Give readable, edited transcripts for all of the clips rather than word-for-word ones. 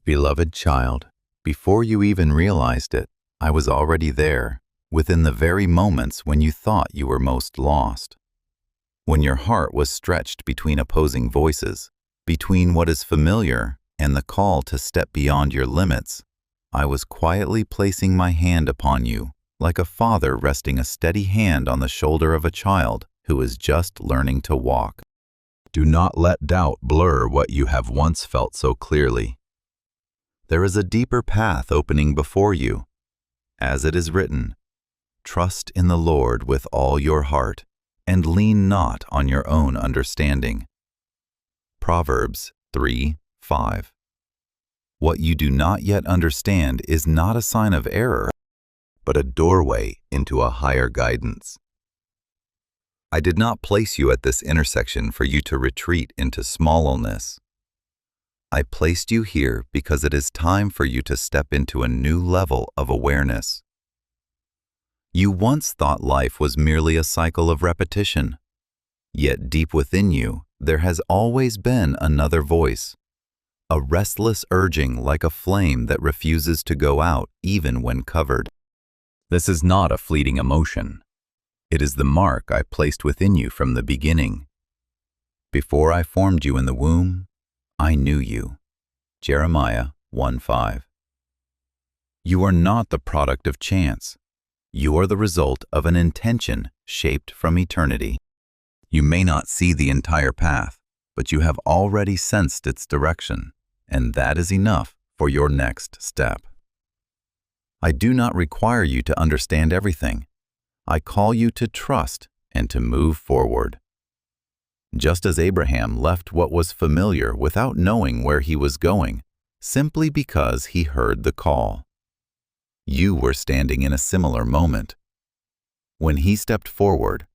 Beloved child, before you even realized it, I was already there, within the very moments when you thought you were most lost. When your heart was stretched between opposing voices, between what is familiar and the call to step beyond your limits, I was quietly placing my hand upon you, like a father resting a steady hand on the shoulder of a child who is just learning to walk. Do not let doubt blur what you have once felt so clearly. There is a deeper path opening before you. As it is written, "Trust in the Lord with all your heart, and lean not on your own understanding." Proverbs 3:5. What you do not yet understand is not a sign of error, but a doorway into a higher guidance. I did not place you at this intersection for you to retreat into smallness. I placed you here because it is time for you to step into a new level of awareness. You once thought life was merely a cycle of repetition, yet deep within you, there has always been another voice, a restless urging like a flame that refuses to go out even when covered. This is not a fleeting emotion. It is the mark I placed within you from the beginning. Before I formed you in the womb, I knew you. Jeremiah 1:5. You are not the product of chance. You are the result of an intention shaped from eternity. You may not see the entire path, but you have already sensed its direction, and that is enough for your next step. I do not require you to understand everything. I call you to trust and to move forward. Just as Abraham left what was familiar without knowing where he was going, simply because he heard the call. You were standing in a similar moment. When he stepped forward,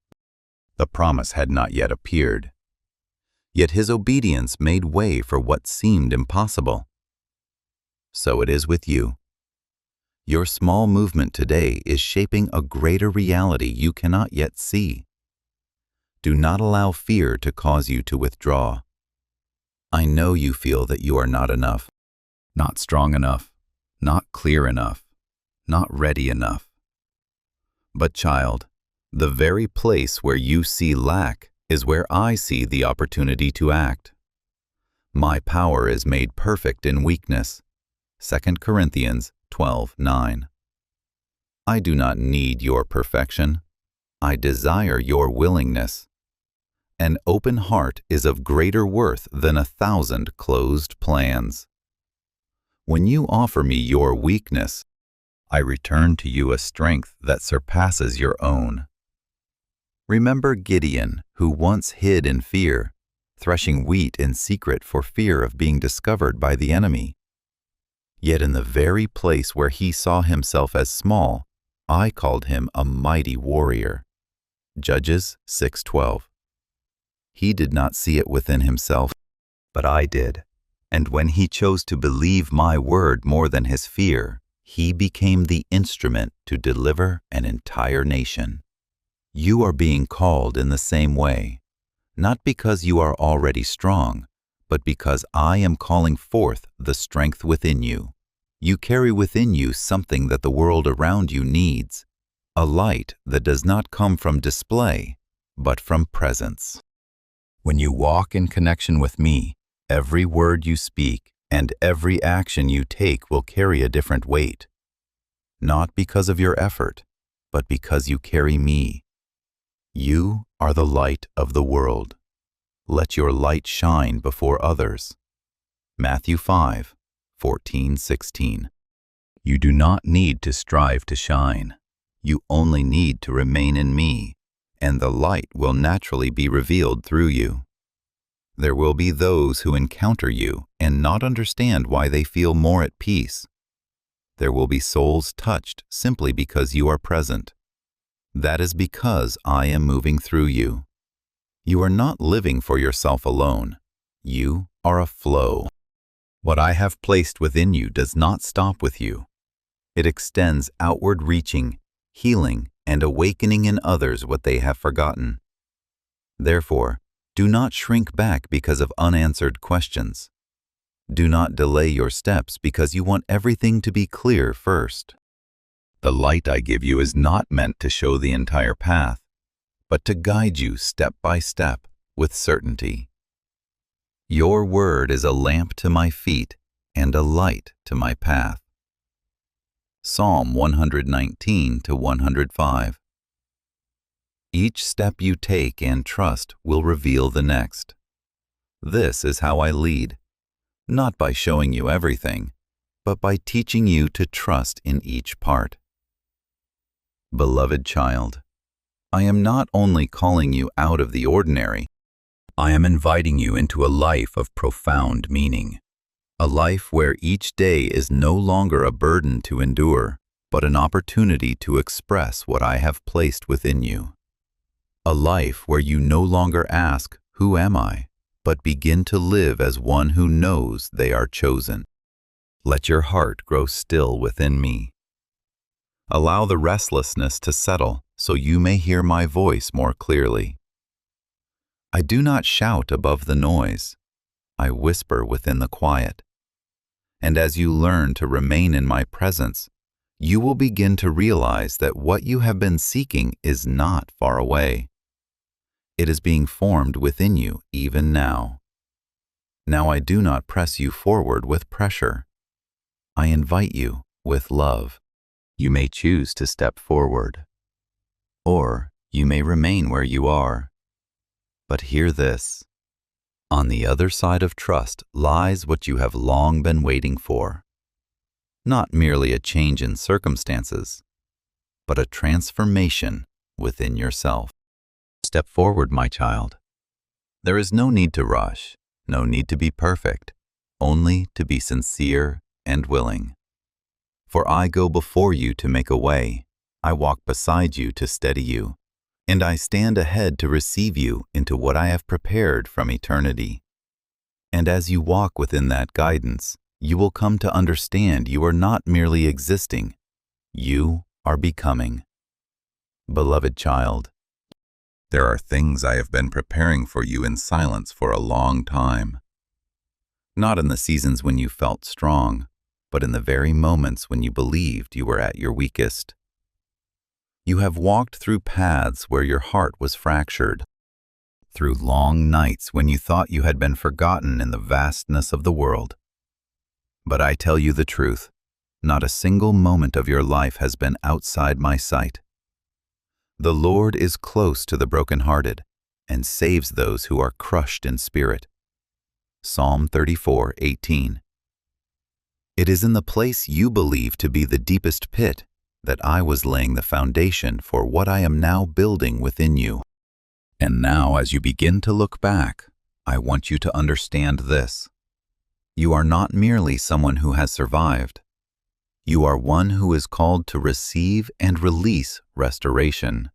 the promise had not yet appeared. Yet his obedience made way for what seemed impossible. So it is with you. Your small movement today is shaping a greater reality you cannot yet see. Do not allow fear to cause you to withdraw. I know you feel that you are not enough, not strong enough, not clear enough, not ready enough. But child, the very place where you see lack is where I see the opportunity to act. My power is made perfect in weakness. 2 Corinthians 12:9. I do not need your perfection. I desire your willingness. An open heart is of greater worth than 1,000 closed plans. When you offer me your weakness, I return to you a strength that surpasses your own. Remember Gideon, who once hid in fear, threshing wheat in secret for fear of being discovered by the enemy. Yet in the very place where he saw himself as small, I called him a mighty warrior. Judges 6:12. He did not see it within himself, but I did. And when he chose to believe my word more than his fear, he became the instrument to deliver an entire nation. You are being called in the same way, not because you are already strong, but because I am calling forth the strength within you. You carry within you something that the world around you needs, a light that does not come from display, but from presence. When you walk in connection with me, every word you speak and every action you take will carry a different weight. Not because of your effort, but because you carry me. You are the light of the world. Let your light shine before others. Matthew 5:14-16. You do not need to strive to shine. You only need to remain in me, and the light will naturally be revealed through you. There will be those who encounter you and not understand why they feel more at peace. There will be souls touched simply because you are present. That is because I am moving through you. You are not living for yourself alone. You are a flow. What I have placed within you does not stop with you. It extends outward reaching, healing, and awakening in others what they have forgotten. Therefore, do not shrink back because of unanswered questions. Do not delay your steps because you want everything to be clear first. The light I give you is not meant to show the entire path, but to guide you step by step with certainty. Your word is a lamp to my feet and a light to my path. Psalm 119 to 105. Each step you take and trust will reveal the next. This is how I lead, not by showing you everything, but by teaching you to trust in each part. Beloved child, I am not only calling you out of the ordinary, I am inviting you into a life of profound meaning, a life where each day is no longer a burden to endure, but an opportunity to express what I have placed within you. A life where you no longer ask, "Who am I?" but begin to live as one who knows they are chosen. Let your heart grow still within me. Allow the restlessness to settle so you may hear my voice more clearly. I do not shout above the noise. I whisper within the quiet. And as you learn to remain in my presence, you will begin to realize that what you have been seeking is not far away. It is being formed within you even now. Now I do not press you forward with pressure. I invite you with love. You may choose to step forward, or you may remain where you are. But hear this. On the other side of trust lies what you have long been waiting for. Not merely a change in circumstances, but a transformation within yourself. Step forward, my child. There is no need to rush, no need to be perfect, only to be sincere and willing. For I go before you to make a way, I walk beside you to steady you, and I stand ahead to receive you into what I have prepared from eternity. And as you walk within that guidance, you will come to understand you are not merely existing, you are becoming. Beloved child, there are things I have been preparing for you in silence for a long time. Not in the seasons when you felt strong, but in the very moments when you believed you were at your weakest. You have walked through paths where your heart was fractured, through long nights when you thought you had been forgotten in the vastness of the world. But I tell you the truth, not a single moment of your life has been outside my sight. The Lord is close to the brokenhearted and saves those who are crushed in spirit. Psalm 34:18. It is in the place you believe to be the deepest pit that I was laying the foundation for what I am now building within you. And now, as you begin to look back, I want you to understand this. You are not merely someone who has survived. You are one who is called to receive and release restoration.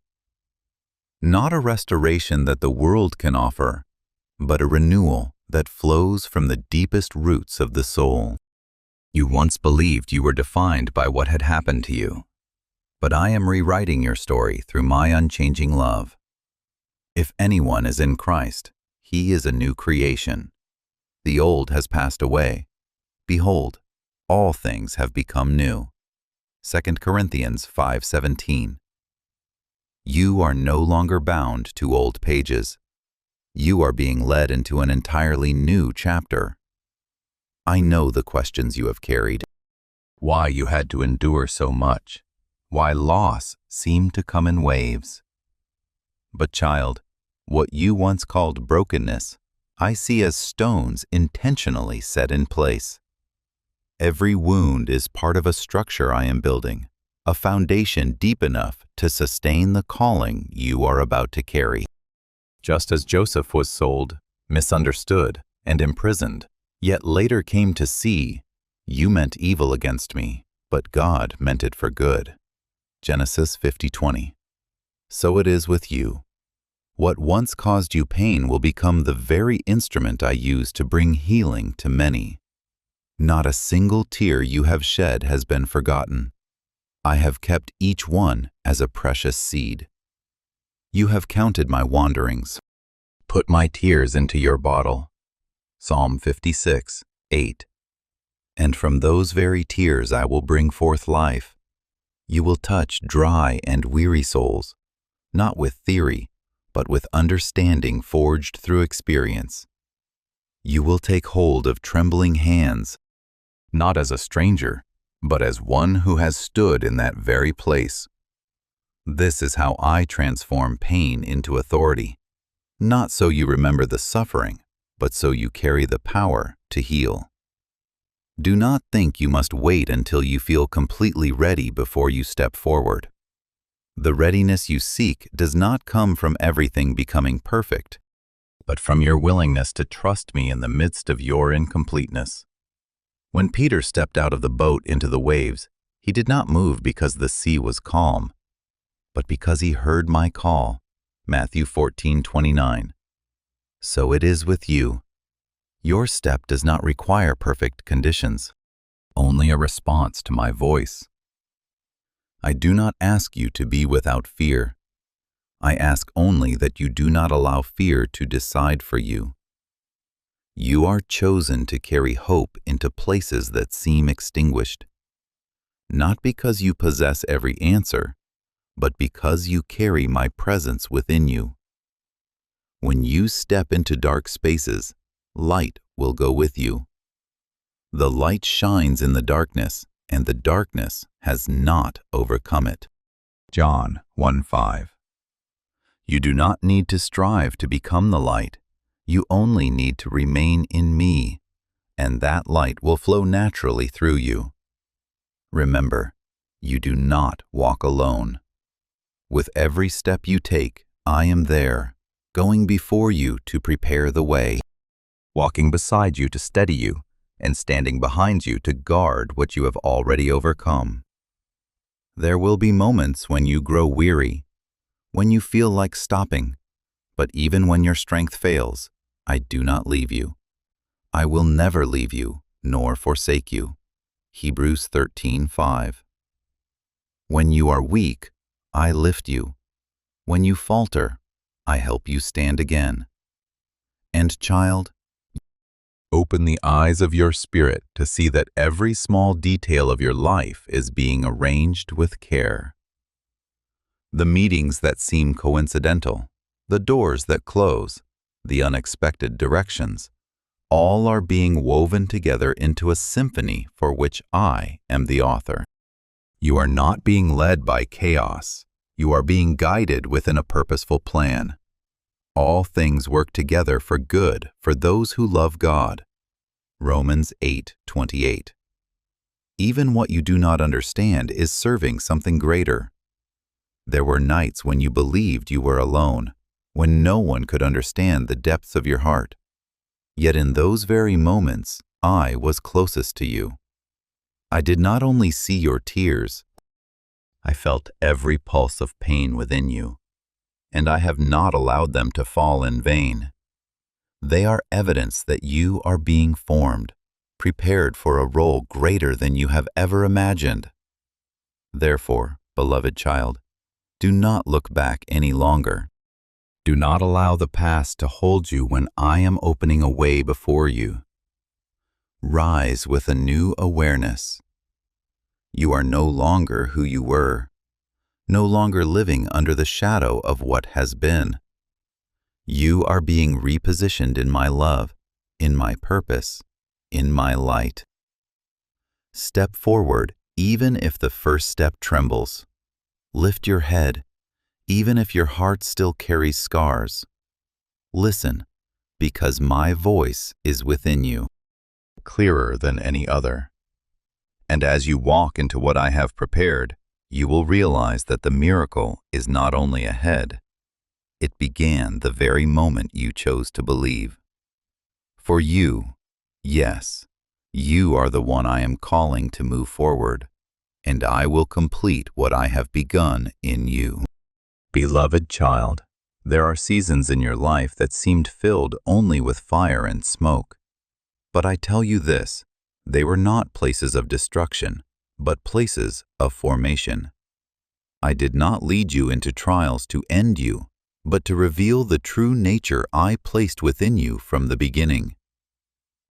Not a restoration that the world can offer, but a renewal that flows from the deepest roots of the soul. You once believed you were defined by what had happened to you, but I am rewriting your story through my unchanging love. If anyone is in Christ, he is a new creation. The old has passed away. Behold, all things have become new. 2 Corinthians 5:17. You are no longer bound to old pages. You are being led into an entirely new chapter. I know the questions you have carried. Why you had to endure so much. Why loss seemed to come in waves. But child, what you once called brokenness, I see as stones intentionally set in place. Every wound is part of a structure I am building, a foundation deep enough to sustain the calling you are about to carry. Just as Joseph was sold, misunderstood, and imprisoned, yet later came to see, you meant evil against me, but God meant it for good. Genesis 50:20. So it is with you. What once caused you pain will become the very instrument I use to bring healing to many. Not a single tear you have shed has been forgotten. I have kept each one as a precious seed. You have counted my wanderings. Put my tears into your bottle. Psalm 56, 8. And from those very tears I will bring forth life. You will touch dry and weary souls, not with theory, but with understanding forged through experience. You will take hold of trembling hands, not as a stranger, but as one who has stood in that very place. This is how I transform pain into authority, not so you remember the suffering, but so you carry the power to heal. Do not think you must wait until you feel completely ready before you step forward. The readiness you seek does not come from everything becoming perfect, but from your willingness to trust me in the midst of your incompleteness. When Peter stepped out of the boat into the waves, he did not move because the sea was calm, but because he heard my call. Matthew 14:29. So it is with you. Your step does not require perfect conditions, only a response to my voice. I do not ask you to be without fear. I ask only that you do not allow fear to decide for you. You are chosen to carry hope into places that seem extinguished, not because you possess every answer, but because you carry my presence within you. When you step into dark spaces, light will go with you. The light shines in the darkness, and the darkness has not overcome it. John 1:5. You do not need to strive to become the light. You only need to remain in me, and that light will flow naturally through you. Remember, you do not walk alone. With every step you take, I am there, going before you to prepare the way, walking beside you to steady you, and standing behind you to guard what you have already overcome. There will be moments when you grow weary, when you feel like stopping, but even when your strength fails, I do not leave you. I will never leave you, nor forsake you. Hebrews 13:5. When you are weak, I lift you. When you falter, I help you stand again. And child, open the eyes of your spirit to see that every small detail of your life is being arranged with care. The meetings that seem coincidental, the doors that close, the unexpected directions, all are being woven together into a symphony for which I am the author. You are not being led by chaos. You are being guided within a purposeful plan. All things work together for good for those who love God. Romans 8:28. Even what you do not understand is serving something greater. There were nights when you believed you were alone, when no one could understand the depths of your heart. Yet in those very moments, I was closest to you. I did not only see your tears, I felt every pulse of pain within you, and I have not allowed them to fall in vain. They are evidence that you are being formed, prepared for a role greater than you have ever imagined. Therefore, beloved child, do not look back any longer. Do not allow the past to hold you when I am opening a way before you. Rise with a new awareness. You are no longer who you were, no longer living under the shadow of what has been. You are being repositioned in my love, in my purpose, in my light. Step forward, even if the first step trembles. Lift your head, even if your heart still carries scars. Listen, because my voice is within you, clearer than any other. And as you walk into what I have prepared, you will realize that the miracle is not only ahead, it began the very moment you chose to believe. For you, yes, you are the one I am calling to move forward, and I will complete what I have begun in you. Beloved child, there are seasons in your life that seemed filled only with fire and smoke. But I tell you this, they were not places of destruction, but places of formation. I did not lead you into trials to end you, but to reveal the true nature I placed within you from the beginning.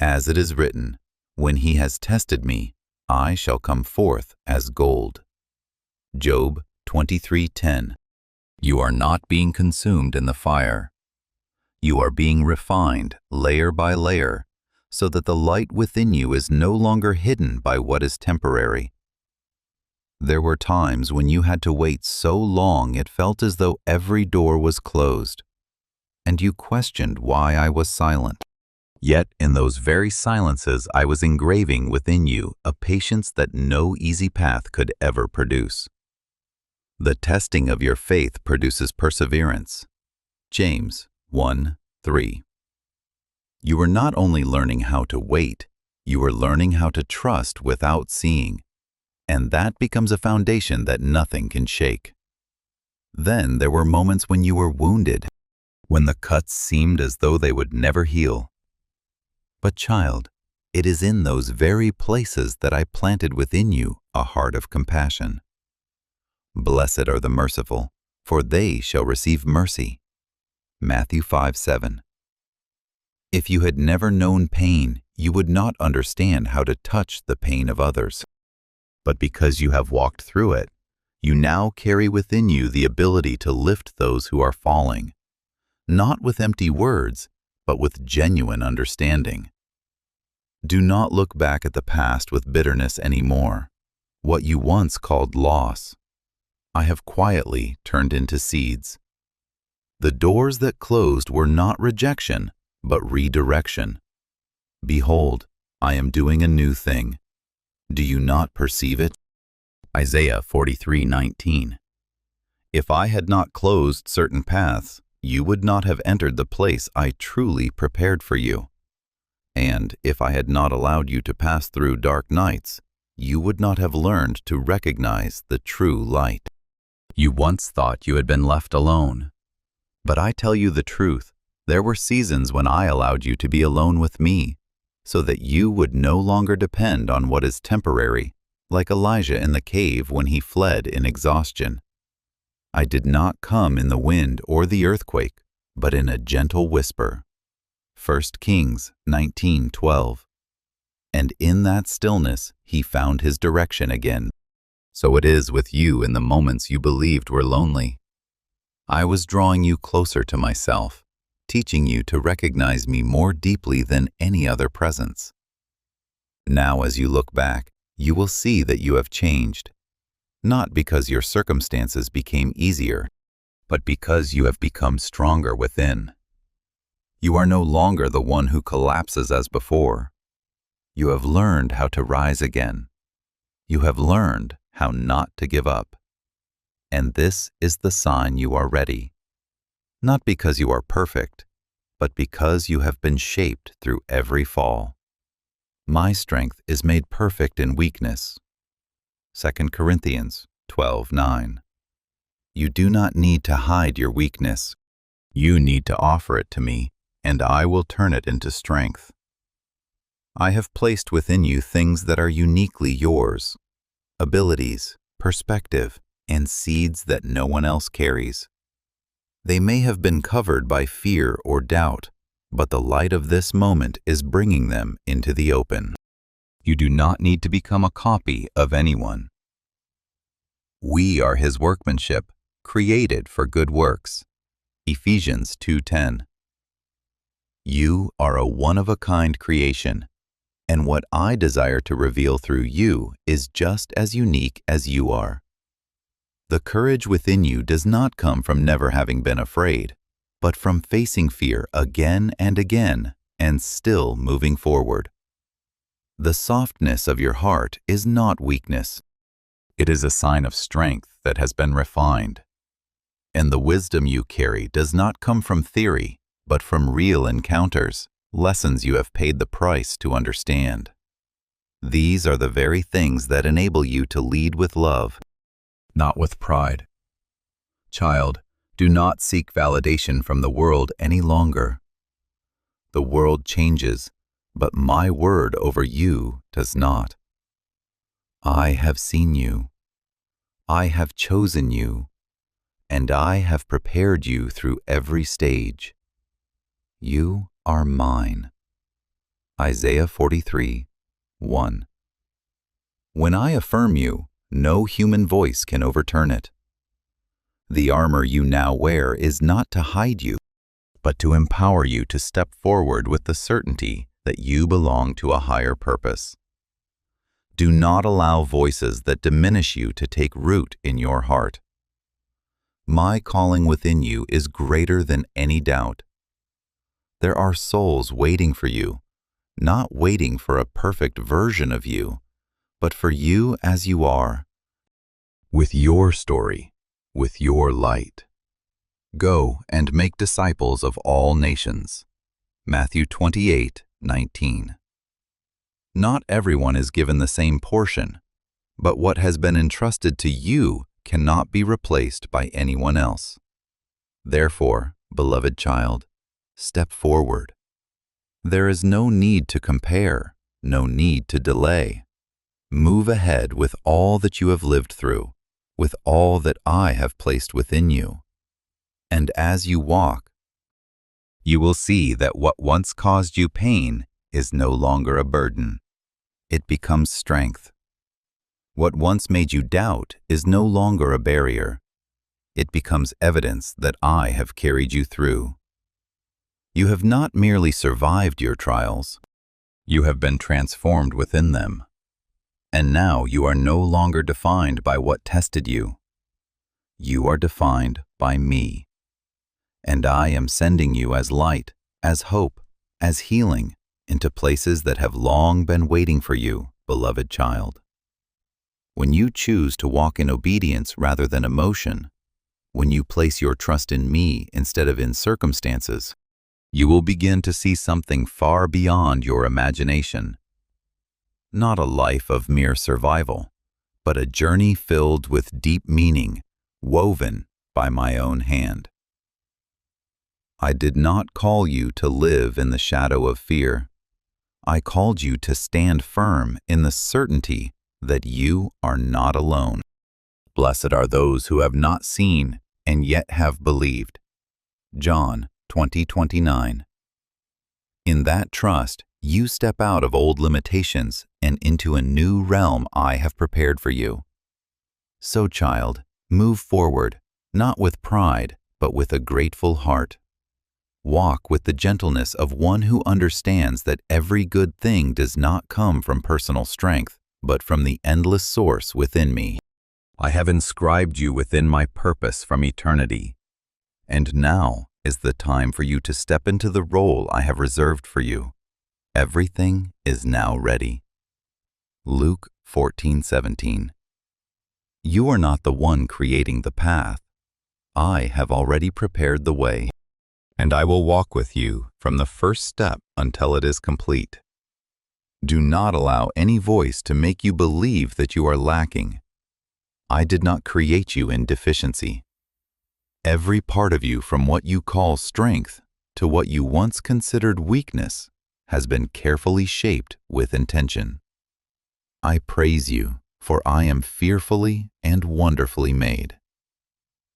As it is written, When he has tested me, I shall come forth as gold. Job 23:10. You are not being consumed in the fire. You are being refined layer by layer, so that the light within you is no longer hidden by what is temporary. There were times when you had to wait so long it felt as though every door was closed, and you questioned why I was silent. Yet in those very silences I was engraving within you a patience that no easy path could ever produce. The testing of your faith produces perseverance. James 1:3. You were not only learning how to wait, you were learning how to trust without seeing, and that becomes a foundation that nothing can shake. Then there were moments when you were wounded, when the cuts seemed as though they would never heal. But child, it is in those very places that I planted within you a heart of compassion. Blessed are the merciful, for they shall receive mercy. Matthew 5:7. If you had never known pain, you would not understand how to touch the pain of others. But because you have walked through it, you now carry within you the ability to lift those who are falling, not with empty words, but with genuine understanding. Do not look back at the past with bitterness anymore, what you once called loss. I have quietly turned into seeds. The doors that closed were not rejection, but redirection. Behold, I am doing a new thing. Do you not perceive it? Isaiah 43:19. If I had not closed certain paths, you would not have entered the place I truly prepared for you. And if I had not allowed you to pass through dark nights, you would not have learned to recognize the true light. You once thought you had been left alone. But I tell you the truth, there were seasons when I allowed you to be alone with me, so that you would no longer depend on what is temporary, like Elijah in the cave when he fled in exhaustion. I did not come in the wind or the earthquake, but in a gentle whisper. 1 Kings 19:12. And in that stillness he found his direction again. So it is with you in the moments you believed were lonely. I was drawing you closer to myself, teaching you to recognize me more deeply than any other presence. Now as you look back, you will see that you have changed, not because your circumstances became easier, but because you have become stronger within. You are no longer the one who collapses as before. You have learned how to rise again. You have learned how not to give up. And this is the sign you are ready, not because you are perfect, but because you have been shaped through every fall. My strength is made perfect in weakness. 2 Corinthians 12:9. You do not need to hide your weakness. You need to offer it to me, and I will turn it into strength. I have placed within you things that are uniquely yours, abilities, perspective, and seeds that no one else carries. They may have been covered by fear or doubt, but the light of this moment is bringing them into the open. You do not need to become a copy of anyone. We are his workmanship, created for good works. Ephesians 2:10. You are a one-of-a-kind creation, and what I desire to reveal through you is just as unique as you are. The courage within you does not come from never having been afraid, but from facing fear again and again and still moving forward. The softness of your heart is not weakness. It is a sign of strength that has been refined. And the wisdom you carry does not come from theory, but from real encounters, lessons you have paid the price to understand. These are the very things that enable you to lead with love, not with pride. Child, do not seek validation from the world any longer. The world changes, but my word over you does not. I have seen you. I have chosen you, and I have prepared you through every stage. You are mine. Isaiah 43, 1. When I affirm you, no human voice can overturn it. The armor you now wear is not to hide you, but to empower you to step forward with the certainty that you belong to a higher purpose. Do not allow voices that diminish you to take root in your heart. My calling within you is greater than any doubt. There are souls waiting for you, not waiting for a perfect version of you, but for you as you are, with your story, with your light. Go and make disciples of all nations. Matthew 28:19. Not everyone is given the same portion, but what has been entrusted to you cannot be replaced by anyone else. Therefore, beloved child, step forward. There is no need to compare, no need to delay. Move ahead with all that you have lived through, with all that I have placed within you. And as you walk, you will see that what once caused you pain is no longer a burden. It becomes strength. What once made you doubt is no longer a barrier. It becomes evidence that I have carried you through. You have not merely survived your trials, you have been transformed within them. And now you are no longer defined by what tested you. You are defined by me. And I am sending you as light, as hope, as healing, into places that have long been waiting for you, beloved child. When you choose to walk in obedience rather than emotion, when you place your trust in me instead of in circumstances, you will begin to see something far beyond your imagination. Not a life of mere survival, but a journey filled with deep meaning, woven by my own hand. I did not call you to live in the shadow of fear. I called you to stand firm in the certainty that you are not alone. Blessed are those who have not seen and yet have believed. John 20:29. In that trust, you step out of old limitations and into a new realm I have prepared for you. So, child, move forward, not with pride, but with a grateful heart. Walk with the gentleness of one who understands that every good thing does not come from personal strength, but from the endless source within me. I have inscribed you within my purpose from eternity, and now is the time for you to step into the role I have reserved for you. Everything is now ready. Luke 14:17. You are not the one creating the path. I have already prepared the way, and I will walk with you from the first step until it is complete. Do not allow any voice to make you believe that you are lacking. I did not create you in deficiency. Every part of you, from what you call strength to what you once considered weakness, has been carefully shaped with intention. I praise you, for I am fearfully and wonderfully made.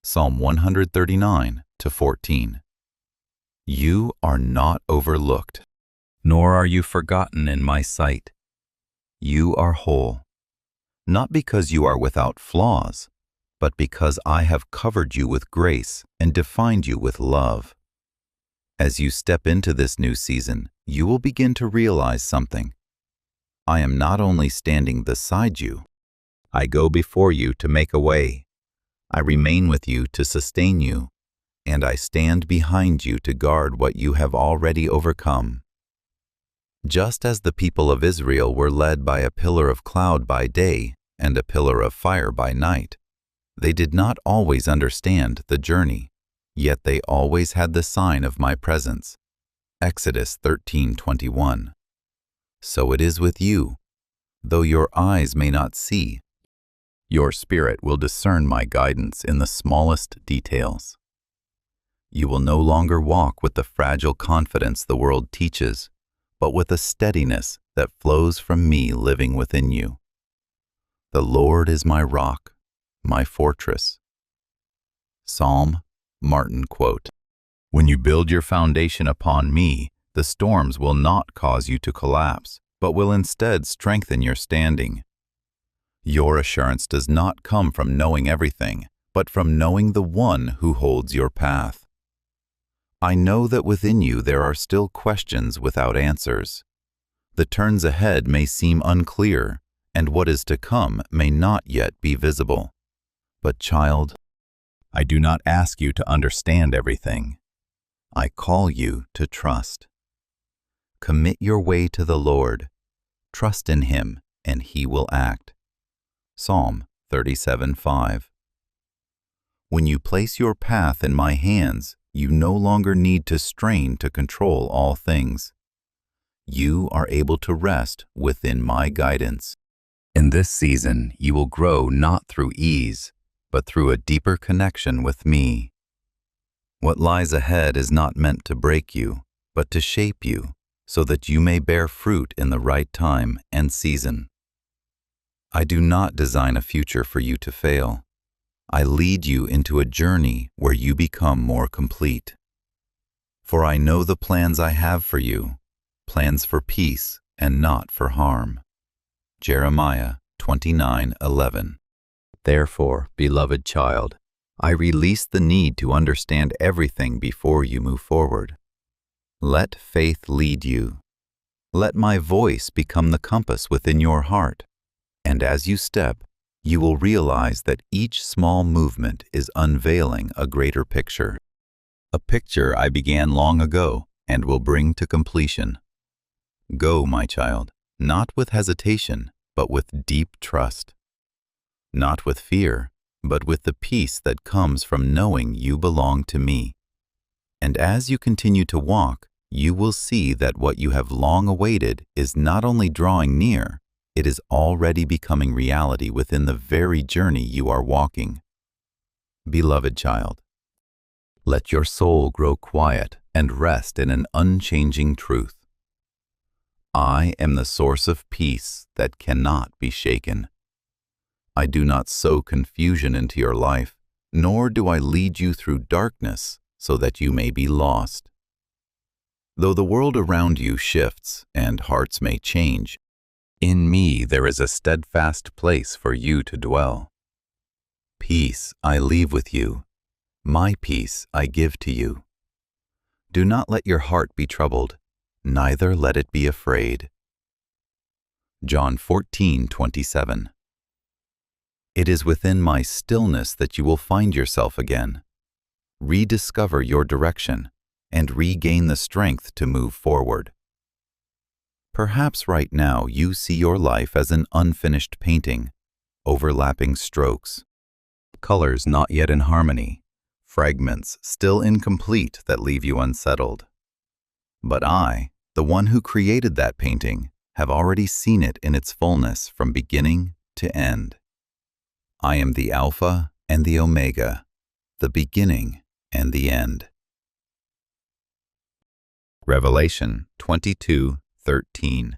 Psalm 139:14. You are not overlooked, nor are you forgotten in my sight. You are whole, not because you are without flaws, but because I have covered you with grace and defined you with love. As you step into this new season, you will begin to realize something. I am not only standing beside you, I go before you to make a way. I remain with you to sustain you, and I stand behind you to guard what you have already overcome. Just as the people of Israel were led by a pillar of cloud by day and a pillar of fire by night, they did not always understand the journey, yet they always had the sign of my presence. Exodus 13:21. So it is with you. Though your eyes may not see, your spirit will discern my guidance in the smallest details. You will no longer walk with the fragile confidence the world teaches, but with a steadiness that flows from me living within you. The Lord is my rock, my fortress. Psalm, Martin quote. When you build your foundation upon me, the storms will not cause you to collapse, but will instead strengthen your standing. Your assurance does not come from knowing everything, but from knowing the One who holds your path. I know that within you there are still questions without answers. The turns ahead may seem unclear, and what is to come may not yet be visible. But child, I do not ask you to understand everything. I call you to trust. Commit your way to the Lord. Trust in Him, and He will act. Psalm 37:5. When you place your path in my hands, you no longer need to strain to control all things. You are able to rest within my guidance. In this season, you will grow not through ease, but through a deeper connection with me. What lies ahead is not meant to break you, but to shape you, so that you may bear fruit in the right time and season. I do not design a future for you to fail. I lead you into a journey where you become more complete. For I know the plans I have for you, plans for peace and not for harm. Jeremiah 29:11. Therefore, beloved child, I release the need to understand everything before you move forward. Let faith lead you. Let my voice become the compass within your heart. And as you step, you will realize that each small movement is unveiling a greater picture. A picture I began long ago and will bring to completion. Go, my child, not with hesitation, but with deep trust. Not with fear, but with the peace that comes from knowing you belong to me. And as you continue to walk, you will see that what you have long awaited is not only drawing near, it is already becoming reality within the very journey you are walking. Beloved child, let your soul grow quiet and rest in an unchanging truth. I am the source of peace that cannot be shaken. I do not sow confusion into your life, nor do I lead you through darkness so that you may be lost. Though the world around you shifts and hearts may change, in me there is a steadfast place for you to dwell. Peace I leave with you. My peace I give to you. Do not let your heart be troubled, neither let it be afraid. John 14:27. It is within my stillness that you will find yourself again. Rediscover your direction and regain the strength to move forward. Perhaps right now you see your life as an unfinished painting, overlapping strokes, colors not yet in harmony, fragments still incomplete that leave you unsettled. But I, the one who created that painting, have already seen it in its fullness from beginning to end. I am the Alpha and the Omega, the beginning and the end. Revelation 22:13.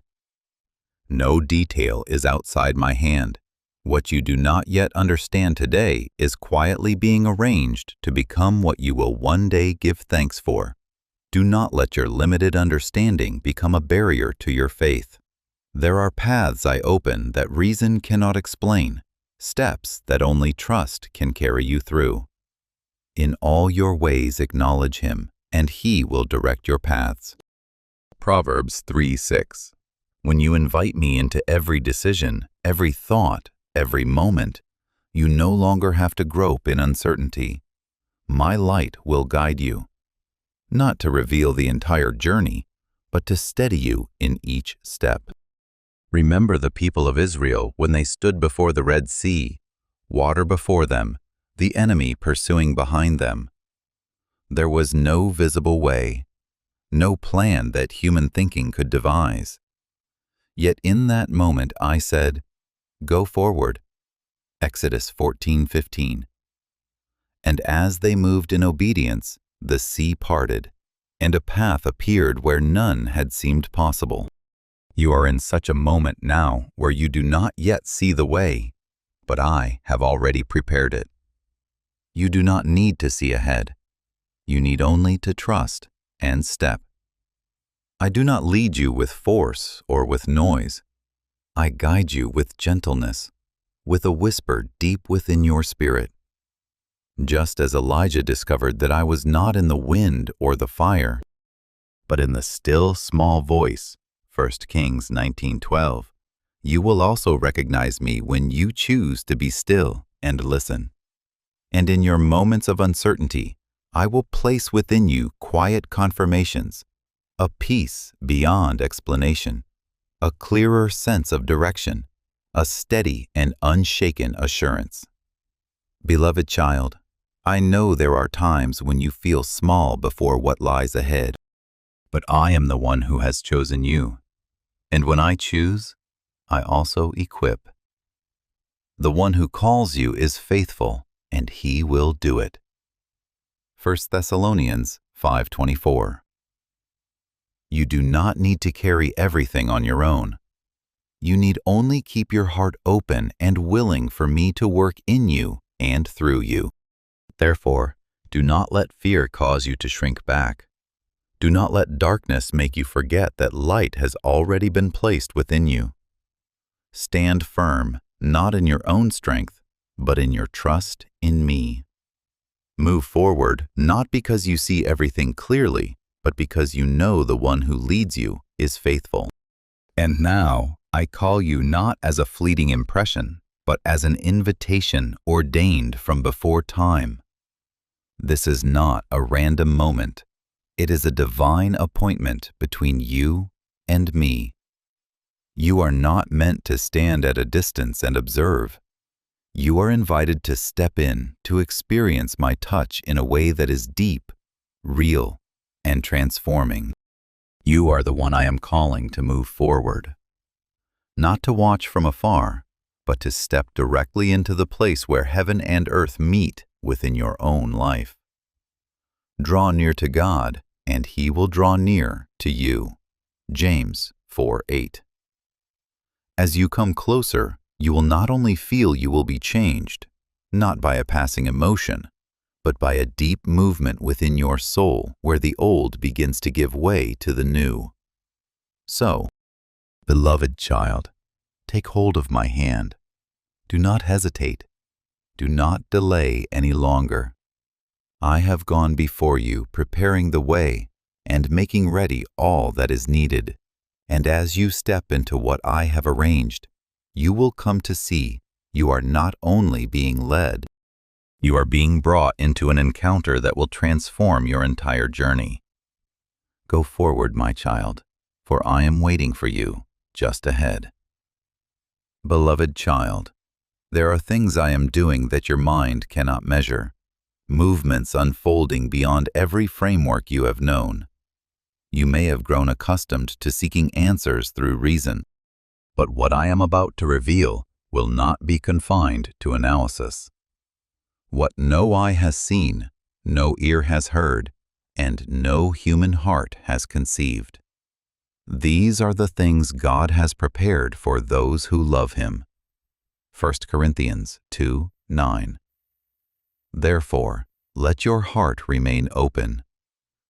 No detail is outside my hand. What you do not yet understand today is quietly being arranged to become what you will one day give thanks for. Do not let your limited understanding become a barrier to your faith. There are paths I open that reason cannot explain, steps that only trust can carry you through. In all your ways acknowledge Him, and He will direct your paths. Proverbs 3:6. When you invite me into every decision, every thought, every moment, you no longer have to grope in uncertainty. My light will guide you, not to reveal the entire journey, but to steady you in each step. Remember the people of Israel when they stood before the Red Sea, water before them, the enemy pursuing behind them. There was no visible way, no plan that human thinking could devise. Yet in that moment I said, "Go forward." Exodus 14:15. And as they moved in obedience, the sea parted, and a path appeared where none had seemed possible. You are in such a moment now where you do not yet see the way, but I have already prepared it. You do not need to see ahead. You need only to trust and step. I do not lead you with force or with noise. I guide you with gentleness, with a whisper deep within your spirit. Just as Elijah discovered that I was not in the wind or the fire, but in the still small voice, 1 Kings 19:12, you will also recognize me when you choose to be still and listen. And in your moments of uncertainty, I will place within you quiet confirmations, a peace beyond explanation, a clearer sense of direction, a steady and unshaken assurance. Beloved child, I know there are times when you feel small before what lies ahead, but I am the one who has chosen you. And when I choose, I also equip. The one who calls you is faithful, and he will do it. 1 Thessalonians 5:24. You do not need to carry everything on your own. You need only keep your heart open and willing for me to work in you and through you. Therefore, do not let fear cause you to shrink back. Do not let darkness make you forget that light has already been placed within you. Stand firm, not in your own strength, but in your trust in me. Move forward, not because you see everything clearly, but because you know the one who leads you is faithful. And now, I call you not as a fleeting impression, but as an invitation ordained from before time. This is not a random moment. It is a divine appointment between you and me. You are not meant to stand at a distance and observe. You are invited to step in, to experience my touch in a way that is deep, real, and transforming. You are the one I am calling to move forward. Not to watch from afar, but to step directly into the place where heaven and earth meet within your own life. Draw near to God, and He will draw near to you. James 4:8. As you come closer, you will not only feel you will be changed, not by a passing emotion, but by a deep movement within your soul where the old begins to give way to the new. So, beloved child, take hold of my hand. Do not hesitate. Do not delay any longer. I have gone before you, preparing the way and making ready all that is needed. And as you step into what I have arranged, you will come to see you are not only being led, you are being brought into an encounter that will transform your entire journey. Go forward, my child, for I am waiting for you just ahead. Beloved child, there are things I am doing that your mind cannot measure, movements unfolding beyond every framework you have known. You may have grown accustomed to seeking answers through reason, but what I am about to reveal will not be confined to analysis. What no eye has seen, no ear has heard, and no human heart has conceived. These are the things God has prepared for those who love Him. 1 Corinthians 2:9. Therefore, let your heart remain open.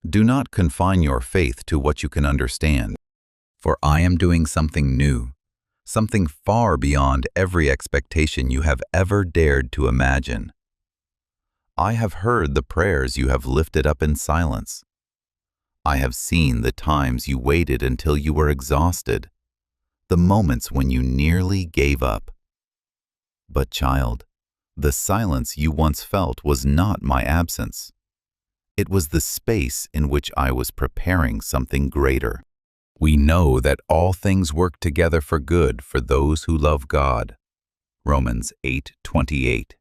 Do not confine your faith to what you can understand, for I am doing something new, something far beyond every expectation you have ever dared to imagine. I have heard the prayers you have lifted up in silence. I have seen the times you waited until you were exhausted, the moments when you nearly gave up. But child, the silence you once felt was not my absence. It was the space in which I was preparing something greater. We know that all things work together for good for those who love God. Romans 8:28.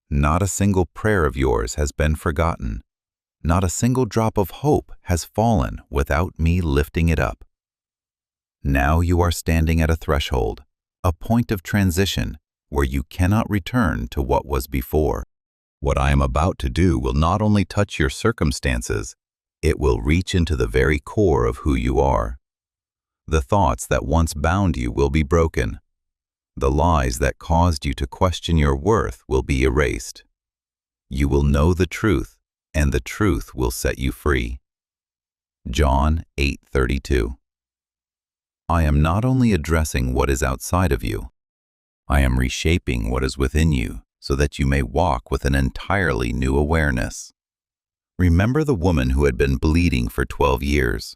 Not a single prayer of yours has been forgotten. Not a single drop of hope has fallen without me lifting it up. Now you are standing at a threshold, a point of transition where you cannot return to what was before. What I am about to do will not only touch your circumstances, it will reach into the very core of who you are. The thoughts that once bound you will be broken. The lies that caused you to question your worth will be erased. You will know the truth, and the truth will set you free. John 8:32. I am not only addressing what is outside of you, I am reshaping what is within you so that you may walk with an entirely new awareness. Remember the woman who had been bleeding for 12 years.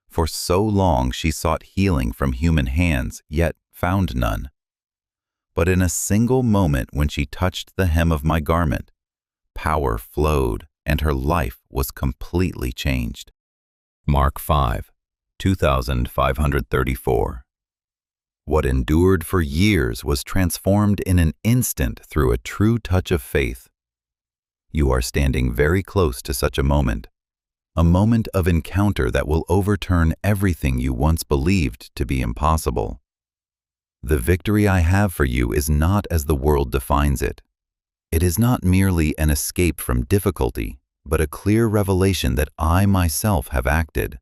For so long she sought healing from human hands, yet found none. But in a single moment when she touched the hem of my garment, power flowed and her life was completely changed. Mark 5, 2534. What endured for years was transformed in an instant through a true touch of faith. You are standing very close to such a moment of encounter that will overturn everything you once believed to be impossible. The victory I have for you is not as the world defines it. It is not merely an escape from difficulty, but a clear revelation that I myself have acted.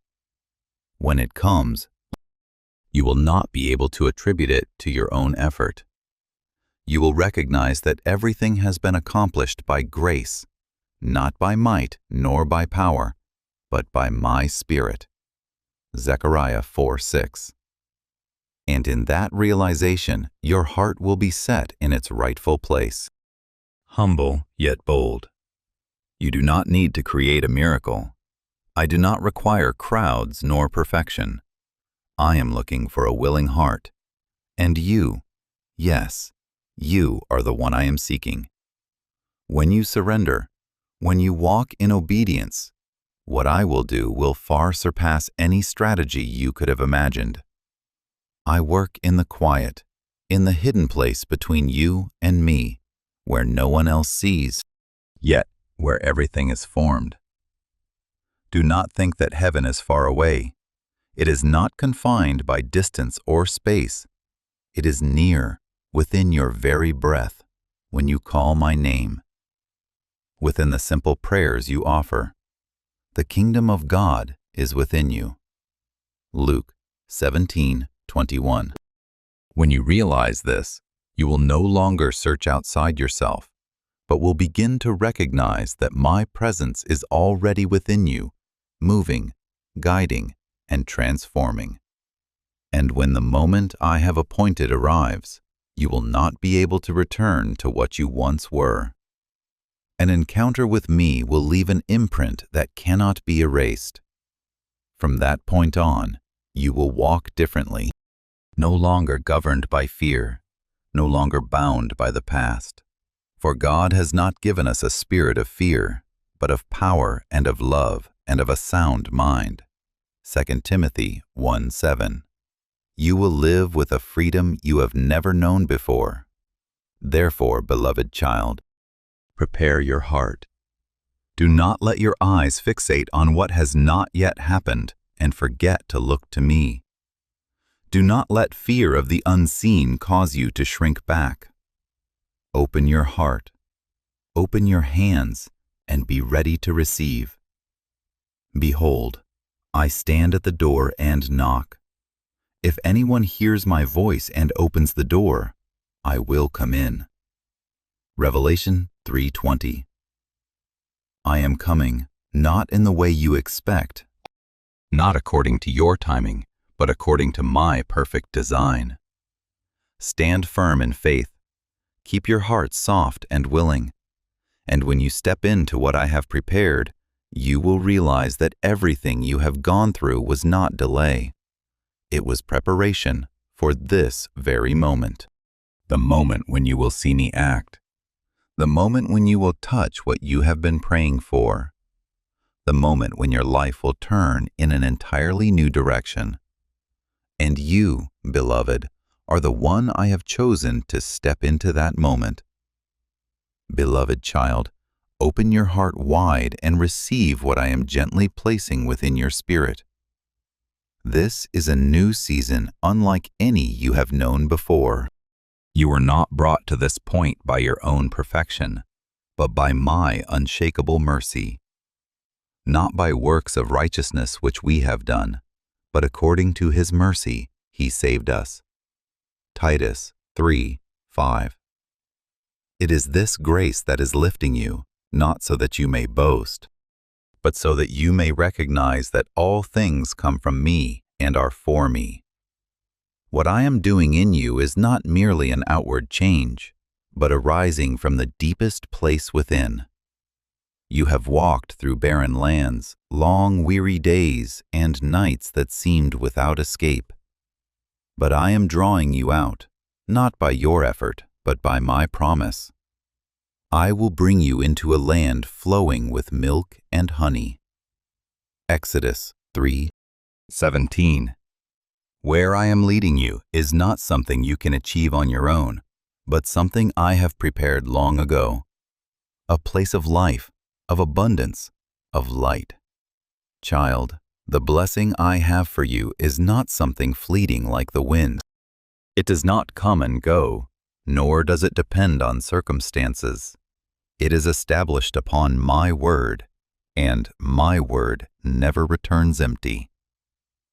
When it comes, you will not be able to attribute it to your own effort. You will recognize that everything has been accomplished by grace, not by might nor by power, but by my Spirit. Zechariah 4:6. And in that realization, your heart will be set in its rightful place. Humble yet bold. You do not need to create a miracle. I do not require crowds nor perfection. I am looking for a willing heart. And you, yes, you are the one I am seeking. When you surrender, when you walk in obedience, what I will do will far surpass any strategy you could have imagined. I work in the quiet, in the hidden place between you and me, where no one else sees, yet where everything is formed. Do not think that heaven is far away. It is not confined by distance or space. It is near, within your very breath, when you call my name. Within the simple prayers you offer. The kingdom of God is within you. Luke 17:21. When you realize this, you will no longer search outside yourself, but will begin to recognize that my presence is already within you, moving, guiding, and transforming. And when the moment I have appointed arrives, you will not be able to return to what you once were. An encounter with me will leave an imprint that cannot be erased. From that point on, you will walk differently, no longer governed by fear, no longer bound by the past. For God has not given us a spirit of fear, but of power and of love and of a sound mind. 2 Timothy 1:7. You will live with a freedom you have never known before. Therefore, beloved child, prepare your heart. Do not let your eyes fixate on what has not yet happened and forget to look to me. Do not let fear of the unseen cause you to shrink back. Open your heart, open your hands, and be ready to receive. Behold, I stand at the door and knock. If anyone hears my voice and opens the door, I will come in. Revelation 3:20. I am coming, not in the way you expect, not according to your timing, but according to my perfect design. Stand firm in faith. Keep your heart soft and willing. And when you step into what I have prepared, you will realize that everything you have gone through was not delay. It was preparation for this very moment. The moment when you will see me act. The moment when you will touch what you have been praying for. The moment when your life will turn in an entirely new direction. And you, beloved, are the one I have chosen to step into that moment. Beloved child, open your heart wide and receive what I am gently placing within your spirit. This is a new season unlike any you have known before. You were not brought to this point by your own perfection, but by my unshakable mercy. Not by works of righteousness which we have done, but according to his mercy he saved us. Titus 3:5. It is this grace that is lifting you, not so that you may boast, but so that you may recognize that all things come from me and are for me. What I am doing in you is not merely an outward change, but arising from the deepest place within. You have walked through barren lands, long weary days, and nights that seemed without escape. But I am drawing you out, not by your effort, but by my promise. I will bring you into a land flowing with milk and honey. Exodus 3:17. Where I am leading you is not something you can achieve on your own, but something I have prepared long ago. A place of life, of abundance, of light. Child, the blessing I have for you is not something fleeting like the wind. It does not come and go, nor does it depend on circumstances. It is established upon my word, and my word never returns empty.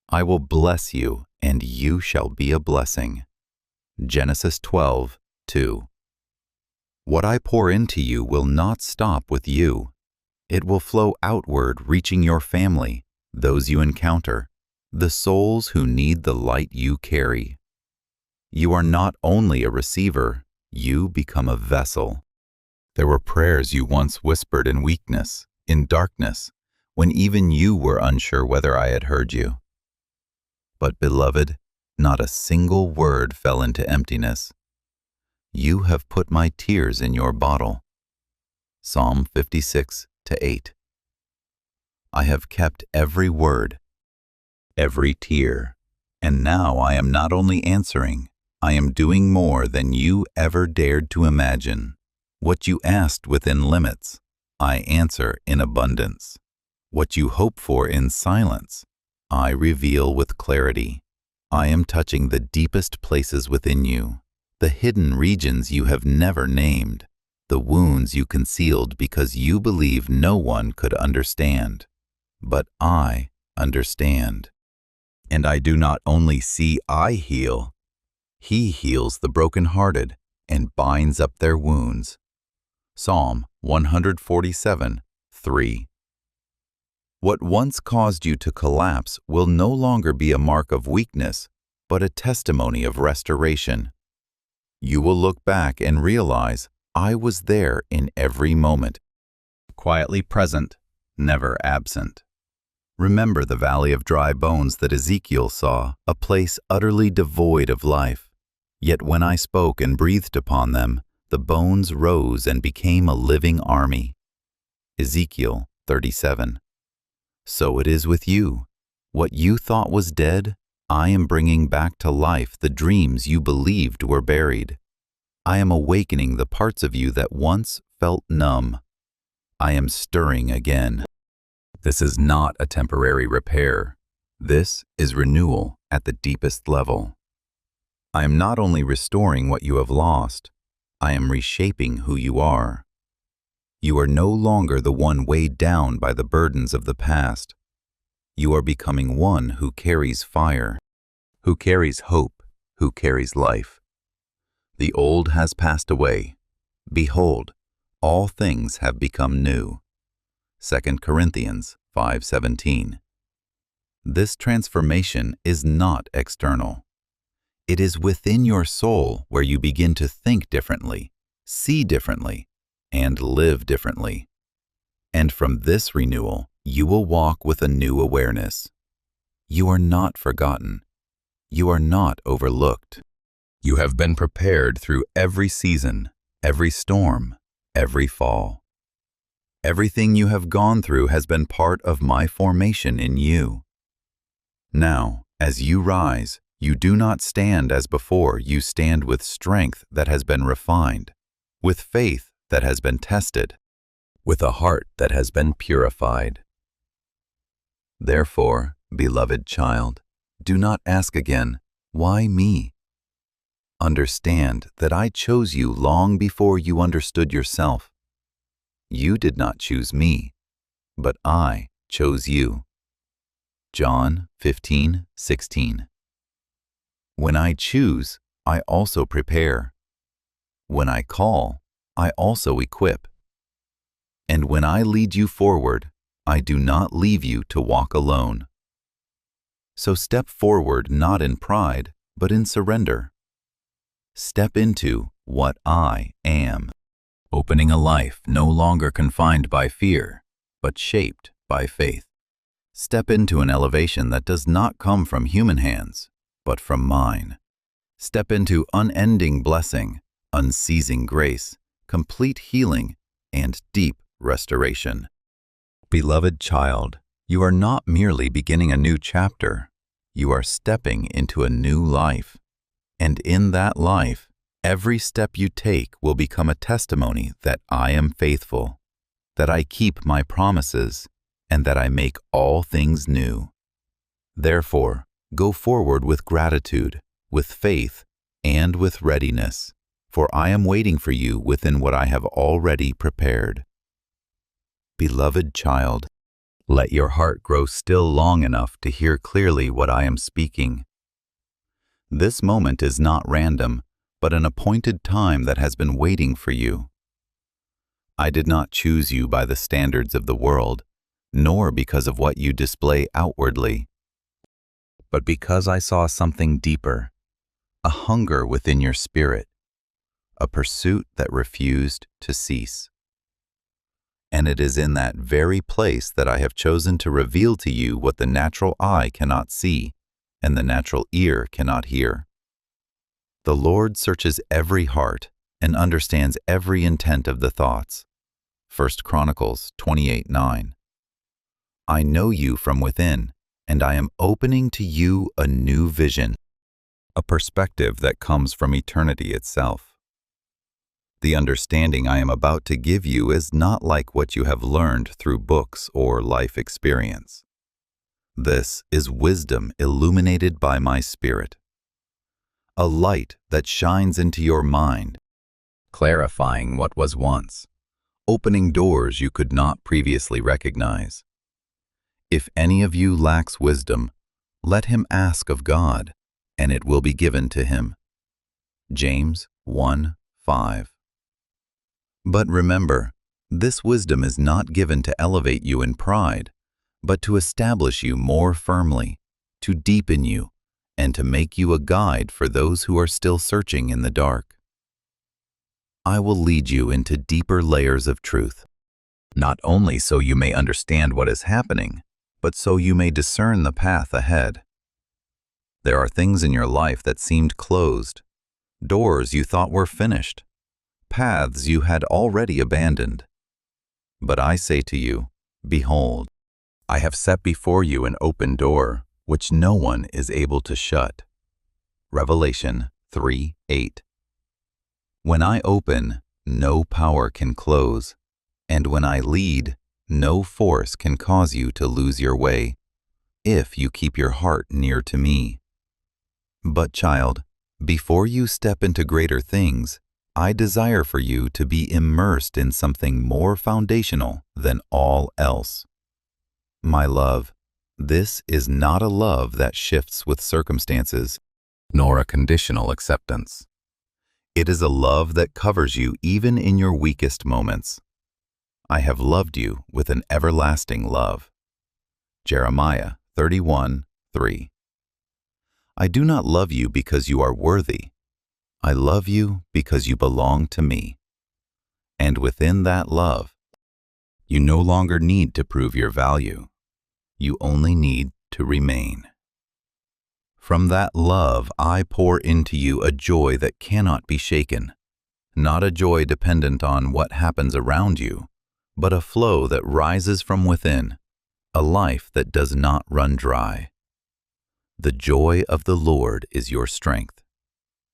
I will bless you, and you shall be a blessing. Genesis 12:2. What I pour into you will not stop with you. It will flow outward, reaching your family, those you encounter, the souls who need the light you carry. You are not only a receiver, you become a vessel. There were prayers you once whispered in weakness, in darkness, when even you were unsure whether I had heard you. But beloved, not a single word fell into emptiness. You have put my tears in your bottle. Psalm 56:8. I have kept every word, every tear, and now I am not only answering, I am doing more than you ever dared to imagine. What you asked within limits, I answer in abundance. What you hope for in silence, I reveal with clarity. I am touching the deepest places within you, the hidden regions you have never named, the wounds you concealed because you believe no one could understand. But I understand. And I do not only see I heal, He heals the brokenhearted and binds up their wounds. Psalm 147:3. What once caused you to collapse will no longer be a mark of weakness, but a testimony of restoration. You will look back and realize I was there in every moment, quietly present, never absent. Remember the valley of dry bones that Ezekiel saw, a place utterly devoid of life. Yet when I spoke and breathed upon them, the bones rose and became a living army. Ezekiel 37. So it is with you. What you thought was dead, I am bringing back to life the dreams you believed were buried. I am awakening the parts of you that once felt numb. I am stirring again. This is not a temporary repair. This is renewal at the deepest level. I am not only restoring what you have lost, I am reshaping who you are. You are no longer the one weighed down by the burdens of the past. You are becoming one who carries fire, who carries hope, who carries life. The old has passed away. Behold, all things have become new. 2 Corinthians 5:17. This transformation is not external. It is within your soul where you begin to think differently, see differently, and live differently. And from this renewal, you will walk with a new awareness. You are not forgotten. You are not overlooked. You have been prepared through every season, every storm, every fall. Everything you have gone through has been part of my formation in you. Now, as you rise, you do not stand as before. You stand with strength that has been refined, with faith that has been tested, with a heart that has been purified. Therefore, beloved child, do not ask again, why me? Understand that I chose you long before you understood yourself. You did not choose me, but I chose you. John 15:16. When I choose, I also prepare. When I call, I also equip. And when I lead you forward, I do not leave you to walk alone. So step forward not in pride, but in surrender. Step into what I am, opening a life no longer confined by fear, but shaped by faith. Step into an elevation that does not come from human hands, but from mine. Step into unending blessing, unceasing grace, complete healing, and deep restoration. Beloved child, you are not merely beginning a new chapter, you are stepping into a new life. And in that life, every step you take will become a testimony that I am faithful, that I keep my promises, and that I make all things new. Therefore, go forward with gratitude, with faith, and with readiness, for I am waiting for you within what I have already prepared. Beloved child, let your heart grow still long enough to hear clearly what I am speaking. This moment is not random, but an appointed time that has been waiting for you. I did not choose you by the standards of the world, nor because of what you display outwardly, but because I saw something deeper, a hunger within your spirit, a pursuit that refused to cease. And it is in that very place that I have chosen to reveal to you what the natural eye cannot see and the natural ear cannot hear. The Lord searches every heart and understands every intent of the thoughts. 1 Chronicles 28:9. I know you from within, and I am opening to you a new vision, a perspective that comes from eternity itself. The understanding I am about to give you is not like what you have learned through books or life experience. This is wisdom illuminated by my Spirit, a light that shines into your mind, clarifying what was once, opening doors you could not previously recognize. If any of you lacks wisdom, let him ask of God, and it will be given to him. James 1:5. But remember, this wisdom is not given to elevate you in pride, but to establish you more firmly, to deepen you, and to make you a guide for those who are still searching in the dark. I will lead you into deeper layers of truth, not only so you may understand what is happening, but so you may discern the path ahead. There are things in your life that seemed closed, doors you thought were finished, paths you had already abandoned. But I say to you, behold, I have set before you an open door, which no one is able to shut. Revelation 3:8. When I open, no power can close, and when I lead, no force can cause you to lose your way, if you keep your heart near to me. But child, before you step into greater things, I desire for you to be immersed in something more foundational than all else. My love, this is not a love that shifts with circumstances, nor a conditional acceptance. It is a love that covers you even in your weakest moments. I have loved you with an everlasting love. Jeremiah 31:3. I do not love you because you are worthy. I love you because you belong to me. And within that love, you no longer need to prove your value. You only need to remain. From that love, I pour into you a joy that cannot be shaken, not a joy dependent on what happens around you, but a flow that rises from within, a life that does not run dry. The joy of the Lord is your strength.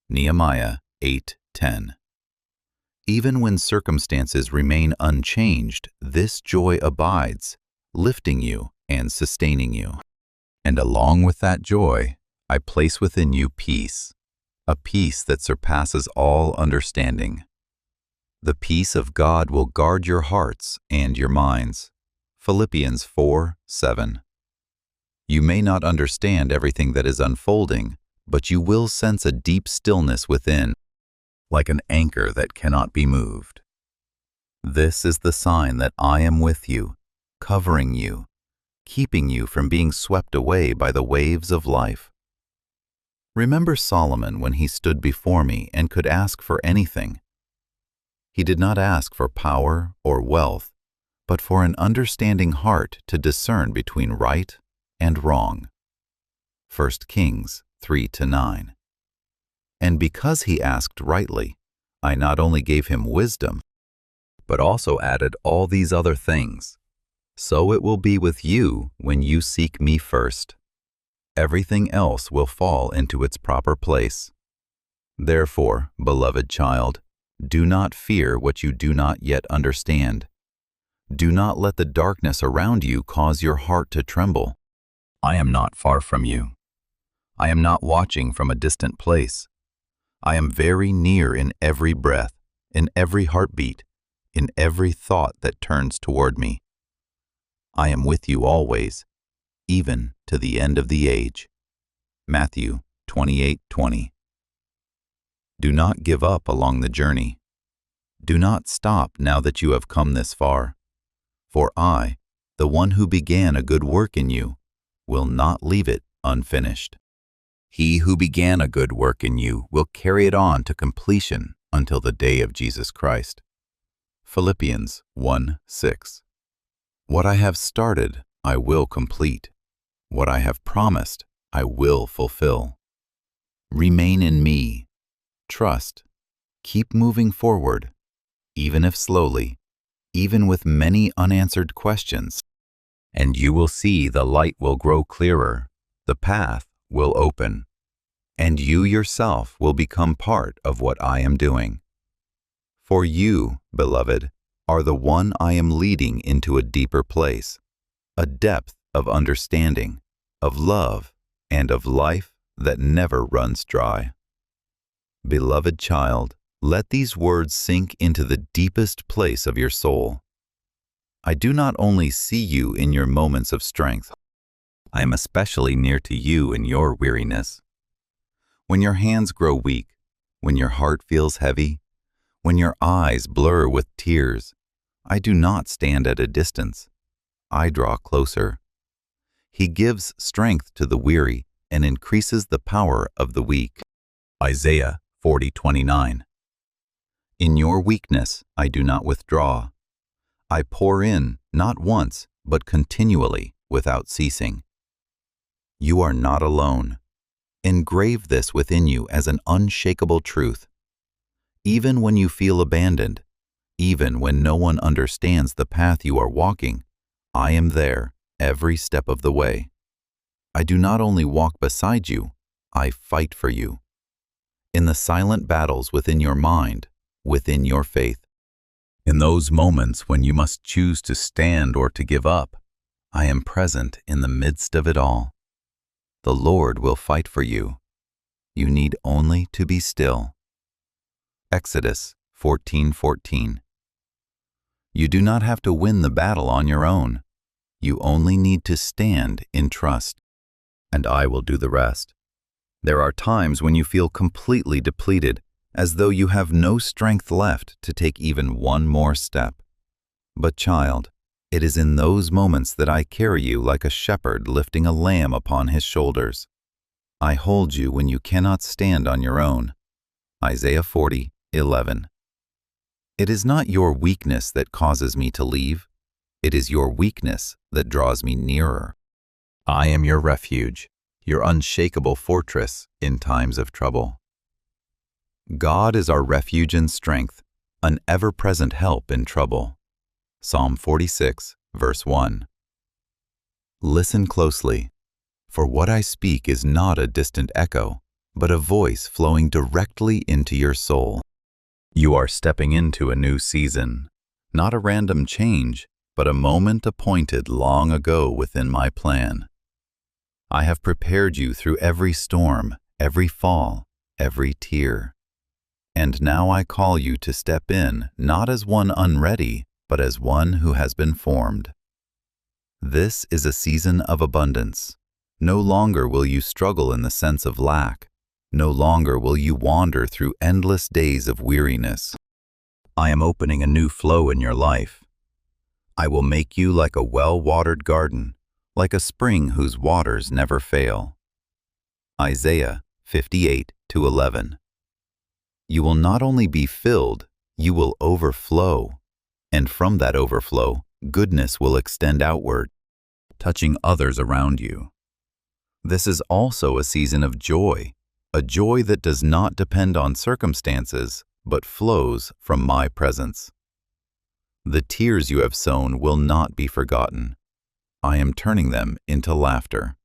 Nehemiah 8:10. Even when circumstances remain unchanged, this joy abides, lifting you and sustaining you. And along with that joy, I place within you peace, a peace that surpasses all understanding. The peace of God will guard your hearts and your minds. Philippians 4:7. You may not understand everything that is unfolding, but you will sense a deep stillness within, like an anchor that cannot be moved. This is the sign that I am with you, covering you, keeping you from being swept away by the waves of life. Remember Solomon when he stood before me and could ask for anything. He did not ask for power or wealth, but for an understanding heart to discern between right and wrong. 1 Kings 3-9. And because he asked rightly, I not only gave him wisdom, but also added all these other things. So it will be with you when you seek me first. Everything else will fall into its proper place. Therefore, beloved child, do not fear what you do not yet understand. Do not let the darkness around you cause your heart to tremble. I am not far from you. I am not watching from a distant place. I am very near in every breath, in every heartbeat, in every thought that turns toward me. I am with you always, even to the end of the age. Matthew 28:20. Do not give up along the journey. Do not stop now that you have come this far. For I, the one who began a good work in you, will not leave it unfinished. He who began a good work in you will carry it on to completion until the day of Jesus Christ. Philippians 1:6. What I have started, I will complete. What I have promised, I will fulfill. Remain in me. Trust. Keep moving forward, even if slowly, even with many unanswered questions, and you will see the light will grow clearer, the path will open, and you yourself will become part of what I am doing. For you, beloved, are the one I am leading into a deeper place, a depth of understanding, of love, and of life that never runs dry. Beloved child, let these words sink into the deepest place of your soul. I do not only see you in your moments of strength, I am especially near to you in your weariness. When your hands grow weak, when your heart feels heavy, when your eyes blur with tears, I do not stand at a distance. I draw closer. He gives strength to the weary and increases the power of the weak. Isaiah 40:29. In your weakness I do not withdraw. I pour in, not once, but continually, without ceasing. You are not alone. Engrave this within you as an unshakable truth. Even when you feel abandoned, even when no one understands the path you are walking, I am there every step of the way. I do not only walk beside you, I fight for you. In the silent battles within your mind, within your faith, in those moments when you must choose to stand or to give up, I am present in the midst of it all. The Lord will fight for you. You need only to be still. Exodus 14:14. You do not have to win the battle on your own. You only need to stand in trust, and I will do the rest. There are times when you feel completely depleted, as though you have no strength left to take even one more step. But child, it is in those moments that I carry you like a shepherd lifting a lamb upon his shoulders. I hold you when you cannot stand on your own. Isaiah 40:11. It is not your weakness that causes me to leave. It is your weakness that draws me nearer. I am your refuge, your unshakable fortress in times of trouble. God is our refuge and strength, an ever-present help in trouble. Psalm 46, verse 1. Listen closely, for what I speak is not a distant echo, but a voice flowing directly into your soul. You are stepping into a new season, not a random change, but a moment appointed long ago within my plan. I have prepared you through every storm, every fall, every tear. And now I call you to step in, not as one unready, but as one who has been formed. This is a season of abundance. No longer will you struggle in the sense of lack. No longer will you wander through endless days of weariness. I am opening a new flow in your life. I will make you like a well-watered garden, like a spring whose waters never fail. Isaiah 58:11. You will not only be filled, you will overflow, and from that overflow, goodness will extend outward, touching others around you. This is also a season of joy, a joy that does not depend on circumstances, but flows from my presence. The tears you have sown will not be forgotten. I am turning them into laughter.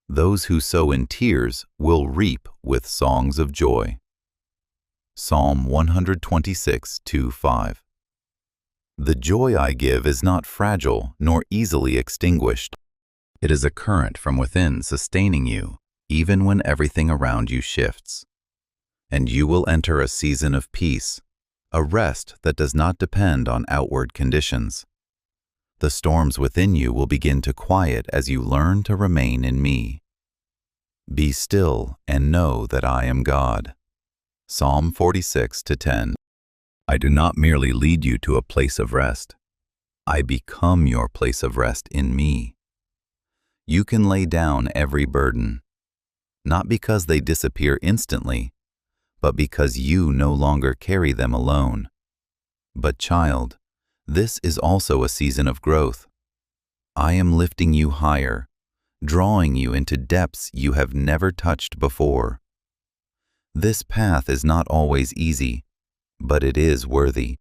Those who sow in tears will reap with songs of joy. Psalm 126:2-5. The joy I give is not fragile nor easily extinguished. It is a current from within sustaining you, even when everything around you shifts. And you will enter a season of peace, a rest that does not depend on outward conditions. The storms within you will begin to quiet as you learn to remain in me. Be still and know that I am God. Psalm 46:10. I do not merely lead you to a place of rest. I become your place of rest in me. You can lay down every burden, not because they disappear instantly, but because you no longer carry them alone. But child, this is also a season of growth. I am lifting you higher, drawing you into depths you have never touched before. This path is not always easy, but it is worthy.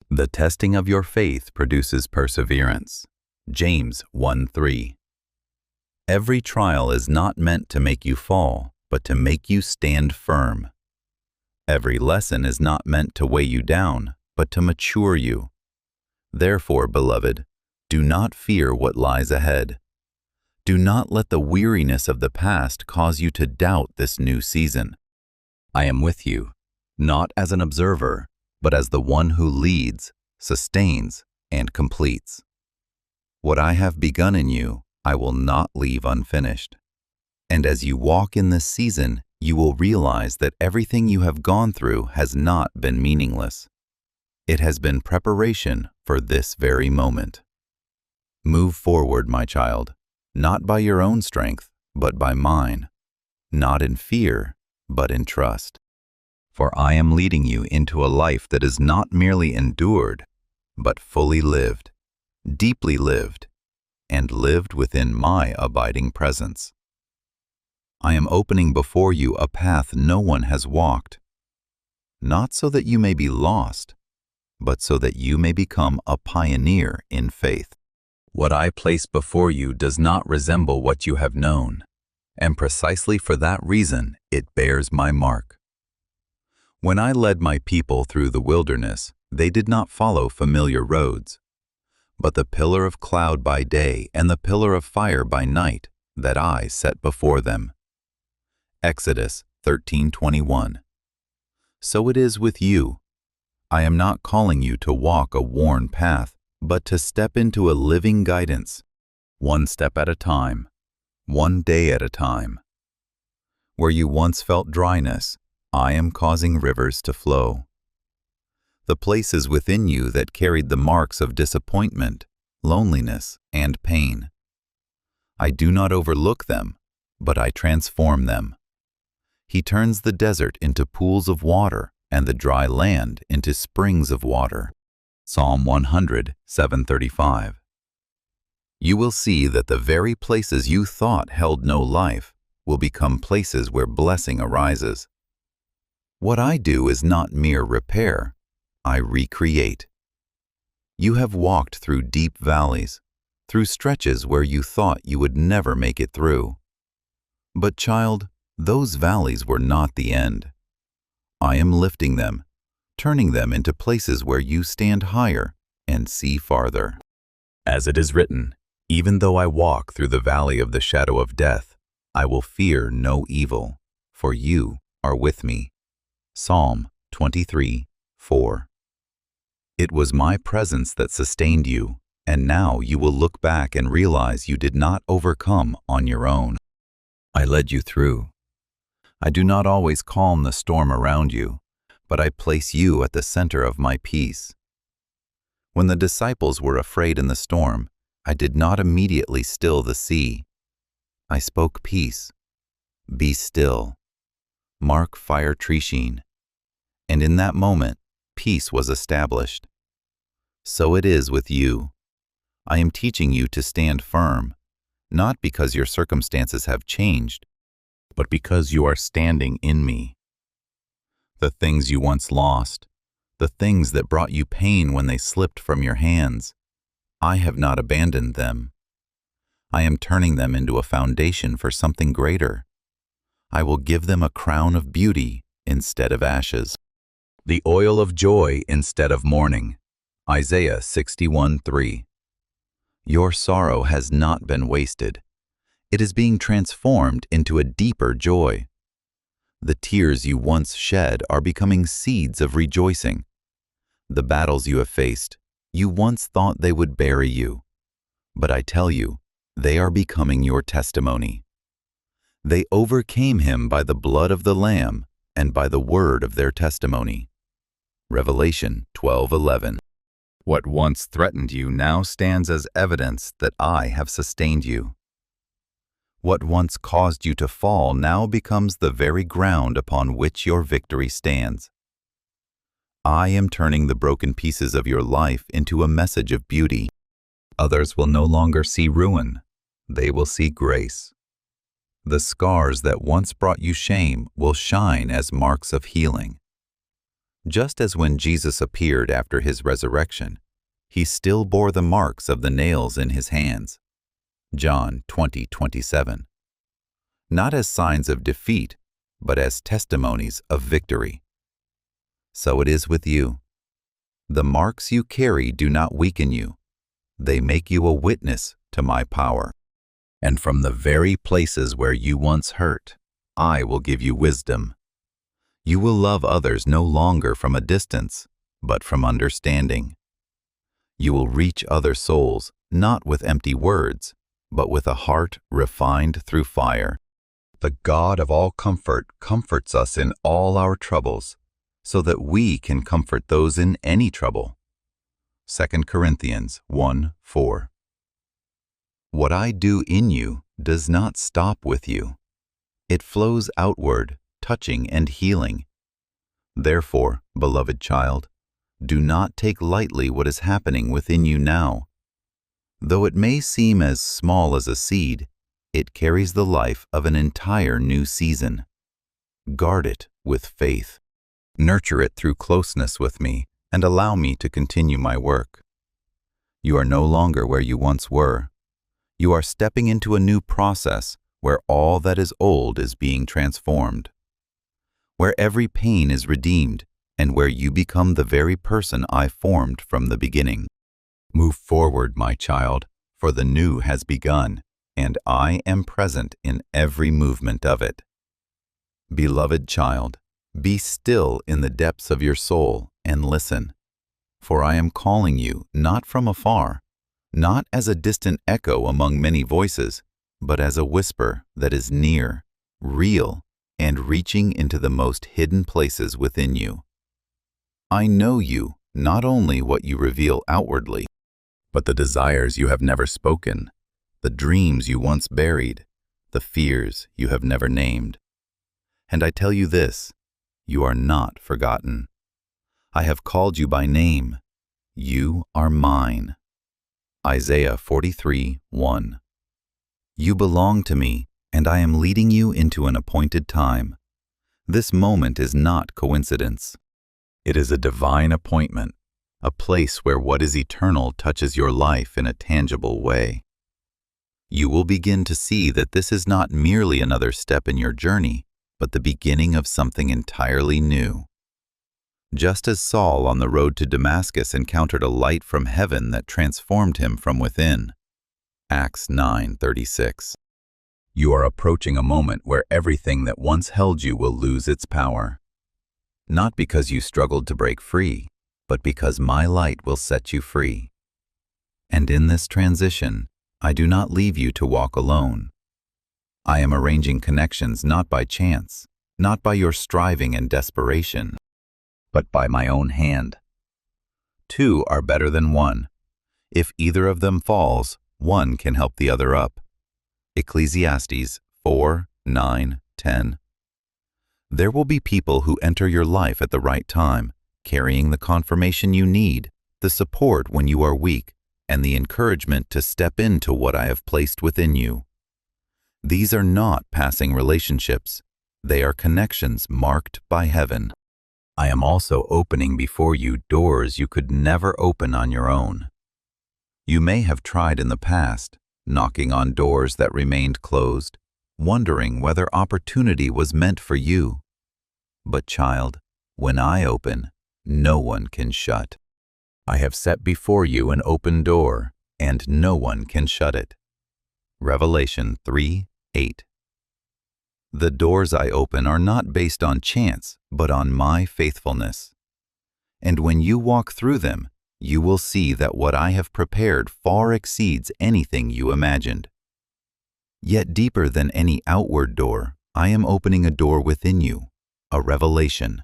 The testing of your faith produces perseverance. James 1:3. Every trial is not meant to make you fall, but to make you stand firm. Every lesson is not meant to weigh you down, but to mature you. Therefore, beloved, do not fear what lies ahead. Do not let the weariness of the past cause you to doubt this new season. I am with you, not as an observer, but as the one who leads, sustains, and completes. What I have begun in you, I will not leave unfinished. And as you walk in this season, you will realize that everything you have gone through has not been meaningless. It has been preparation for this very moment. Move forward, my child, not by your own strength, but by mine, not in fear, but in trust. For I am leading you into a life that is not merely endured, but fully lived, deeply lived, and lived within my abiding presence. I am opening before you a path no one has walked, not so that you may be lost, but so that you may become a pioneer in faith. What I place before you does not resemble what you have known, and precisely for that reason it bears my mark. When I led my people through the wilderness, they did not follow familiar roads, but the pillar of cloud by day and the pillar of fire by night that I set before them. Exodus 13:21. So it is with you. I am not calling you to walk a worn path, but to step into a living guidance, one step at a time, one day at a time. Where you once felt dryness, I am causing rivers to flow. The places within you that carried the marks of disappointment, loneliness, and pain. I do not overlook them, but I transform them. He turns the desert into pools of water and the dry land into springs of water. Psalm 100:735. You will see that the very places you thought held no life will become places where blessing arises. What I do is not mere repair, I recreate. You have walked through deep valleys, through stretches where you thought you would never make it through. But child, those valleys were not the end. I am lifting them, turning them into places where you stand higher and see farther. As it is written, even though I walk through the valley of the shadow of death, I will fear no evil, for you are with me. Psalm 23:4. It was my presence that sustained you, and now you will look back and realize you did not overcome on your own. I led you through. I do not always calm the storm around you, but I place you at the center of my peace. When the disciples were afraid in the storm, I did not immediately still the sea. I spoke peace. Be still. Mark Fire Trishin. And in that moment, peace was established. So it is with you. I am teaching you to stand firm, not because your circumstances have changed, but because you are standing in me. The things you once lost, the things that brought you pain when they slipped from your hands, I have not abandoned them. I am turning them into a foundation for something greater. I will give them a crown of beauty instead of ashes, the oil of joy instead of mourning. Isaiah 61:3. Your sorrow has not been wasted. It is being transformed into a deeper joy. The tears you once shed are becoming seeds of rejoicing. The battles you have faced, you once thought they would bury you. But I tell you, they are becoming your testimony. They overcame him by the blood of the Lamb and by the word of their testimony. Revelation 12:11. What once threatened you now stands as evidence that I have sustained you. What once caused you to fall now becomes the very ground upon which your victory stands. I am turning the broken pieces of your life into a message of beauty. Others will no longer see ruin. They will see grace. The scars that once brought you shame will shine as marks of healing. Just as when Jesus appeared after his resurrection, he still bore the marks of the nails in his hands. John 20:27. Not as signs of defeat, but as testimonies of victory. So it is with you. The marks you carry do not weaken you. They make you a witness to my power. And from the very places where you once hurt, I will give you wisdom. You will love others no longer from a distance, but from understanding. You will reach other souls not with empty words, but with a heart refined through fire. The God of all comfort comforts us in all our troubles, so that we can comfort those in any trouble. 2 Corinthians 1:4. What I do in you does not stop with you. It flows outward, touching and healing. Therefore, beloved child, do not take lightly what is happening within you now. Though it may seem as small as a seed, it carries the life of an entire new season. Guard it with faith. Nurture it through closeness with me, and allow me to continue my work. You are no longer where you once were. You are stepping into a new process where all that is old is being transformed, where every pain is redeemed, and where you become the very person I formed from the beginning. Move forward, my child, for the new has begun, and I am present in every movement of it. Beloved child, be still in the depths of your soul and listen, for I am calling you not from afar, not as a distant echo among many voices, but as a whisper that is near, real, and reaching into the most hidden places within you. I know you, not only what you reveal outwardly, but the desires you have never spoken, the dreams you once buried, the fears you have never named. And I tell you this, you are not forgotten. I have called you by name. You are mine. Isaiah 43:1. You belong to me, and I am leading you into an appointed time. This moment is not coincidence. It is a divine appointment, a place where what is eternal touches your life in a tangible way. You will begin to see that this is not merely another step in your journey, but the beginning of something entirely new. Just as Saul on the road to Damascus encountered a light from heaven that transformed him from within. Acts 9:36. You are approaching a moment where everything that once held you will lose its power. Not because you struggled to break free, but because my light will set you free. And in this transition, I do not leave you to walk alone. I am arranging connections not by chance, not by your striving and desperation, but by my own hand. Two are better than one. If either of them falls, one can help the other up. Ecclesiastes 4:9-10. There will be people who enter your life at the right time, carrying the confirmation you need, the support when you are weak, and the encouragement to step into what I have placed within you. These are not passing relationships. They are connections marked by heaven. I am also opening before you doors you could never open on your own. You may have tried in the past, knocking on doors that remained closed, wondering whether opportunity was meant for you. But child, when I open, no one can shut. I have set before you an open door, and no one can shut it. Revelation 3:8. The doors I open are not based on chance, but on my faithfulness. And when you walk through them, you will see that what I have prepared far exceeds anything you imagined. Yet deeper than any outward door, I am opening a door within you, a revelation.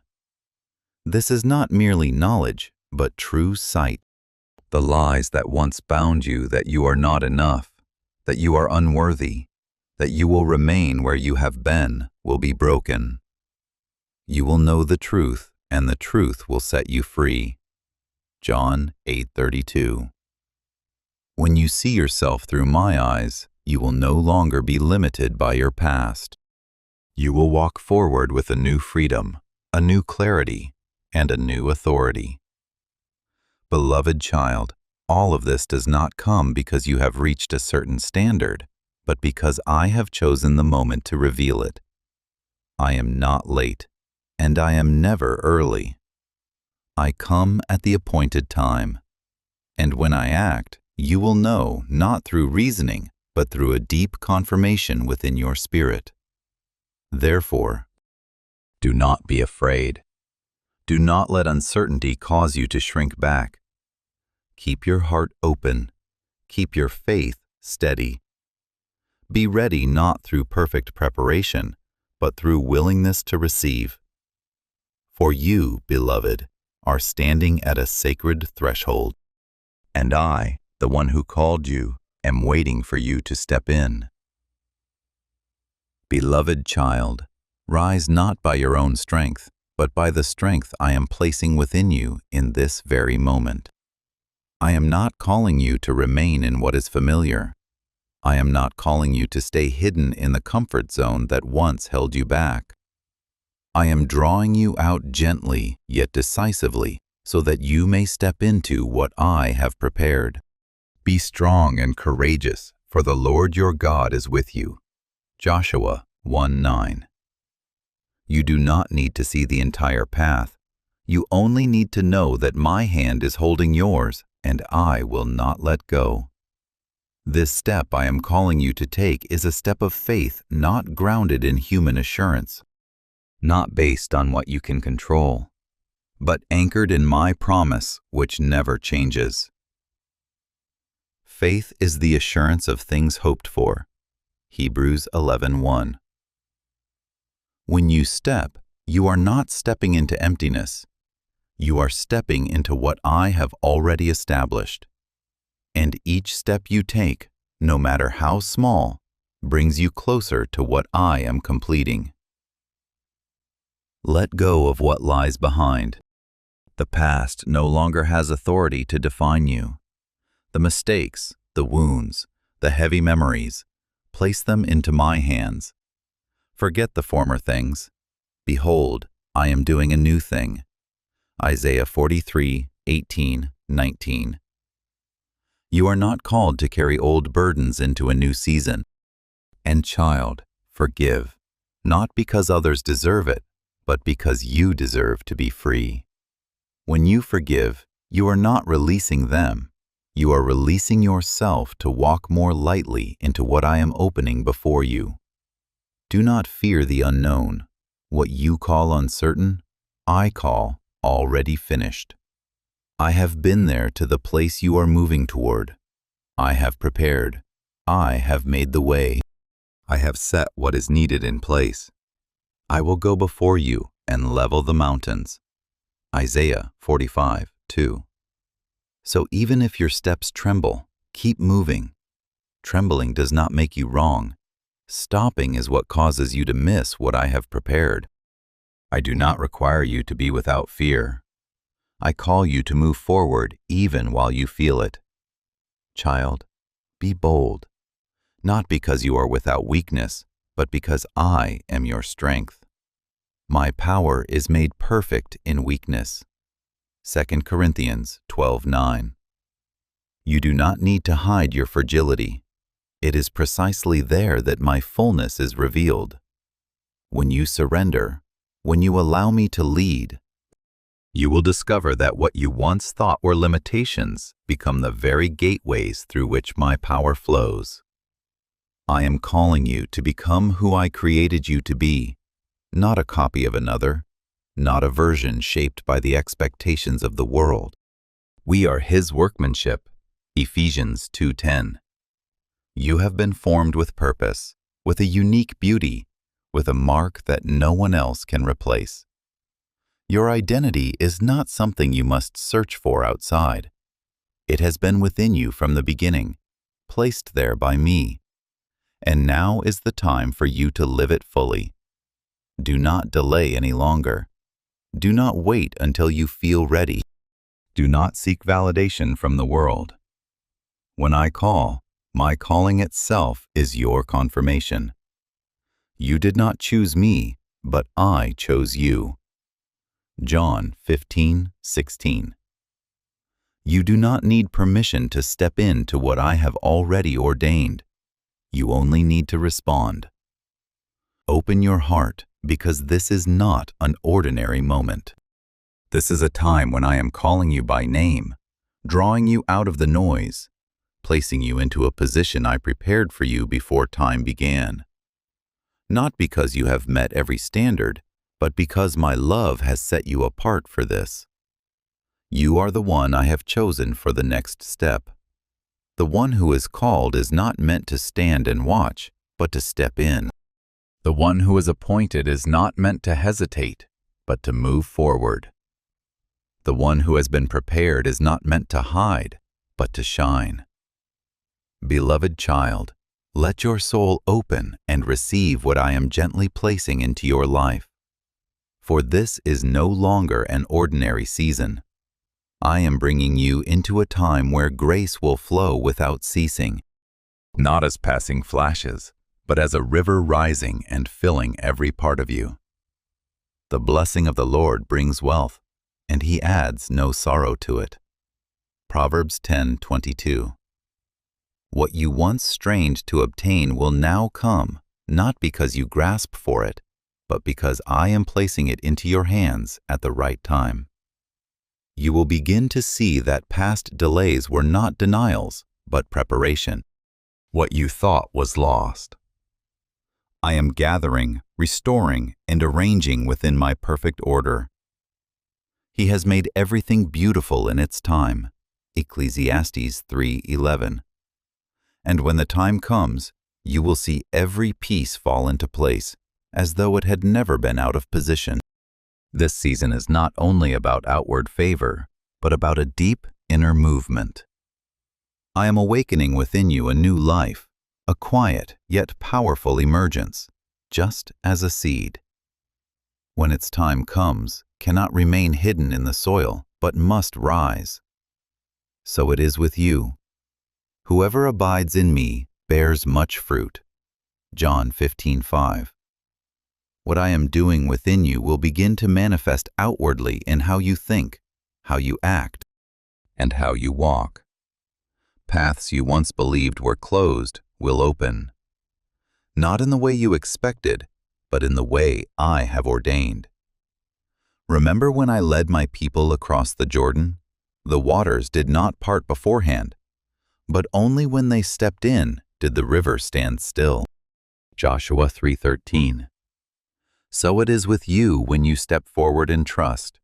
This is not merely knowledge, but true sight. The lies that once bound you that you are not enough, that you are unworthy, that you will remain where you have been, will be broken. You will know the truth, and the truth will set you free. John 8:32. When you see yourself through my eyes, you will no longer be limited by your past. You will walk forward with a new freedom, a new clarity, and a new authority. Beloved child, all of this does not come because you have reached a certain standard, but because I have chosen the moment to reveal it. I am not late, and I am never early. I come at the appointed time, and when I act, you will know not through reasoning, but through a deep confirmation within your spirit. Therefore, do not be afraid. Do not let uncertainty cause you to shrink back. Keep your heart open. Keep your faith steady. Be ready not through perfect preparation, but through willingness to receive. For you, beloved, are standing at a sacred threshold, and I, the one who called you, am waiting for you to step in. Beloved child, rise not by your own strength, but by the strength I am placing within you in this very moment. I am not calling you to remain in what is familiar. I am not calling you to stay hidden in the comfort zone that once held you back. I am drawing you out gently yet decisively so that you may step into what I have prepared. Be strong and courageous, for the Lord your God is with you. Joshua 1:9. You do not need to see the entire path. You only need to know that my hand is holding yours, and I will not let go. This step I am calling you to take is a step of faith not grounded in human assurance, not based on what you can control, but anchored in my promise, which never changes. Faith is the assurance of things hoped for. Hebrews 11:1. When you step, you are not stepping into emptiness. You are stepping into what I have already established. And each step you take, no matter how small, brings you closer to what I am completing. Let go of what lies behind. The past no longer has authority to define you. The mistakes, the wounds, the heavy memories, place them into my hands. Forget the former things. Behold, I am doing a new thing. Isaiah 43:18-19. You are not called to carry old burdens into a new season. And child, forgive, not because others deserve it, but because you deserve to be free. When you forgive, you are not releasing them. You are releasing yourself to walk more lightly into what I am opening before you. Do not fear the unknown. What you call uncertain, I call already finished. I have been there to the place you are moving toward. I have prepared. I have made the way. I have set what is needed in place. I will go before you and level the mountains. Isaiah 45:2. So even if your steps tremble, keep moving. Trembling does not make you wrong. Stopping is what causes you to miss what I have prepared. I do not require you to be without fear. I call you to move forward even while you feel it. Child, be bold, not because you are without weakness, but because I am your strength. My power is made perfect in weakness. 2 Corinthians 12:9. You do not need to hide your fragility. It is precisely there that my fullness is revealed. When you surrender, when you allow me to lead, you will discover that what you once thought were limitations become the very gateways through which my power flows. I am calling you to become who I created you to be, not a copy of another, not a version shaped by the expectations of the world. We are His workmanship, Ephesians 2:10. You have been formed with purpose, with a unique beauty, with a mark that no one else can replace. Your identity is not something you must search for outside. It has been within you from the beginning, placed there by me. And now is the time for you to live it fully. Do not delay any longer. Do not wait until you feel ready. Do not seek validation from the world. When I call, my calling itself is your confirmation. You did not choose me, but I chose you. John 15:16. You do not need permission to step into what I have already ordained. You only need to respond. Open your heart, because this is not an ordinary moment. This is a time when I am calling you by name, drawing you out of the noise, placing you into a position I prepared for you before time began. Not because you have met every standard, but because my love has set you apart for this. You are the one I have chosen for the next step. The one who is called is not meant to stand and watch, but to step in. The one who is appointed is not meant to hesitate, but to move forward. The one who has been prepared is not meant to hide, but to shine. Beloved child, let your soul open and receive what I am gently placing into your life. For this is no longer an ordinary season. I am bringing you into a time where grace will flow without ceasing, not as passing flashes, but as a river rising and filling every part of you. The blessing of the Lord brings wealth, and He adds no sorrow to it. Proverbs 10:22. What you once strained to obtain will now come, not because you grasp for it, but because I am placing it into your hands at the right time. You will begin to see that past delays were not denials, but preparation. What you thought was lost, I am gathering, restoring, and arranging within my perfect order. He has made everything beautiful in its time. Ecclesiastes 3:11. And when the time comes, you will see every piece fall into place, as though it had never been out of position. This season is not only about outward favor, but about a deep inner movement. I am awakening within you a new life, a quiet yet powerful emergence, just as a seed, when its time comes, cannot remain hidden in the soil, but must rise. So it is with you. Whoever abides in me bears much fruit. John 15:5. What I am doing within you will begin to manifest outwardly in how you think, how you act, and how you walk. Paths you once believed were closed will open. Not in the way you expected, but in the way I have ordained. Remember when I led my people across the Jordan? The waters did not part beforehand, but only when they stepped in did the river stand still. Joshua 3:13. So it is with you when you step forward in trust.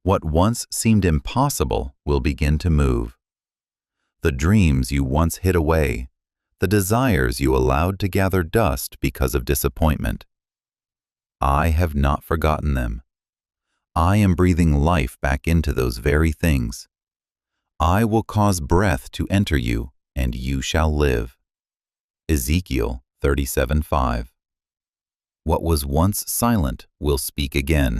What once seemed impossible will begin to move. The dreams you once hid away, the desires you allowed to gather dust because of disappointment, I have not forgotten them. I am breathing life back into those very things. I will cause breath to enter you, and you shall live. Ezekiel 37:5. What was once silent will speak again.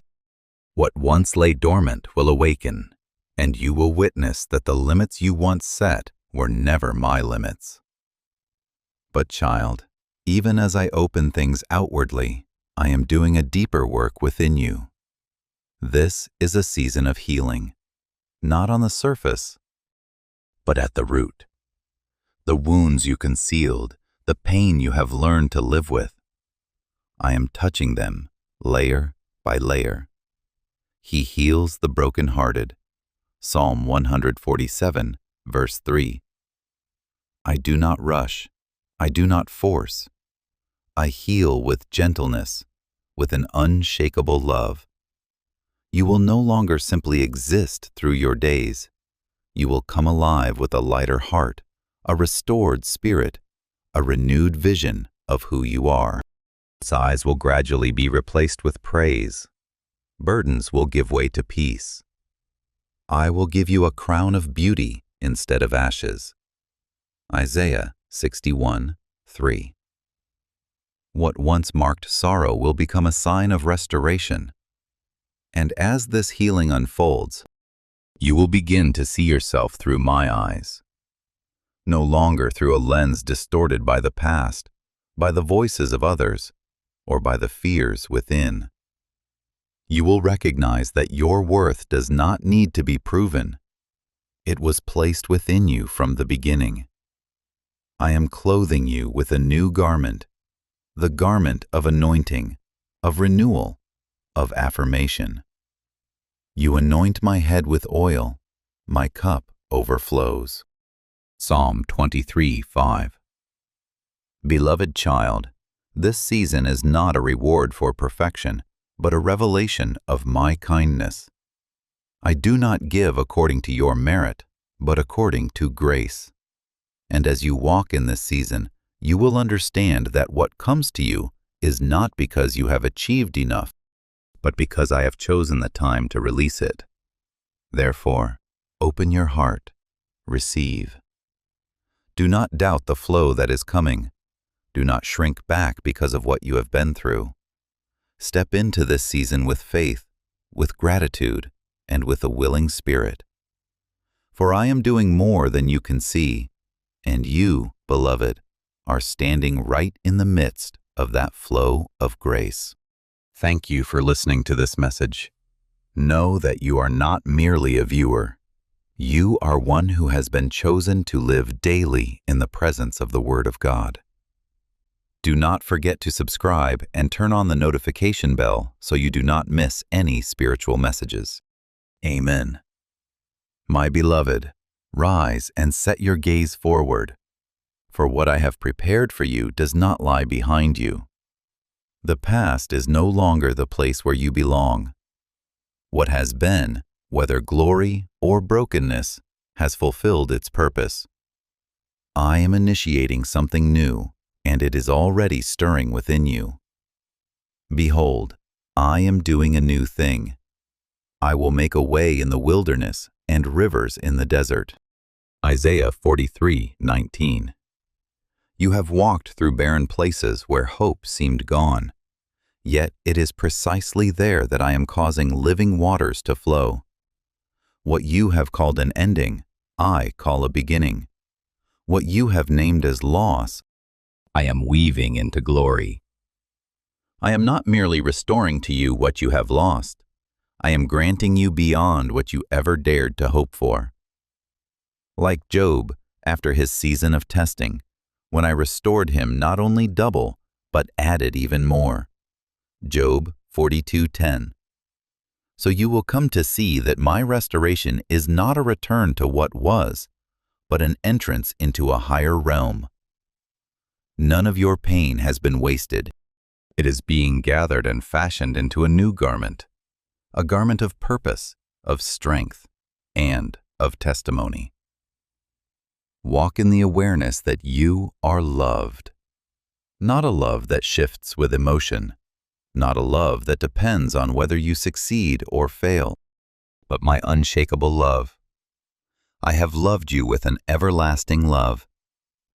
What once lay dormant will awaken, and you will witness that the limits you once set were never my limits. But child, even as I open things outwardly, I am doing a deeper work within you. This is a season of healing, not on the surface, but at the root. The wounds you concealed, the pain you have learned to live with, I am touching them layer by layer. He heals the brokenhearted. Psalm 147, verse 3. I do not rush. I do not force. I heal with gentleness, with an unshakable love. You will no longer simply exist through your days. You will come alive with a lighter heart, a restored spirit, a renewed vision of who you are. Sighs will gradually be replaced with praise. Burdens will give way to peace. I will give you a crown of beauty instead of ashes. Isaiah 61:3. What once marked sorrow will become a sign of restoration. And as this healing unfolds, you will begin to see yourself through my eyes. No longer through a lens distorted by the past, by the voices of others, or by the fears within. You will recognize that your worth does not need to be proven. It was placed within you from the beginning. I am clothing you with a new garment, the garment of anointing, of renewal, of affirmation. You anoint my head with oil, my cup overflows. Psalm 23:5. Beloved child, this season is not a reward for perfection, but a revelation of my kindness. I do not give according to your merit, but according to grace. And as you walk in this season, you will understand that what comes to you is not because you have achieved enough, but because I have chosen the time to release it. Therefore, open your heart, receive. Do not doubt the flow that is coming. Do not shrink back because of what you have been through. Step into this season with faith, with gratitude, and with a willing spirit. For I am doing more than you can see, and you, beloved, are standing right in the midst of that flow of grace. Thank you for listening to this message. Know that you are not merely a viewer. You are one who has been chosen to live daily in the presence of the Word of God. Do not forget to subscribe and turn on the notification bell so you do not miss any spiritual messages. Amen. My beloved, rise and set your gaze forward, for what I have prepared for you does not lie behind you. The past is no longer the place where you belong. What has been, whether glory or brokenness, has fulfilled its purpose. I am initiating something new, and it is already stirring within you. Behold, I am doing a new thing. I will make a way in the wilderness and rivers in the desert. Isaiah 43:19. You have walked through barren places where hope seemed gone. Yet it is precisely there that I am causing living waters to flow. What you have called an ending, I call a beginning. What you have named as loss, I am weaving into glory. I am not merely restoring to you what you have lost. I am granting you beyond what you ever dared to hope for. Like Job, after his season of testing, when I restored him not only double, but added even more. Job 42:10. So you will come to see that my restoration is not a return to what was, but an entrance into a higher realm. None of your pain has been wasted. It is being gathered and fashioned into a new garment, a garment of purpose, of strength, and of testimony. Walk in the awareness that you are loved. Not a love that shifts with emotion, not a love that depends on whether you succeed or fail, but my unshakable love. I have loved you with an everlasting love.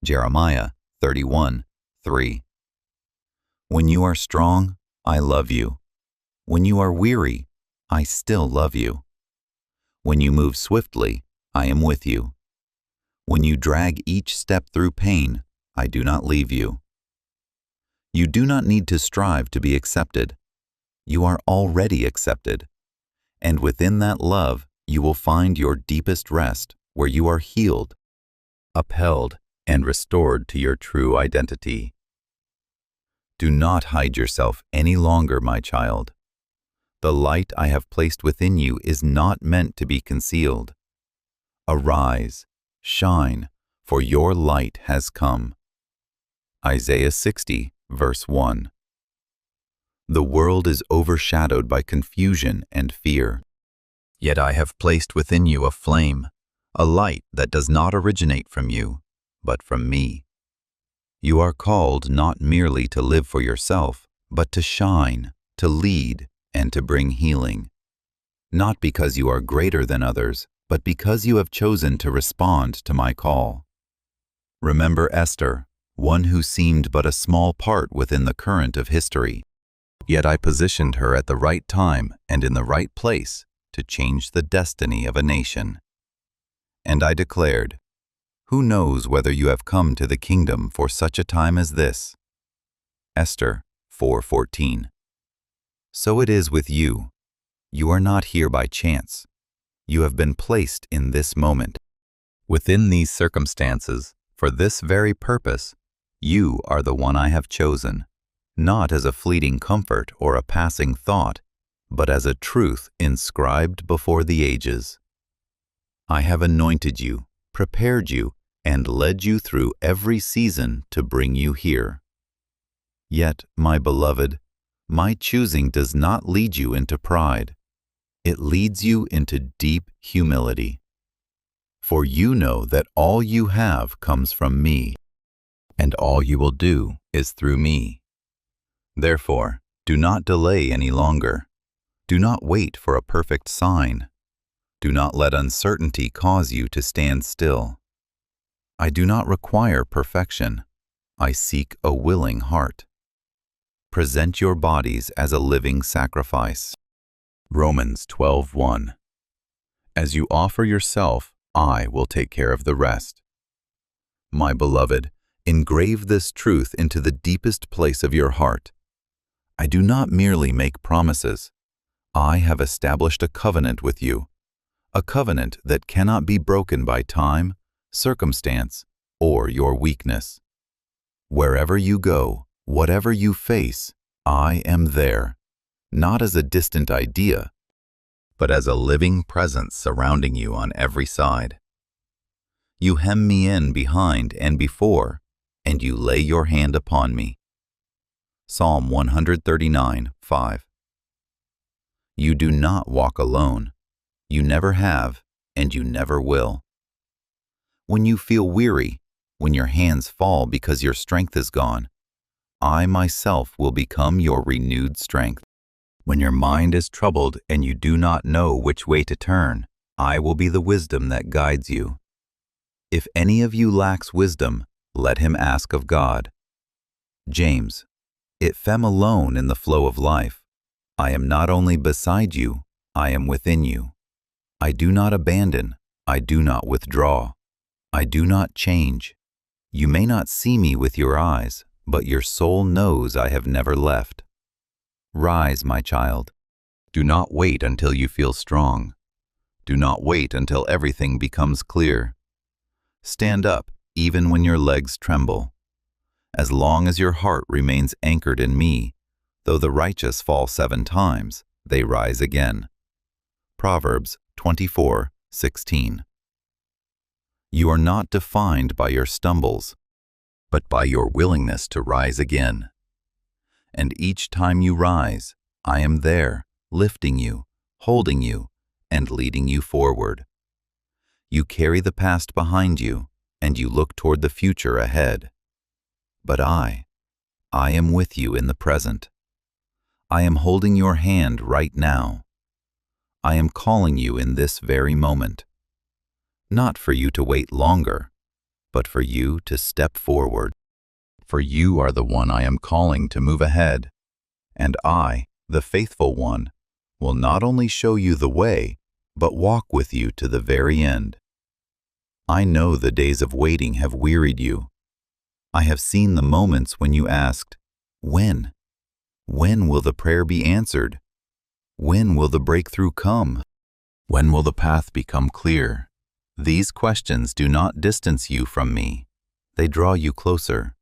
Jeremiah 31:3. When you are strong, I love you. When you are weary, I still love you. When you move swiftly, I am with you. When you drag each step through pain, I do not leave you. You do not need to strive to be accepted. You are already accepted. And within that love, you will find your deepest rest, where you are healed, upheld, and restored to your true identity. Do not hide yourself any longer, my child. The light I have placed within you is not meant to be concealed. Arise, shine, for your light has come. Isaiah 60, verse 1. The world is overshadowed by confusion and fear. Yet I have placed within you a flame, a light that does not originate from you, but from me. You are called not merely to live for yourself, but to shine, to lead, and to bring healing. Not because you are greater than others, but because you have chosen to respond to my call. Remember Esther, one who seemed but a small part within the current of history. Yet I positioned her at the right time and in the right place to change the destiny of a nation. And I declared, who knows whether you have come to the kingdom for such a time as this? Esther 4:14. So it is with you. You are not here by chance. You have been placed in this moment. Within these circumstances, for this very purpose, you are the one I have chosen, not as a fleeting comfort or a passing thought, but as a truth inscribed before the ages. I have anointed you, prepared you, and led you through every season to bring you here. Yet, my beloved, my choosing does not lead you into pride. It leads you into deep humility. For you know that all you have comes from me, and all you will do is through me. Therefore, do not delay any longer. Do not wait for a perfect sign. Do not let uncertainty cause you to stand still. I do not require perfection. I seek a willing heart. Present your bodies as a living sacrifice. Romans 12:1. As you offer yourself, I will take care of the rest. My beloved, engrave this truth into the deepest place of your heart. I do not merely make promises. I have established a covenant with you, a covenant that cannot be broken by time, circumstance, or your weakness. Wherever you go, whatever you face, I am there, not as a distant idea, but as a living presence surrounding you on every side. You hem me in behind and before, and you lay your hand upon me. Psalm 139:5. You do not walk alone. You never have, and you never will. When you feel weary, when your hands fall because your strength is gone, I myself will become your renewed strength. When your mind is troubled and you do not know which way to turn, I will be the wisdom that guides you. If any of you lacks wisdom, let him ask of God. James, it fem alone in the flow of life. I am not only beside you, I am within you. I do not abandon, I do not withdraw. I do not change. You may not see me with your eyes, but your soul knows I have never left. Rise, my child. Do not wait until you feel strong. Do not wait until everything becomes clear. Stand up, even when your legs tremble. As long as your heart remains anchored in me, though the righteous fall 7 times, they rise again. Proverbs 24:16. You are not defined by your stumbles, but by your willingness to rise again. And each time you rise, I am there, lifting you, holding you, and leading you forward. You carry the past behind you, and you look toward the future ahead. But I am with you in the present. I am holding your hand right now. I am calling you in this very moment. not for you to wait longer, but for you to step forward. For you are the one I am calling to move ahead, and I, the faithful one, will not only show you the way, but walk with you to the very end. I know the days of waiting have wearied you. I have seen the moments when you asked, "When? When will the prayer be answered? When will the breakthrough come? When will the path become clear?" These questions do not distance you from me. They draw you closer.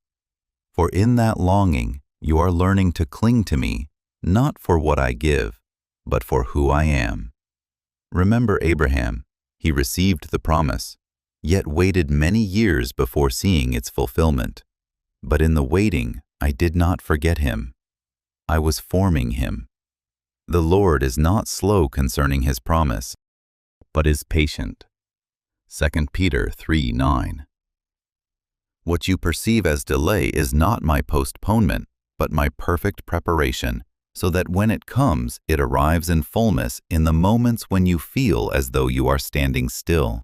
For in that longing, you are learning to cling to me, not for what I give, but for who I am. Remember Abraham. He received the promise, yet waited many years before seeing its fulfillment. But in the waiting, I did not forget him. I was forming him. The Lord is not slow concerning his promise, but is patient. 2 Peter 3:9. What you perceive as delay is not my postponement, but my perfect preparation, so that when it comes, it arrives in fullness in the moments when you feel as though you are standing still.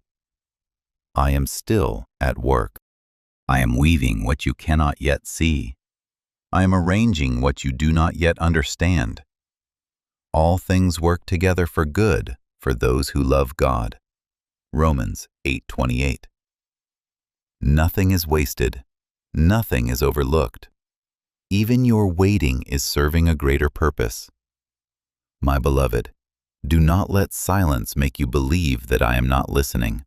I am still at work. I am weaving what you cannot yet see. I am arranging what you do not yet understand. All things work together for good for those who love God. Romans 8:28. Nothing is wasted. Nothing is overlooked. Even your waiting is serving a greater purpose. My beloved, do not let silence make you believe that I am not listening.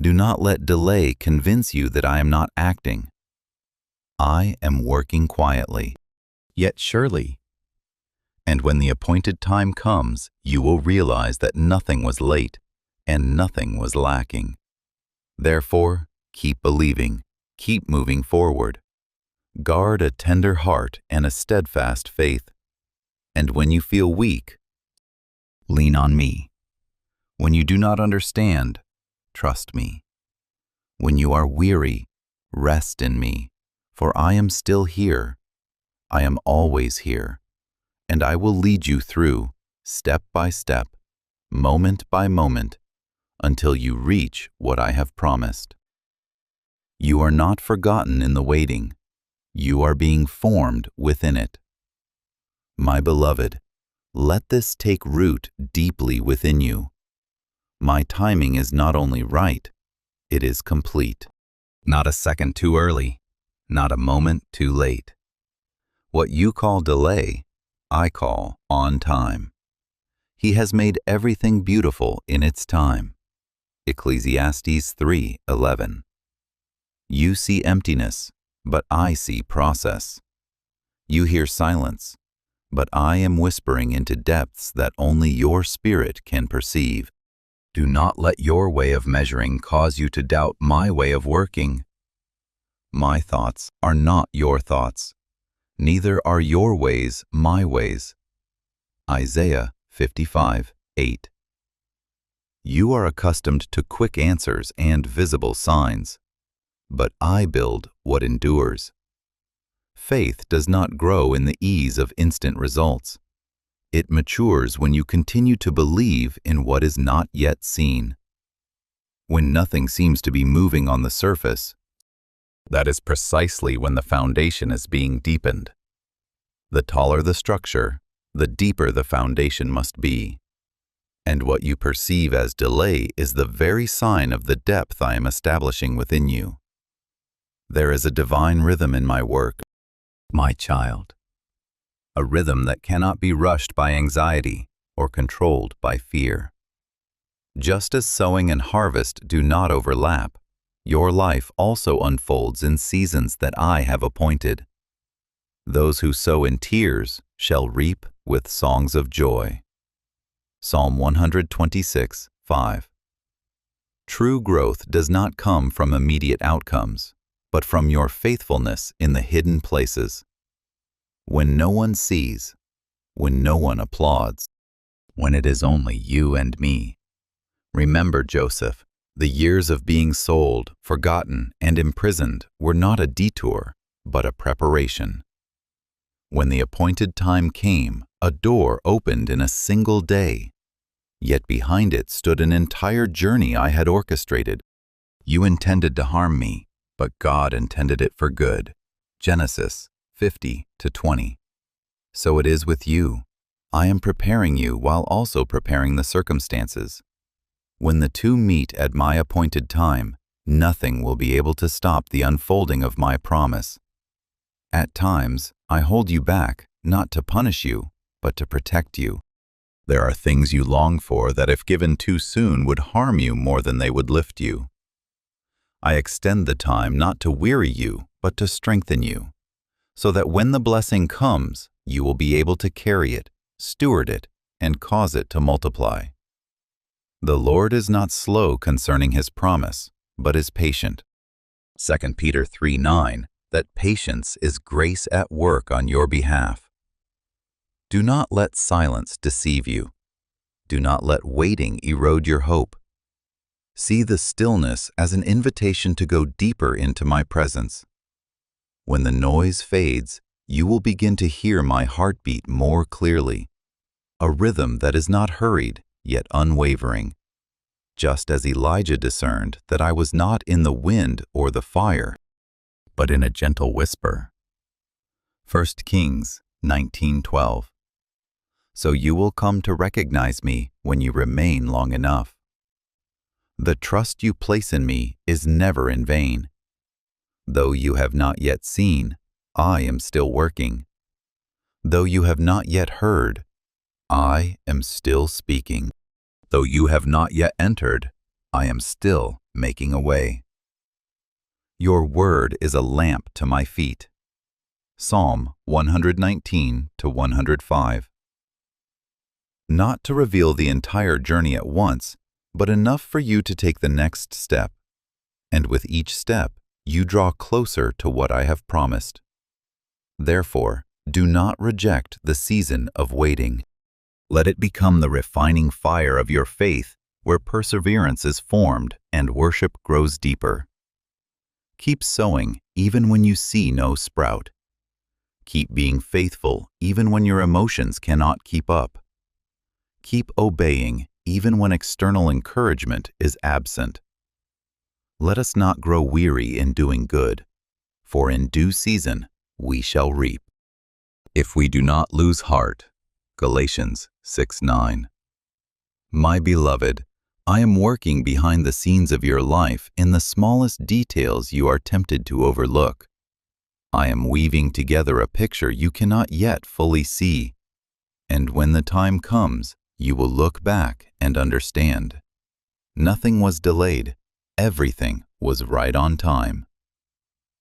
Do not let delay convince you that I am not acting. I am working quietly, yet surely. And when the appointed time comes, you will realize that nothing was late and nothing was lacking. Therefore, keep believing, keep moving forward. Guard a tender heart and a steadfast faith. And when you feel weak, lean on me. When you do not understand, trust me. When you are weary, rest in me, for I am still here. I am always here, and I will lead you through, step by step, moment by moment, until you reach what I have promised. You are not forgotten in the waiting. You are being formed within it. My beloved, let this take root deeply within you. My timing is not only right, it is complete. Not a second too early, not a moment too late. What you call delay, I call on time. He has made everything beautiful in its time. Ecclesiastes 3:11. You see emptiness, but I see process. You hear silence, but I am whispering into depths that only your spirit can perceive. Do not let your way of measuring cause you to doubt my way of working. My thoughts are not your thoughts, neither are your ways my ways. Isaiah 55:8. You are accustomed to quick answers and visible signs, but I build what endures. Faith does not grow in the ease of instant results. It matures when you continue to believe in what is not yet seen. When nothing seems to be moving on the surface, that is precisely when the foundation is being deepened. The taller the structure, the deeper the foundation must be. And what you perceive as delay is the very sign of the depth I am establishing within you. There is a divine rhythm in my work, my child. A rhythm that cannot be rushed by anxiety or controlled by fear. Just as sowing and harvest do not overlap, your life also unfolds in seasons that I have appointed. Those who sow in tears shall reap with songs of joy. Psalm 126:5. True growth does not come from immediate outcomes, but from your faithfulness in the hidden places. When no one sees, when no one applauds, when it is only you and me. Remember Joseph, the years of being sold, forgotten, and imprisoned were not a detour, but a preparation. When the appointed time came, a door opened in a single day. yet behind it stood an entire journey I had orchestrated. You intended to harm me, but God intended it for good. Genesis 50-20. So it is with you. I am preparing you while also preparing the circumstances. When the two meet at my appointed time, nothing will be able to stop the unfolding of my promise. At times, I hold you back, not to punish you, but to protect you. There are things you long for that if given too soon would harm you more than they would lift you. I extend the time not to weary you, but to strengthen you, so that when the blessing comes, you will be able to carry it, steward it, and cause it to multiply. The Lord is not slow concerning His promise, but is patient. 2 Peter 3:9, that patience is grace at work on your behalf. Do not let silence deceive you. Do not let waiting erode your hope. See the stillness as an invitation to go deeper into my presence. When the noise fades, you will begin to hear my heartbeat more clearly, a rhythm that is not hurried, yet unwavering, just as Elijah discerned that I was not in the wind or the fire, but in a gentle whisper. 1 Kings 19:12. So you will come to recognize me when you remain long enough. The trust you place in me is never in vain. Though you have not yet seen, I am still working. Though you have not yet heard, I am still speaking. Though you have not yet entered, I am still making a way. Your word is a lamp to my feet. Psalm 119-105. Not to reveal the entire journey at once, but enough for you to take the next step. And with each step, you draw closer to what I have promised. Therefore, do not reject the season of waiting. Let it become the refining fire of your faith, where perseverance is formed and worship grows deeper. Keep sowing even when you see no sprout. Keep being faithful even when your emotions cannot keep up. Keep obeying even when external encouragement is absent. Let us not grow weary in doing good, for in due season we shall reap. If we do not lose heart. Galatians 6:9. My beloved, I am working behind the scenes of your life in the smallest details you are tempted to overlook. I am weaving together a picture you cannot yet fully see, and when the time comes, you will look back and understand. Nothing was delayed. Everything was right on time.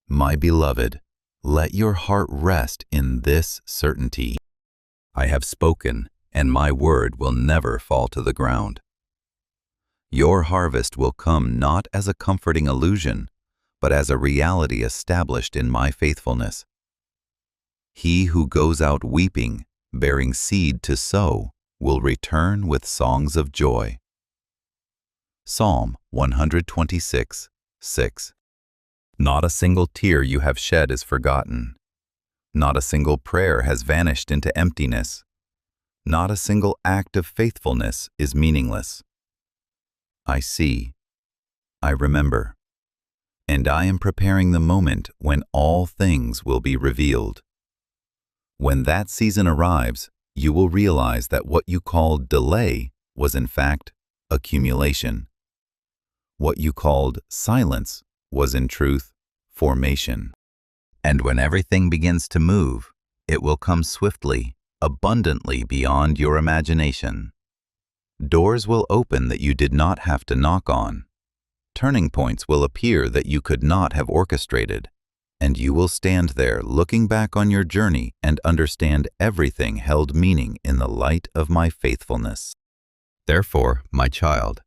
My beloved, let your heart rest in this certainty. I have spoken, and my word will never fall to the ground. Your harvest will come not as a comforting illusion, but as a reality established in my faithfulness. He who goes out weeping, bearing seed to sow, will return with songs of joy. Psalm 126:6. Not a single tear you have shed is forgotten. Not a single prayer has vanished into emptiness. Not a single act of faithfulness is meaningless. I see. I remember. And I am preparing the moment when all things will be revealed. When that season arrives, you will realize that what you called delay was in fact accumulation. What you called silence was in truth formation. And when everything begins to move, it will come swiftly, abundantly beyond your imagination. Doors will open that you did not have to knock on. Turning points will appear that you could not have orchestrated, and you will stand there looking back on your journey and understand everything held meaning in the light of my faithfulness. Therefore, my child,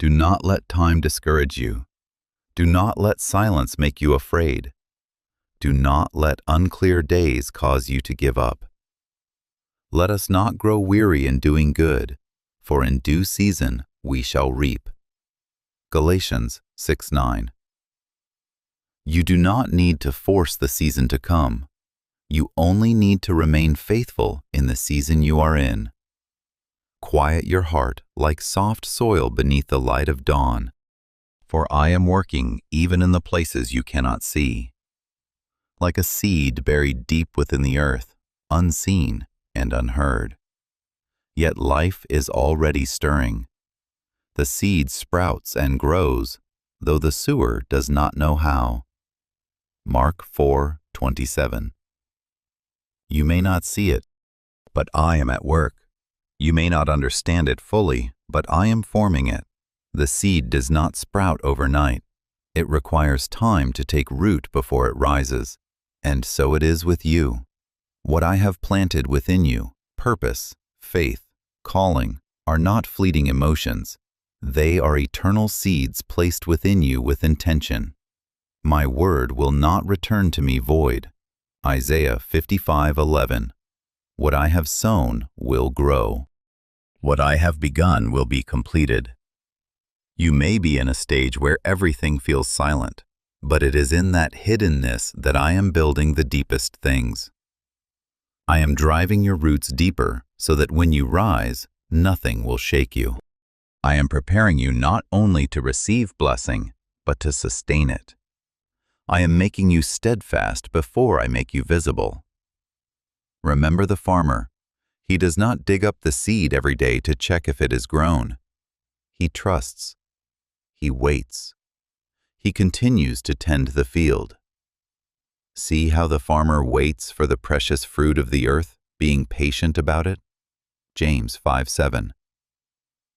do not let time discourage you. Do not let silence make you afraid. Do not let unclear days cause you to give up. Let us not grow weary in doing good, for in due season we shall reap. Galatians 6:9. You do not need to force the season to come. You only need to remain faithful in the season you are in. Quiet your heart like soft soil beneath the light of dawn. For I am working even in the places you cannot see. Like a seed buried deep within the earth, unseen and unheard. Yet life is already stirring. The seed sprouts and grows, though the sower does not know how. Mark 4:27. You may not see it, but I am at work. You may not understand it fully, but I am forming it. The seed does not sprout overnight. It requires time to take root before it rises. And so it is with you. What I have planted within you, purpose, faith, calling, are not fleeting emotions. They are eternal seeds placed within you with intention. My word will not return to me void. Isaiah 55:11. What I have sown will grow. What I have begun will be completed. You may be in a stage where everything feels silent, but it is in that hiddenness that I am building the deepest things. I am driving your roots deeper so that when you rise, nothing will shake you. I am preparing you not only to receive blessing, but to sustain it. I am making you steadfast before I make you visible. Remember the farmer. He does not dig up the seed every day to check if it is grown. He trusts. He waits. He continues to tend the field. See how the farmer waits for the precious fruit of the earth, being patient about it? James 5:7.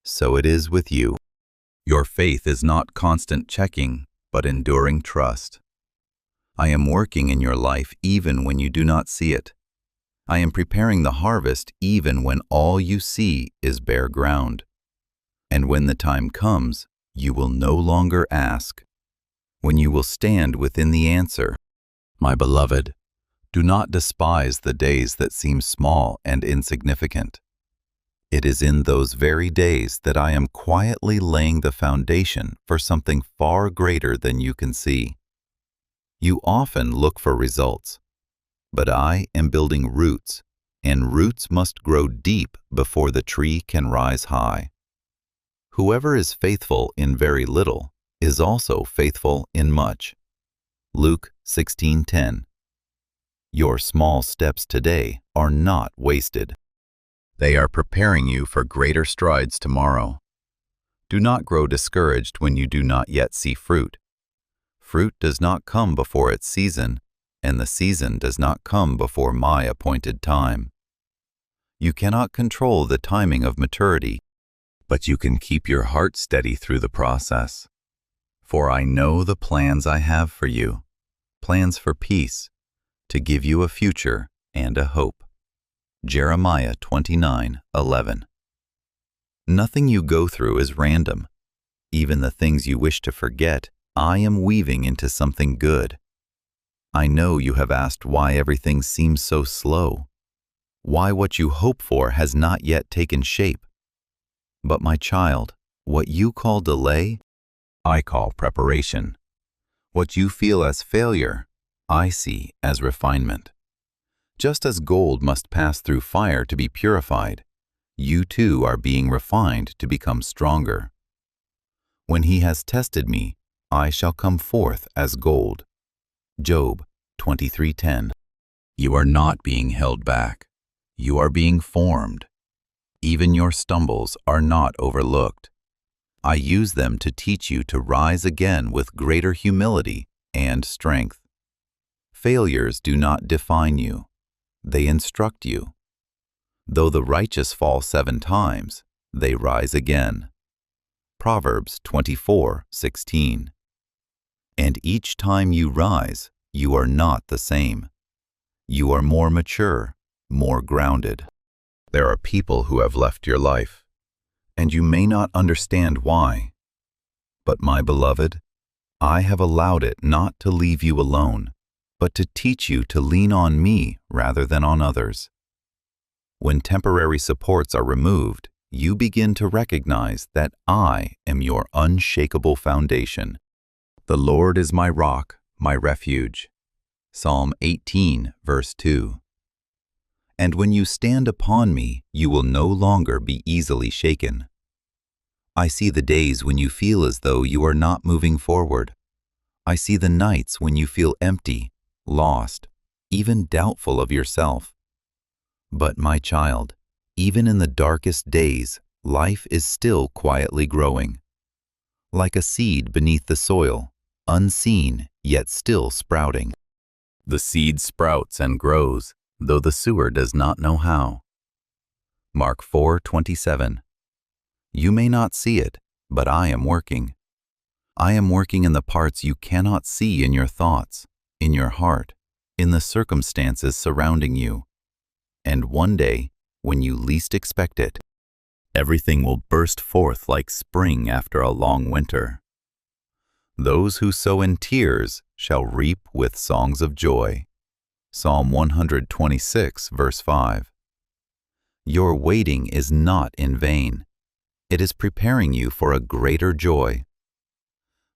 So it is with you. Your faith is not constant checking, but enduring trust. I am working in your life even when you do not see it. I am preparing the harvest even when all you see is bare ground. And when the time comes, you will no longer ask. When you will stand within the answer. My beloved, do not despise the days that seem small and insignificant. It is in those very days that I am quietly laying the foundation for something far greater than you can see. You often look for results, but I am building roots, and roots must grow deep before the tree can rise high. Whoever is faithful in very little is also faithful in much. Luke 16:10. Your small steps today are not wasted. They are preparing you for greater strides tomorrow. Do not grow discouraged when you do not yet see fruit. Fruit does not come before its season, and the season does not come before my appointed time. You cannot control the timing of maturity, but you can keep your heart steady through the process. For I know the plans I have for you, plans for peace, to give you a future and a hope. Jeremiah 29:11. Nothing you go through is random. Even the things you wish to forget, I am weaving into something good. I know you have asked why everything seems so slow, why what you hope for has not yet taken shape. But my child, what you call delay, I call preparation. What you feel as failure, I see as refinement. Just as gold must pass through fire to be purified, you too are being refined to become stronger. When he has tested me, I shall come forth as gold. Job 23:10. You are not being held back. You are being formed. Even your stumbles are not overlooked. I use them to teach you to rise again with greater humility and strength. Failures do not define you. They instruct you. Though the righteous fall 7 times, they rise again. Proverbs 24:16. And each time you rise, you are not the same. You are more mature, more grounded. There are people who have left your life, and you may not understand why. But my beloved, I have allowed it not to leave you alone, but to teach you to lean on me rather than on others. When temporary supports are removed, you begin to recognize that I am your unshakable foundation. The Lord is my rock, my refuge. Psalm 18, verse 2. And when you stand upon me, you will no longer be easily shaken. I see the days when you feel as though you are not moving forward. I see the nights when you feel empty, lost, even doubtful of yourself. But my child, even in the darkest days, life is still quietly growing. Like a seed beneath the soil, unseen yet still sprouting. The seed sprouts and grows, though the sower does not know how. Mark 4:27. You may not see it, but I am working. I am working in the parts you cannot see in your thoughts, in your heart, in the circumstances surrounding you. And one day, when you least expect it, everything will burst forth like spring after a long winter. Those who sow in tears shall reap with songs of joy. Psalm 126, verse 5. Your waiting is not in vain. It is preparing you for a greater joy.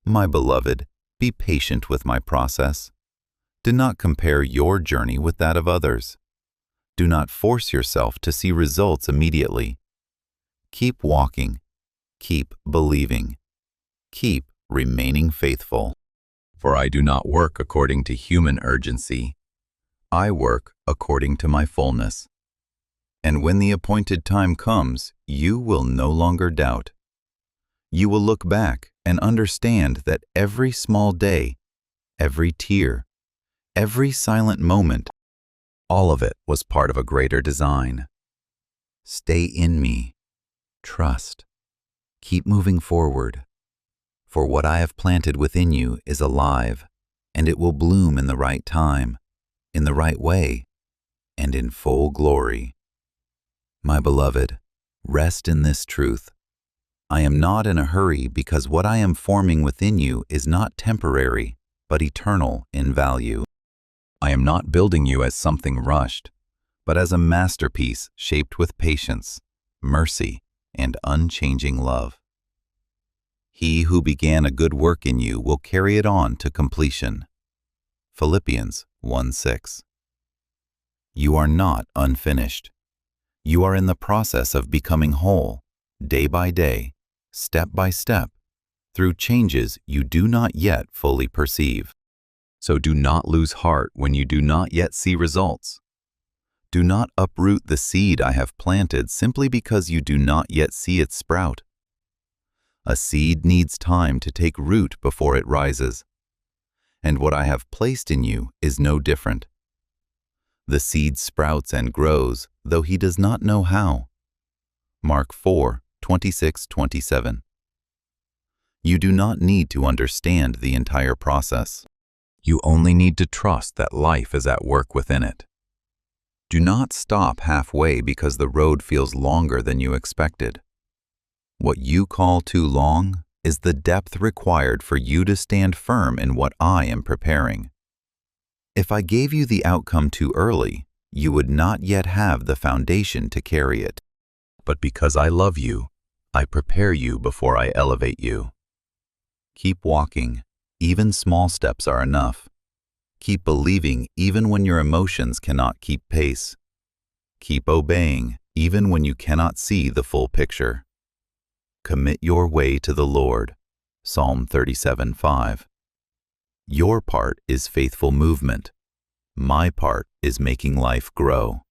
My beloved, be patient with my process. Do not compare your journey with that of others. Do not force yourself to see results immediately. Keep walking. Keep believing. Keep remaining faithful. For I do not work according to human urgency. I work according to my fullness. And when the appointed time comes, you will no longer doubt. You will look back and understand that every small day, every tear, every silent moment, all of it was part of a greater design. Stay in me. Trust. Keep moving forward. For what I have planted within you is alive, and it will bloom in the right time, in the right way, and in full glory. My beloved, rest in this truth. I am not in a hurry because what I am forming within you is not temporary, but eternal in value. I am not building you as something rushed, but as a masterpiece shaped with patience, mercy, and unchanging love. He who began a good work in you will carry it on to completion. Philippians 1:6. You are not unfinished. You are in the process of becoming whole, day by day, step by step, through changes you do not yet fully perceive. So do not lose heart when you do not yet see results. Do not uproot the seed I have planted simply because you do not yet see it sprout. A seed needs time to take root before it rises. And what I have placed in you is no different. The seed sprouts and grows, though he does not know how. Mark 4:26-27. You do not need to understand the entire process. You only need to trust that life is at work within it. Do not stop halfway because the road feels longer than you expected. What you call too long is the depth required for you to stand firm in what I am preparing. If I gave you the outcome too early, you would not yet have the foundation to carry it. But because I love you, I prepare you before I elevate you. Keep walking. Even small steps are enough. Keep believing even when your emotions cannot keep pace. Keep obeying even when you cannot see the full picture. Commit your way to the Lord. Psalm 37:5. Your part is faithful movement. My part is making life grow.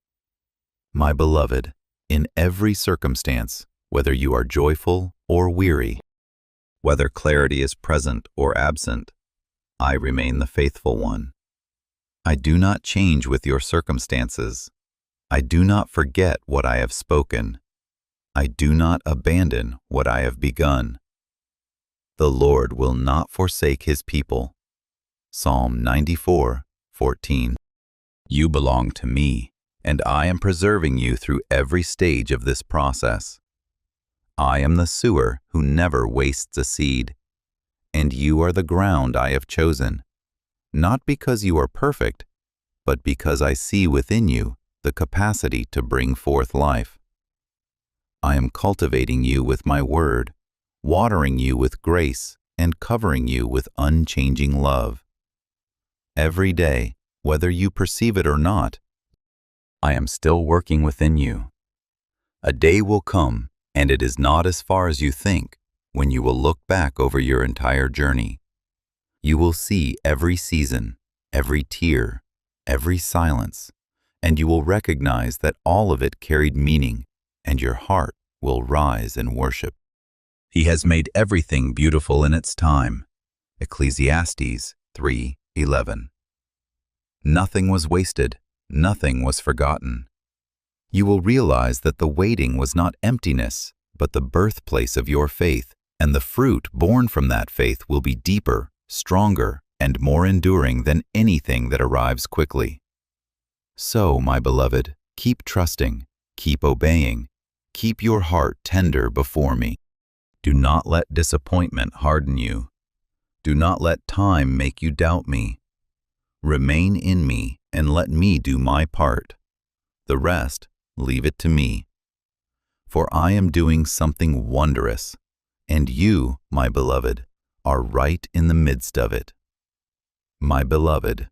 My beloved, in every circumstance, whether you are joyful or weary, whether clarity is present or absent, I remain the faithful one. I do not change with your circumstances. I do not forget what I have spoken. I do not abandon what I have begun. The Lord will not forsake his people. Psalm 94:14. You belong to me, and I am preserving you through every stage of this process. I am the sower who never wastes a seed, and you are the ground I have chosen, not because you are perfect, but because I see within you the capacity to bring forth life. I am cultivating you with my word, watering you with grace, and covering you with unchanging love. Every day, whether you perceive it or not, I am still working within you. A day will come, and it is not as far as you think, when you will look back over your entire journey. You will see every season, every tear, every silence, and you will recognize that all of it carried meaning, and your heart will rise in worship. He has made everything beautiful in its time. Ecclesiastes 3:11. Nothing was wasted, nothing was forgotten. You will realize that the waiting was not emptiness, but the birthplace of your faith, and the fruit born from that faith will be deeper, stronger, and more enduring than anything that arrives quickly. So, my beloved, keep trusting, keep obeying, keep your heart tender before me. Do not let disappointment harden you. Do not let time make you doubt me. Remain in me and let me do my part. The rest, leave it to me. For I am doing something wondrous, and you, my beloved, are right in the midst of it. My beloved,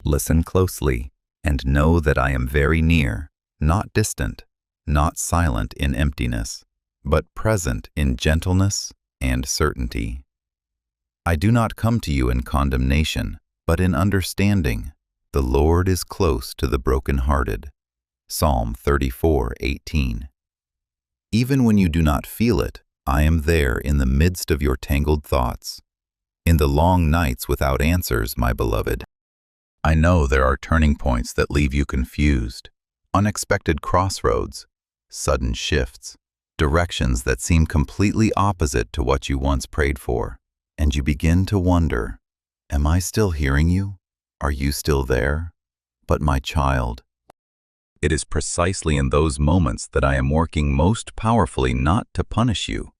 listen closely and know that I am very near, not distant, not silent in emptiness, but present in gentleness and certainty. I do not come to you in condemnation, but in understanding. The Lord is close to the brokenhearted. Psalm 34:18. Even when you do not feel it, I am there in the midst of your tangled thoughts. In the long nights without answers, my beloved, I know there are turning points that leave you confused, unexpected crossroads, sudden shifts, directions that seem completely opposite to what you once prayed for, and you begin to wonder, am I still hearing you? Are you still there? But my child, it is precisely in those moments that I am working most powerfully not to punish you,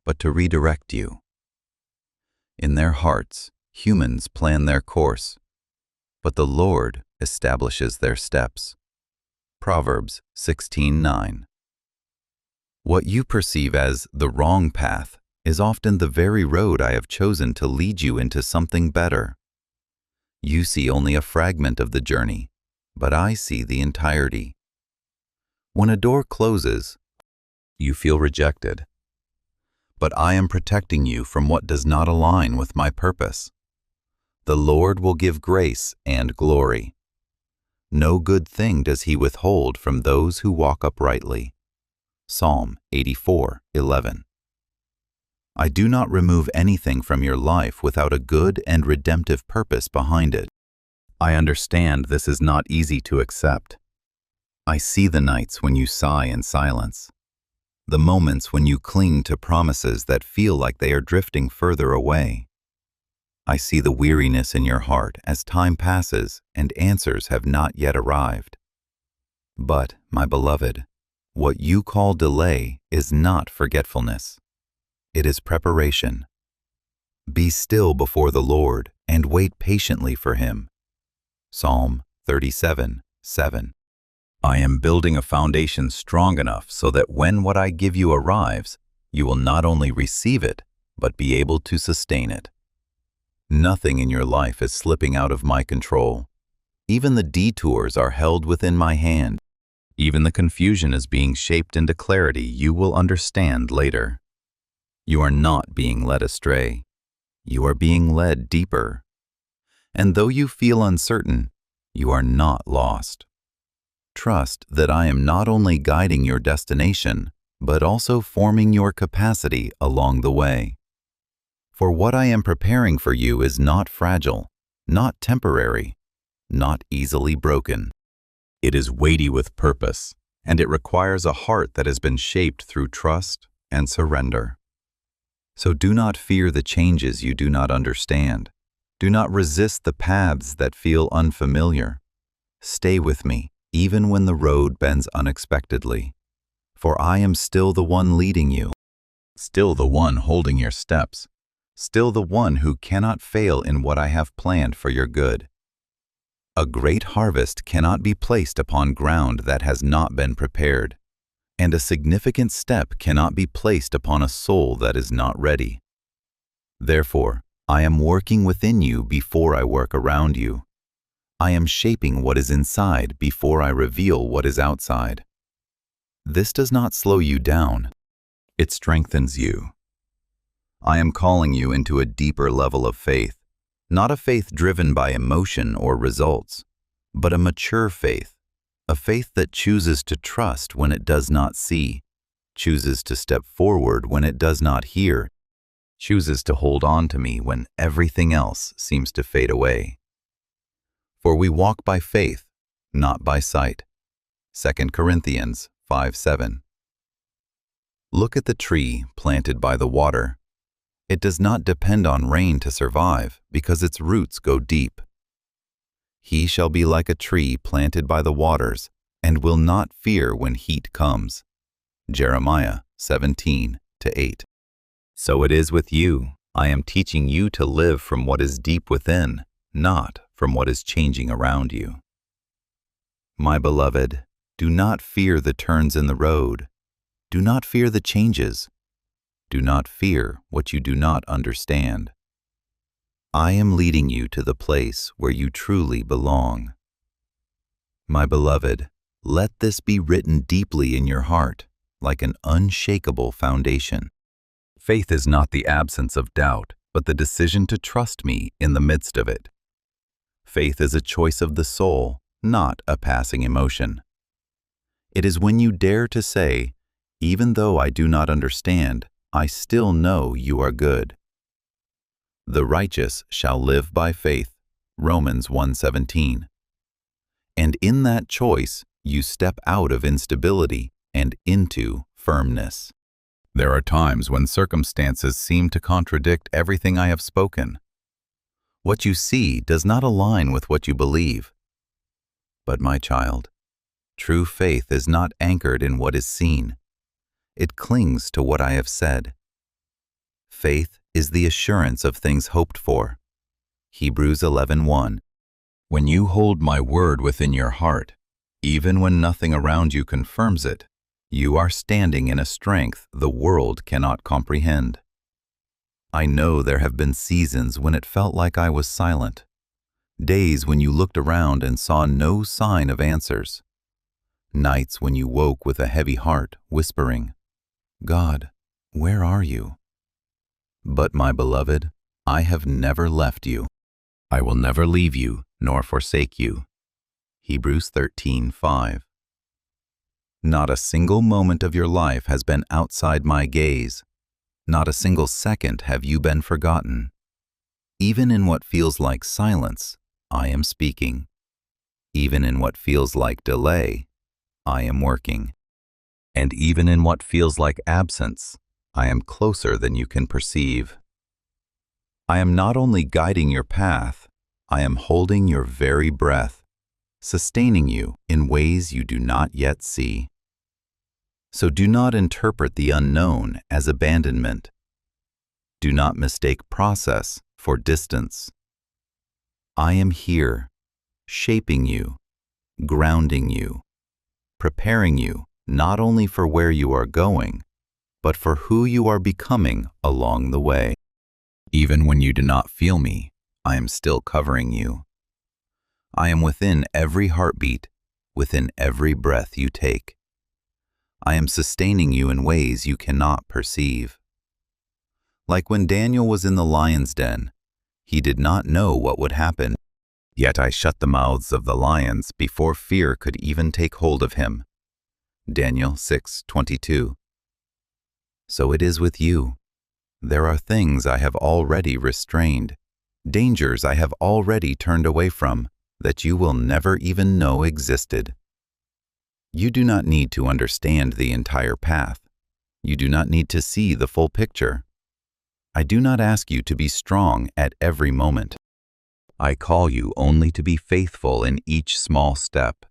but to redirect you. In their hearts, humans plan their course, but the Lord establishes their steps. Proverbs 16:9. What you perceive as the wrong path is often the very road I have chosen to lead you into something better. You see only a fragment of the journey, but I see the entirety. When a door closes, you feel rejected. But I am protecting you from what does not align with my purpose. The Lord will give grace and glory. No good thing does he withhold from those who walk uprightly. Psalm 84:11. I do not remove anything from your life without a good and redemptive purpose behind it. I understand this is not easy to accept. I see the nights when you sigh in silence, the moments when you cling to promises that feel like they are drifting further away. I see the weariness in your heart as time passes and answers have not yet arrived. But, my beloved, what you call delay is not forgetfulness. It is preparation. Be still before the Lord and wait patiently for him. Psalm 37:7. I am building a foundation strong enough so that when what I give you arrives, you will not only receive it, but be able to sustain it. Nothing in your life is slipping out of my control. Even the detours are held within my hand. Even the confusion is being shaped into clarity you will understand later. You are not being led astray. You are being led deeper. And though you feel uncertain, you are not lost. Trust that I am not only guiding your destination, but also forming your capacity along the way. For what I am preparing for you is not fragile, not temporary, not easily broken. It is weighty with purpose, and it requires a heart that has been shaped through trust and surrender. So do not fear the changes you do not understand. Do not resist the paths that feel unfamiliar. Stay with me, even when the road bends unexpectedly. For I am still the one leading you, still the one holding your steps, still the one who cannot fail in what I have planned for your good. A great harvest cannot be placed upon ground that has not been prepared, and a significant step cannot be placed upon a soul that is not ready. Therefore, I am working within you before I work around you. I am shaping what is inside before I reveal what is outside. This does not slow you down. It strengthens you. I am calling you into a deeper level of faith, not a faith driven by emotion or results, but a mature faith, a faith that chooses to trust when it does not see, chooses to step forward when it does not hear, chooses to hold on to me when everything else seems to fade away. For we walk by faith, not by sight. 2 Corinthians 5:7. Look at the tree planted by the water. It does not depend on rain to survive because its roots go deep. He shall be like a tree planted by the waters and will not fear when heat comes. Jeremiah 17:8. So it is with you. I am teaching you to live from what is deep within, not from what is changing around you. My beloved, do not fear the turns in the road. Do not fear the changes. Do not fear what you do not understand. I am leading you to the place where you truly belong. My beloved, let this be written deeply in your heart, like an unshakable foundation. Faith is not the absence of doubt, but the decision to trust me in the midst of it. Faith is a choice of the soul, not a passing emotion. It is when you dare to say, even though I do not understand, I still know you are good. The righteous shall live by faith. Romans 1:17. And in that choice, you step out of instability and into firmness. There are times when circumstances seem to contradict everything I have spoken. What you see does not align with what you believe. But my child, true faith is not anchored in what is seen. It clings to what I have said. Faith is the assurance of things hoped for. Hebrews 11:1. When you hold my word within your heart, even when nothing around you confirms it, you are standing in a strength the world cannot comprehend. I know there have been seasons when it felt like I was silent, days when you looked around and saw no sign of answers, nights when you woke with a heavy heart, whispering, God, where are you? But my beloved, I have never left you. I will never leave you nor forsake you. Hebrews 13:5. Not a single moment of your life has been outside my gaze. Not a single second have you been forgotten. Even in what feels like silence, I am speaking. Even in what feels like delay, I am working. And even in what feels like absence, I am closer than you can perceive. I am not only guiding your path, I am holding your very breath, sustaining you in ways you do not yet see. So do not interpret the unknown as abandonment. Do not mistake process for distance. I am here, shaping you, grounding you, preparing you not only for where you are going, but for who you are becoming along the way. Even when you do not feel me, I am still covering you. I am within every heartbeat, within every breath you take. I am sustaining you in ways you cannot perceive. Like when Daniel was in the lion's den, he did not know what would happen, yet I shut the mouths of the lions before fear could even take hold of him. Daniel 6:22. So it is with you. There are things I have already restrained, dangers I have already turned away from, that you will never even know existed. You do not need to understand the entire path. You do not need to see the full picture. I do not ask you to be strong at every moment. I call you only to be faithful in each small step.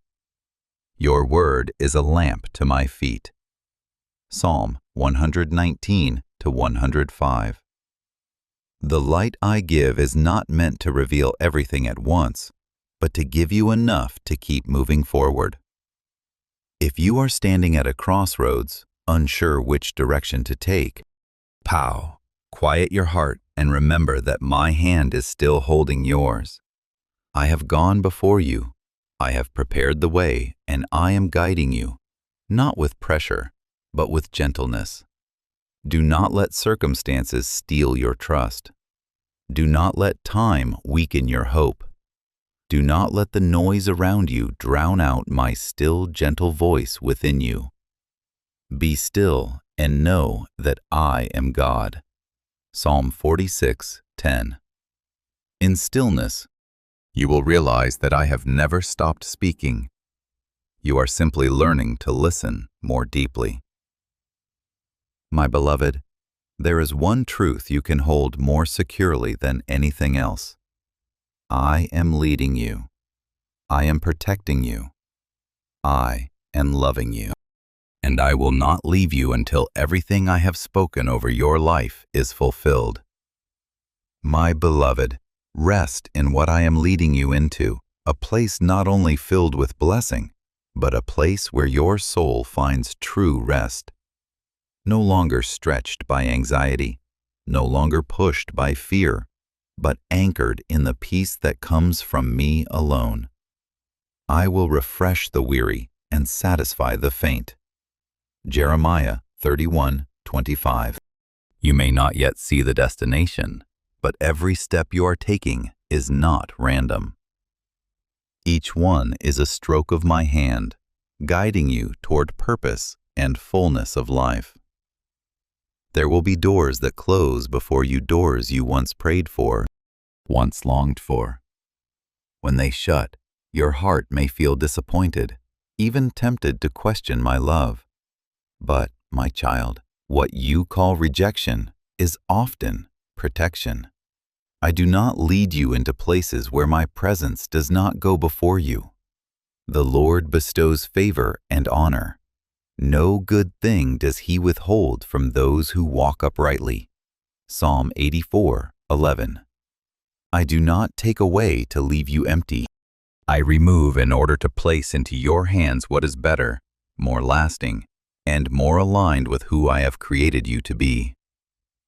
Your word is a lamp to my feet. Psalm 119-105. The light I give is not meant to reveal everything at once, but to give you enough to keep moving forward. If you are standing at a crossroads, unsure which direction to take, quiet your heart and remember that my hand is still holding yours. I have gone before you. I have prepared the way, and I am guiding you, not with pressure, but with gentleness. Do not let circumstances steal your trust. Do not let time weaken your hope. Do not let the noise around you drown out my still, gentle voice within you. Be still and know that I am God. Psalm 46:10. In stillness, you will realize that I have never stopped speaking. You are simply learning to listen more deeply. My beloved, there is one truth you can hold more securely than anything else. I am leading you. I am protecting you. I am loving you. And I will not leave you until everything I have spoken over your life is fulfilled. My beloved, rest in what I am leading you into, a place not only filled with blessing, but a place where your soul finds true rest. No longer stretched by anxiety, no longer pushed by fear, but anchored in the peace that comes from me alone. I will refresh the weary and satisfy the faint. Jeremiah 31:25. You may not yet see the destination, but every step you are taking is not random. Each one is a stroke of my hand, guiding you toward purpose and fullness of life. There will be doors that close before you, doors you once prayed for, once longed for. When they shut, your heart may feel disappointed, even tempted to question my love. But, my child, what you call rejection is often protection. I do not lead you into places where my presence does not go before you. The Lord bestows favor and honor. No good thing does he withhold from those who walk uprightly. Psalm 84:11. I do not take away to leave you empty. I remove in order to place into your hands what is better, more lasting, and more aligned with who I have created you to be.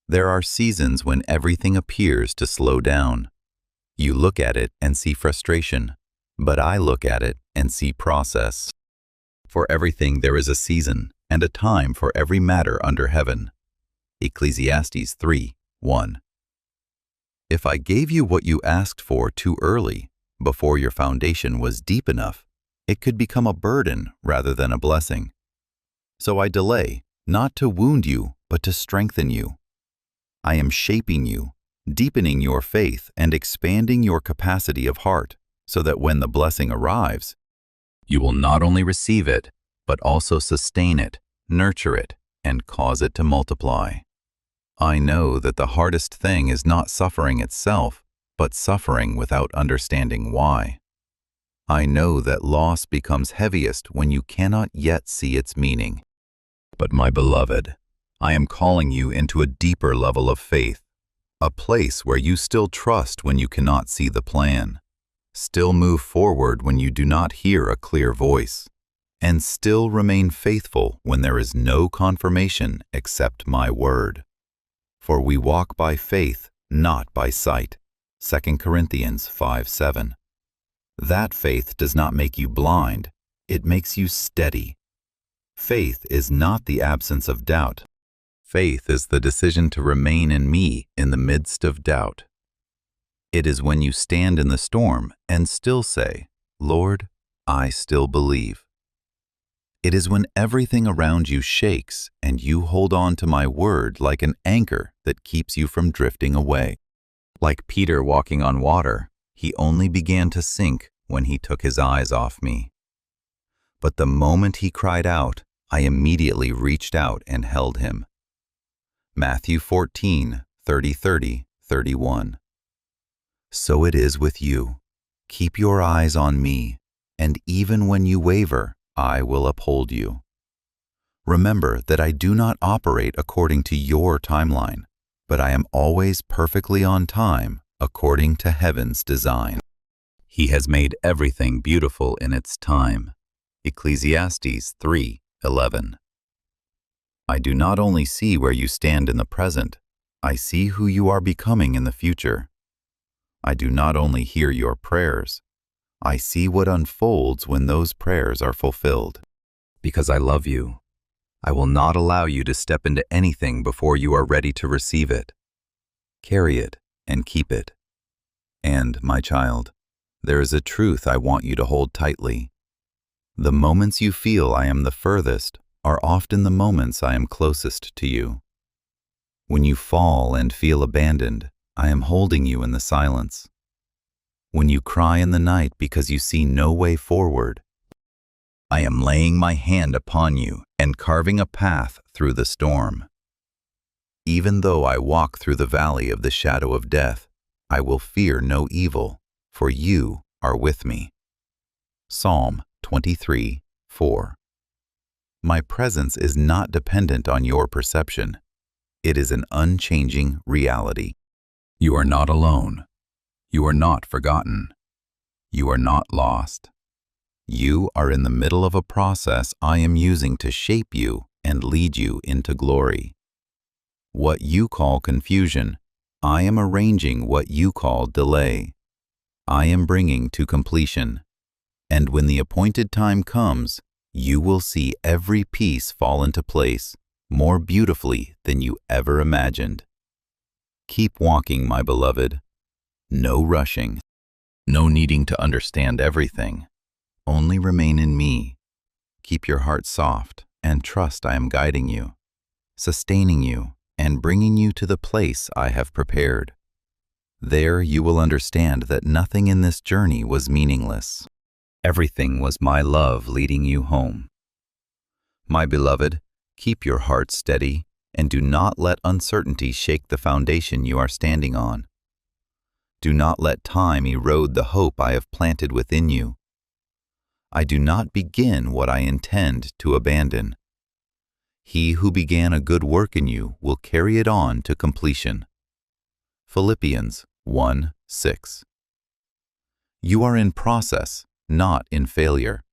There are seasons when everything appears to slow down. You look at it and see frustration, but I look at it and see process. For everything there is a season and a time for every matter under heaven. Ecclesiastes 3:1. If I gave you what you asked for too early, before your foundation was deep enough, it could become a burden rather than a blessing. So I delay, not to wound you, but to strengthen you. I am shaping you, deepening your faith, and expanding your capacity of heart, so that when the blessing arrives, you will not only receive it, but also sustain it, nurture it, and cause it to multiply. I know that the hardest thing is not suffering itself, but suffering without understanding why. I know that loss becomes heaviest when you cannot yet see its meaning. But my beloved, I am calling you into a deeper level of faith, a place where you still trust when you cannot see the plan, still move forward when you do not hear a clear voice, and still remain faithful when there is no confirmation except my word. For we walk by faith, not by sight. 2 Corinthians 5:7. That faith does not make you blind, it makes you steady. Faith is not the absence of doubt. Faith is the decision to remain in me in the midst of doubt. It is when you stand in the storm and still say, Lord, I still believe. It is when everything around you shakes and you hold on to my word like an anchor that keeps you from drifting away. Like Peter walking on water, he only began to sink when he took his eyes off me. But the moment he cried out, I immediately reached out and held him. Matthew 14:30-31. So it is with you. Keep your eyes on me, and even when you waver, I will uphold you. Remember that I do not operate according to your timeline, but I am always perfectly on time according to heaven's design. He has made everything beautiful in its time. Ecclesiastes 3:11. I do not only see where you stand in the present, I see who you are becoming in the future. I do not only hear your prayers, I see what unfolds when those prayers are fulfilled. Because I love you, I will not allow you to step into anything before you are ready to receive it. Carry it and keep it. And, my child, there is a truth I want you to hold tightly. The moments you feel I am the furthest are often the moments I am closest to you. When you fall and feel abandoned, I am holding you in the silence. When you cry in the night because you see no way forward, I am laying my hand upon you and carving a path through the storm. Even though I walk through the valley of the shadow of death, I will fear no evil, for you are with me. Psalm 23:4. My presence is not dependent on your perception. It is an unchanging reality. You are not alone. You are not forgotten. You are not lost. You are in the middle of a process I am using to shape you and lead you into glory. What you call confusion, I am arranging what you call delay. I am bringing to completion. And when the appointed time comes, you will see every piece fall into place more beautifully than you ever imagined. Keep walking, my beloved. No rushing. No needing to understand everything. Only remain in me. Keep your heart soft and trust I am guiding you, sustaining you, and bringing you to the place I have prepared. There you will understand that nothing in this journey was meaningless. Everything was my love leading you home. My beloved, keep your heart steady and do not let uncertainty shake the foundation you are standing on. Do not let time erode the hope I have planted within you. I do not begin what I intend to abandon. He who began a good work in you will carry it on to completion. Philippians 1:6. You are in process, not in failure.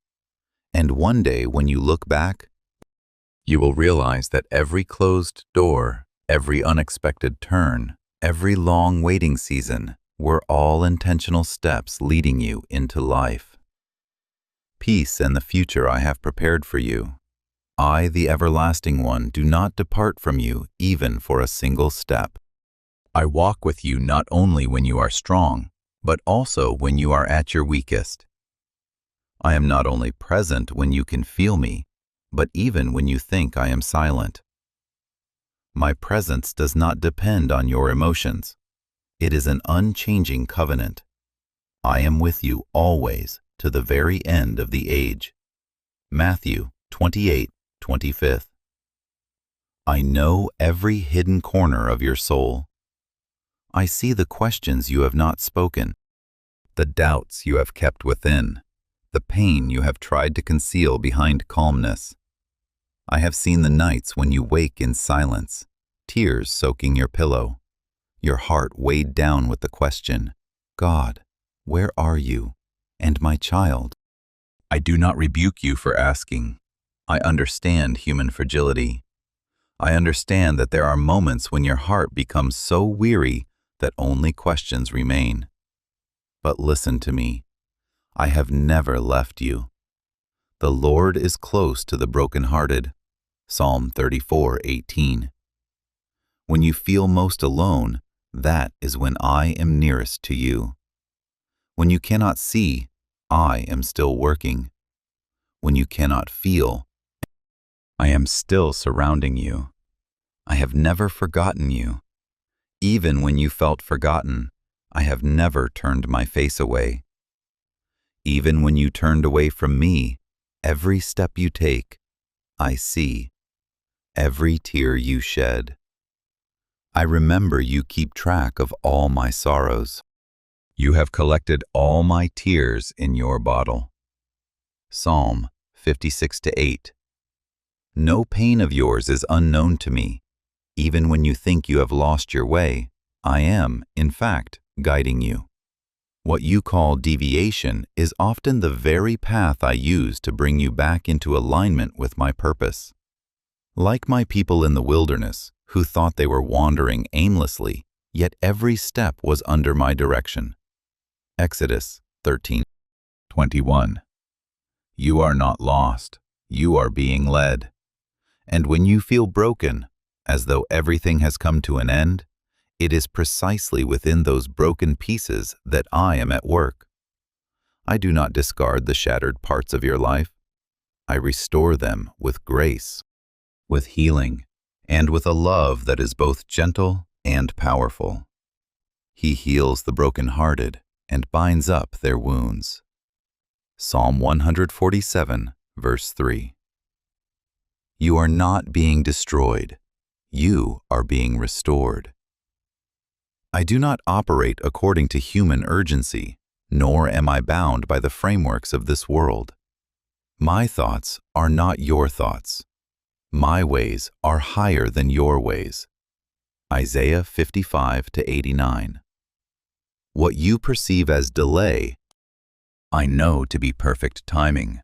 And one day when you look back, you will realize that every closed door, every unexpected turn, every long waiting season were all intentional steps leading you into life. Peace and the future I have prepared for you. I, the everlasting one, do not depart from you even for a single step. I walk with you not only when you are strong, but also when you are at your weakest. I am not only present when you can feel me, but even when you think I am silent. My presence does not depend on your emotions. It is an unchanging covenant. I am with you always to the very end of the age. Matthew 28:25. I know every hidden corner of your soul. I see the questions you have not spoken, the doubts you have kept within, the pain you have tried to conceal behind calmness. I have seen the nights when you wake in silence, tears soaking your pillow, your heart weighed down with the question, God, where are you? And my child, I do not rebuke you for asking. I understand human fragility. I understand that there are moments when your heart becomes so weary that only questions remain. But listen to me. I have never left you. The Lord is close to the brokenhearted. Psalm 34:18. When you feel most alone, that is when I am nearest to you. When you cannot see, I am still working. When you cannot feel, I am still surrounding you. I have never forgotten you. Even when you felt forgotten, I have never turned my face away. Even when you turned away from me, every step you take, I see. Every tear you shed. I remember you keep track of all my sorrows. You have collected all my tears in your bottle. Psalm 56:8. No pain of yours is unknown to me. Even when you think you have lost your way, I am, in fact, guiding you. What you call deviation is often the very path I use to bring you back into alignment with my purpose. Like my people in the wilderness, who thought they were wandering aimlessly, yet every step was under my direction. Exodus 13:21. You are not lost, you are being led. And when you feel broken, as though everything has come to an end, it is precisely within those broken pieces that I am at work. I do not discard the shattered parts of your life. I restore them with grace, with healing, and with a love that is both gentle and powerful. He heals the brokenhearted and binds up their wounds. Psalm 147, verse 3. You are not being destroyed. You are being restored. I do not operate according to human urgency, nor am I bound by the frameworks of this world. My thoughts are not your thoughts. My ways are higher than your ways. Isaiah 55:89. What you perceive as delay, I know to be perfect timing.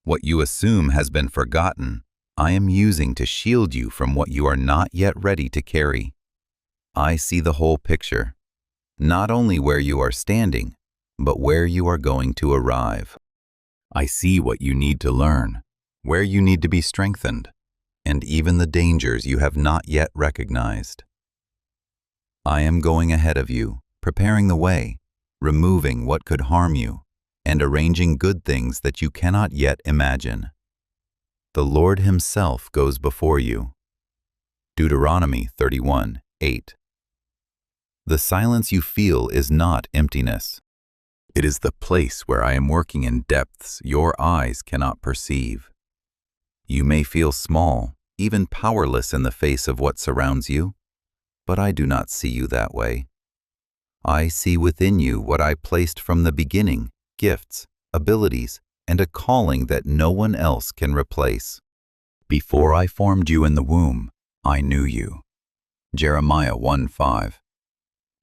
What you assume has been forgotten, I am using to shield you from what you are not yet ready to carry. I see the whole picture, not only where you are standing, but where you are going to arrive. I see what you need to learn, where you need to be strengthened, and even the dangers you have not yet recognized. I am going ahead of you, preparing the way, removing what could harm you, and arranging good things that you cannot yet imagine. The Lord Himself goes before you. Deuteronomy 31:8. The silence you feel is not emptiness. It is the place where I am working in depths your eyes cannot perceive. You may feel small, even powerless in the face of what surrounds you, but I do not see you that way. I see within you what I placed from the beginning, gifts, abilities, and a calling that no one else can replace. Before I formed you in the womb, I knew you. Jeremiah 1:5.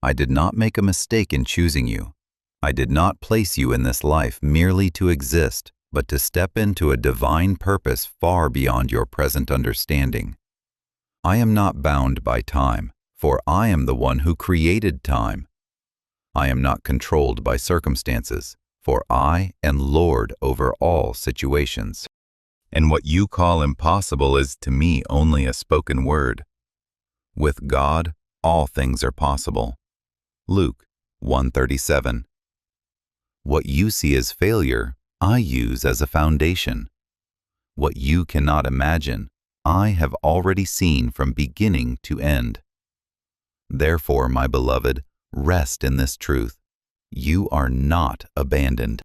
I did not make a mistake in choosing you. I did not place you in this life merely to exist, but to step into a divine purpose far beyond your present understanding. I am not bound by time, for I am the one who created time. I am not controlled by circumstances, for I am Lord over all situations. And what you call impossible is to me only a spoken word. With God, all things are possible. Luke 1:37. What you see as failure, I use as a foundation. What you cannot imagine, I have already seen from beginning to end. Therefore, my beloved, rest in this truth. You are not abandoned.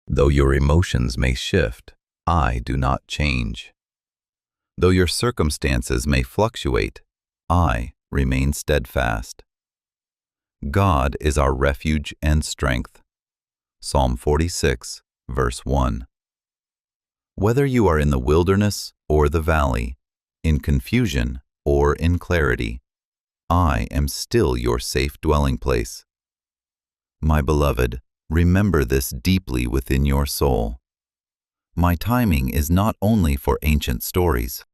Though your emotions may shift, I do not change. Though your circumstances may fluctuate, I remain steadfast. God is our refuge and strength. Psalm 46, verse 1. Whether you are in the wilderness or the valley, in confusion or in clarity, I am still your safe dwelling place. My beloved, remember this deeply within your soul. My timing is not only for ancient stories,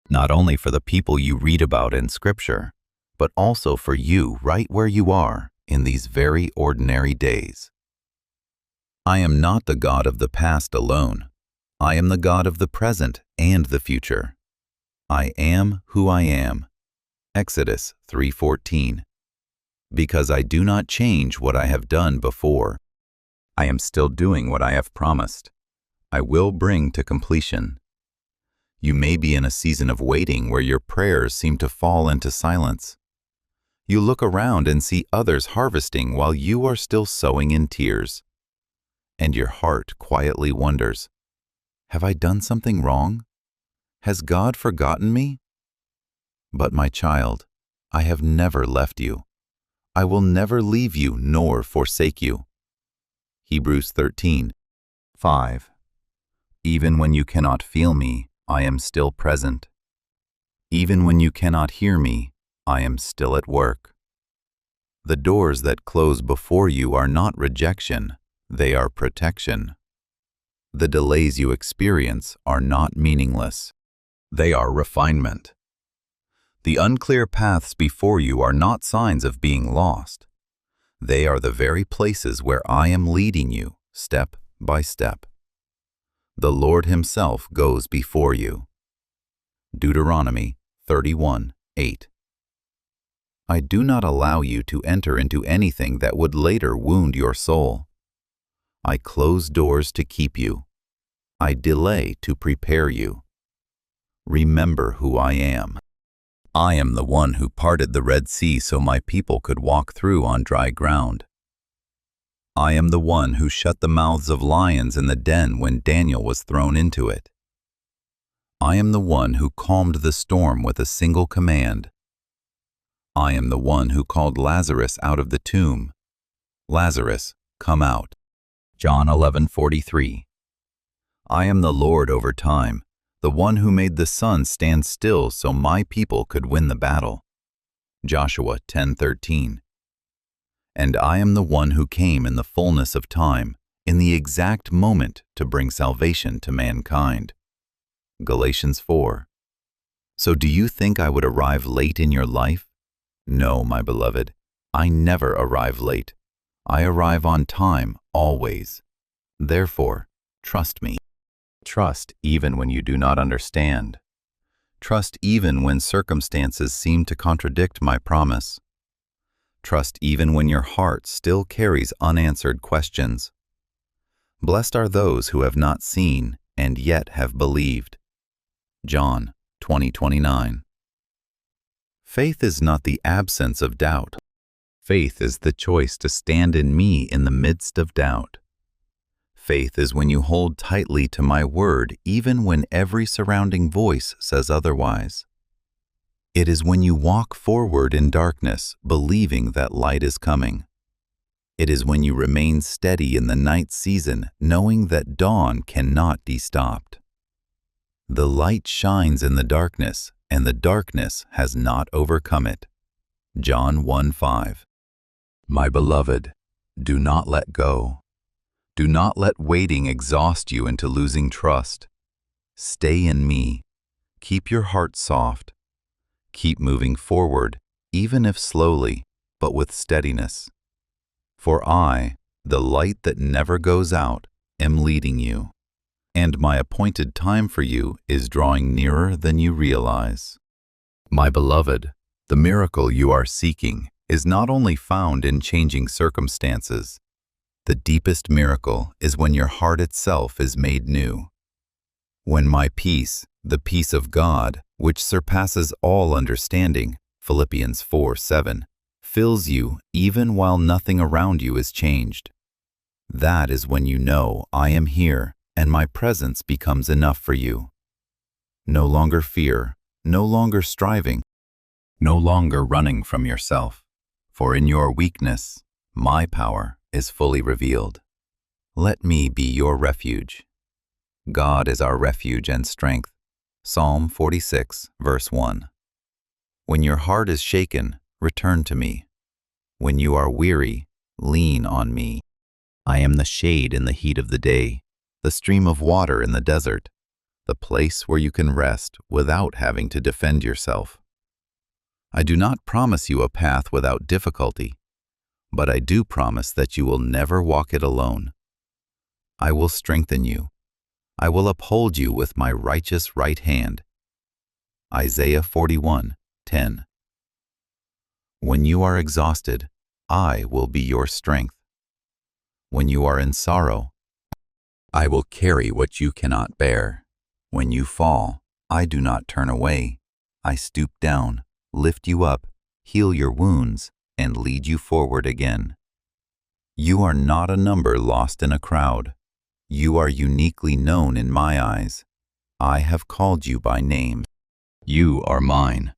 not only for the people you read about in Scripture, but also for you right where you are in these very ordinary days. I am not the God of the past alone. I am the God of the present and the future. I am who I am. Exodus 3:14. Because I do not change what I have done before. I am still doing what I have promised. I will bring to completion. You may be in a season of waiting where your prayers seem to fall into silence. You look around and see others harvesting while you are still sowing in tears. And your heart quietly wonders, have I done something wrong? Has God forgotten me? But my child, I have never left you. I will never leave you nor forsake you. Hebrews 13:5. Even when you cannot feel me, I am still present. Even when you cannot hear me, I am still at work. The doors that close before you are not rejection, they are protection. The delays you experience are not meaningless. They are refinement. The unclear paths before you are not signs of being lost. They are the very places where I am leading you, step by step. The Lord Himself goes before you. Deuteronomy 31:8. I do not allow you to enter into anything that would later wound your soul. I close doors to keep you. I delay to prepare you. Remember who I am. I am the one who parted the Red Sea so my people could walk through on dry ground. I am the one who shut the mouths of lions in the den when Daniel was thrown into it. I am the one who calmed the storm with a single command. I am the one who called Lazarus out of the tomb. Lazarus, come out. John 11:43. I am the Lord over time, the one who made the sun stand still so my people could win the battle. Joshua 10:13. And I am the one who came in the fullness of time, in the exact moment to bring salvation to mankind. Galatians 4. So do you think I would arrive late in your life? No, my beloved, I never arrive late. I arrive on time, always. Therefore, trust me. Trust even when you do not understand. Trust even when circumstances seem to contradict my promise. Trust even when your heart still carries unanswered questions. Blessed are those who have not seen and yet have believed. John 20:29. Faith is not the absence of doubt. Faith is the choice to stand in me in the midst of doubt. Faith is when you hold tightly to my word even when every surrounding voice says otherwise. It is when you walk forward in darkness, believing that light is coming. It is when you remain steady in the night season, knowing that dawn cannot be stopped. The light shines in the darkness, and the darkness has not overcome it. John 1:5. My beloved, do not let go. Do not let waiting exhaust you into losing trust. Stay in me. Keep your heart soft. Keep moving forward, even if slowly, but with steadiness. For I, the light that never goes out, am leading you, and my appointed time for you is drawing nearer than you realize. My beloved, the miracle you are seeking is not only found in changing circumstances. The deepest miracle is when your heart itself is made new. When my peace, the peace of God, which surpasses all understanding, Philippians 4:7, fills you even while nothing around you is changed. That is when you know I am here and my presence becomes enough for you. No longer fear, no longer striving, no longer running from yourself, for in your weakness, my power is fully revealed. Let me be your refuge. God is our refuge and strength. Psalm 46, verse 1. When your heart is shaken, return to me. When you are weary, lean on me. I am the shade in the heat of the day, the stream of water in the desert, the place where you can rest without having to defend yourself. I do not promise you a path without difficulty, but I do promise that you will never walk it alone. I will strengthen you. I will uphold you with my righteous right hand. Isaiah 41:10. When you are exhausted, I will be your strength. When you are in sorrow, I will carry what you cannot bear. When you fall, I do not turn away. I stoop down, lift you up, heal your wounds, and lead you forward again. You are not a number lost in a crowd. You are uniquely known in my eyes. I have called you by name. You are mine.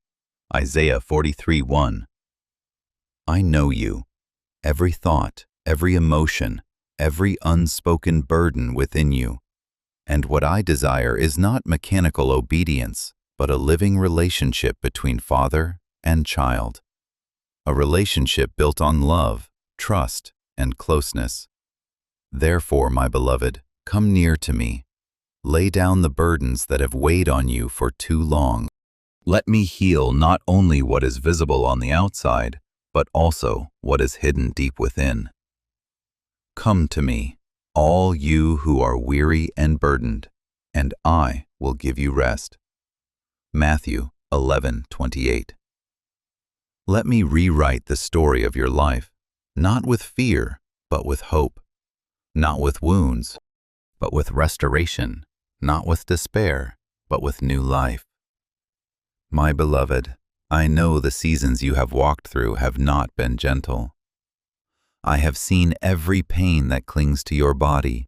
Isaiah 43:1. I know you, every thought, every emotion, every unspoken burden within you. And what I desire is not mechanical obedience, but a living relationship between father and child. A relationship built on love, trust, and closeness. Therefore, my beloved, come near to me. Lay down the burdens that have weighed on you for too long. Let me heal not only what is visible on the outside, but also what is hidden deep within. Come to me, all you who are weary and burdened, and I will give you rest. Matthew 11:28. Let me rewrite the story of your life, not with fear, but with hope, not with wounds, but with restoration, not with despair, but with new life. My beloved, I know the seasons you have walked through have not been gentle. I have seen every pain that clings to your body,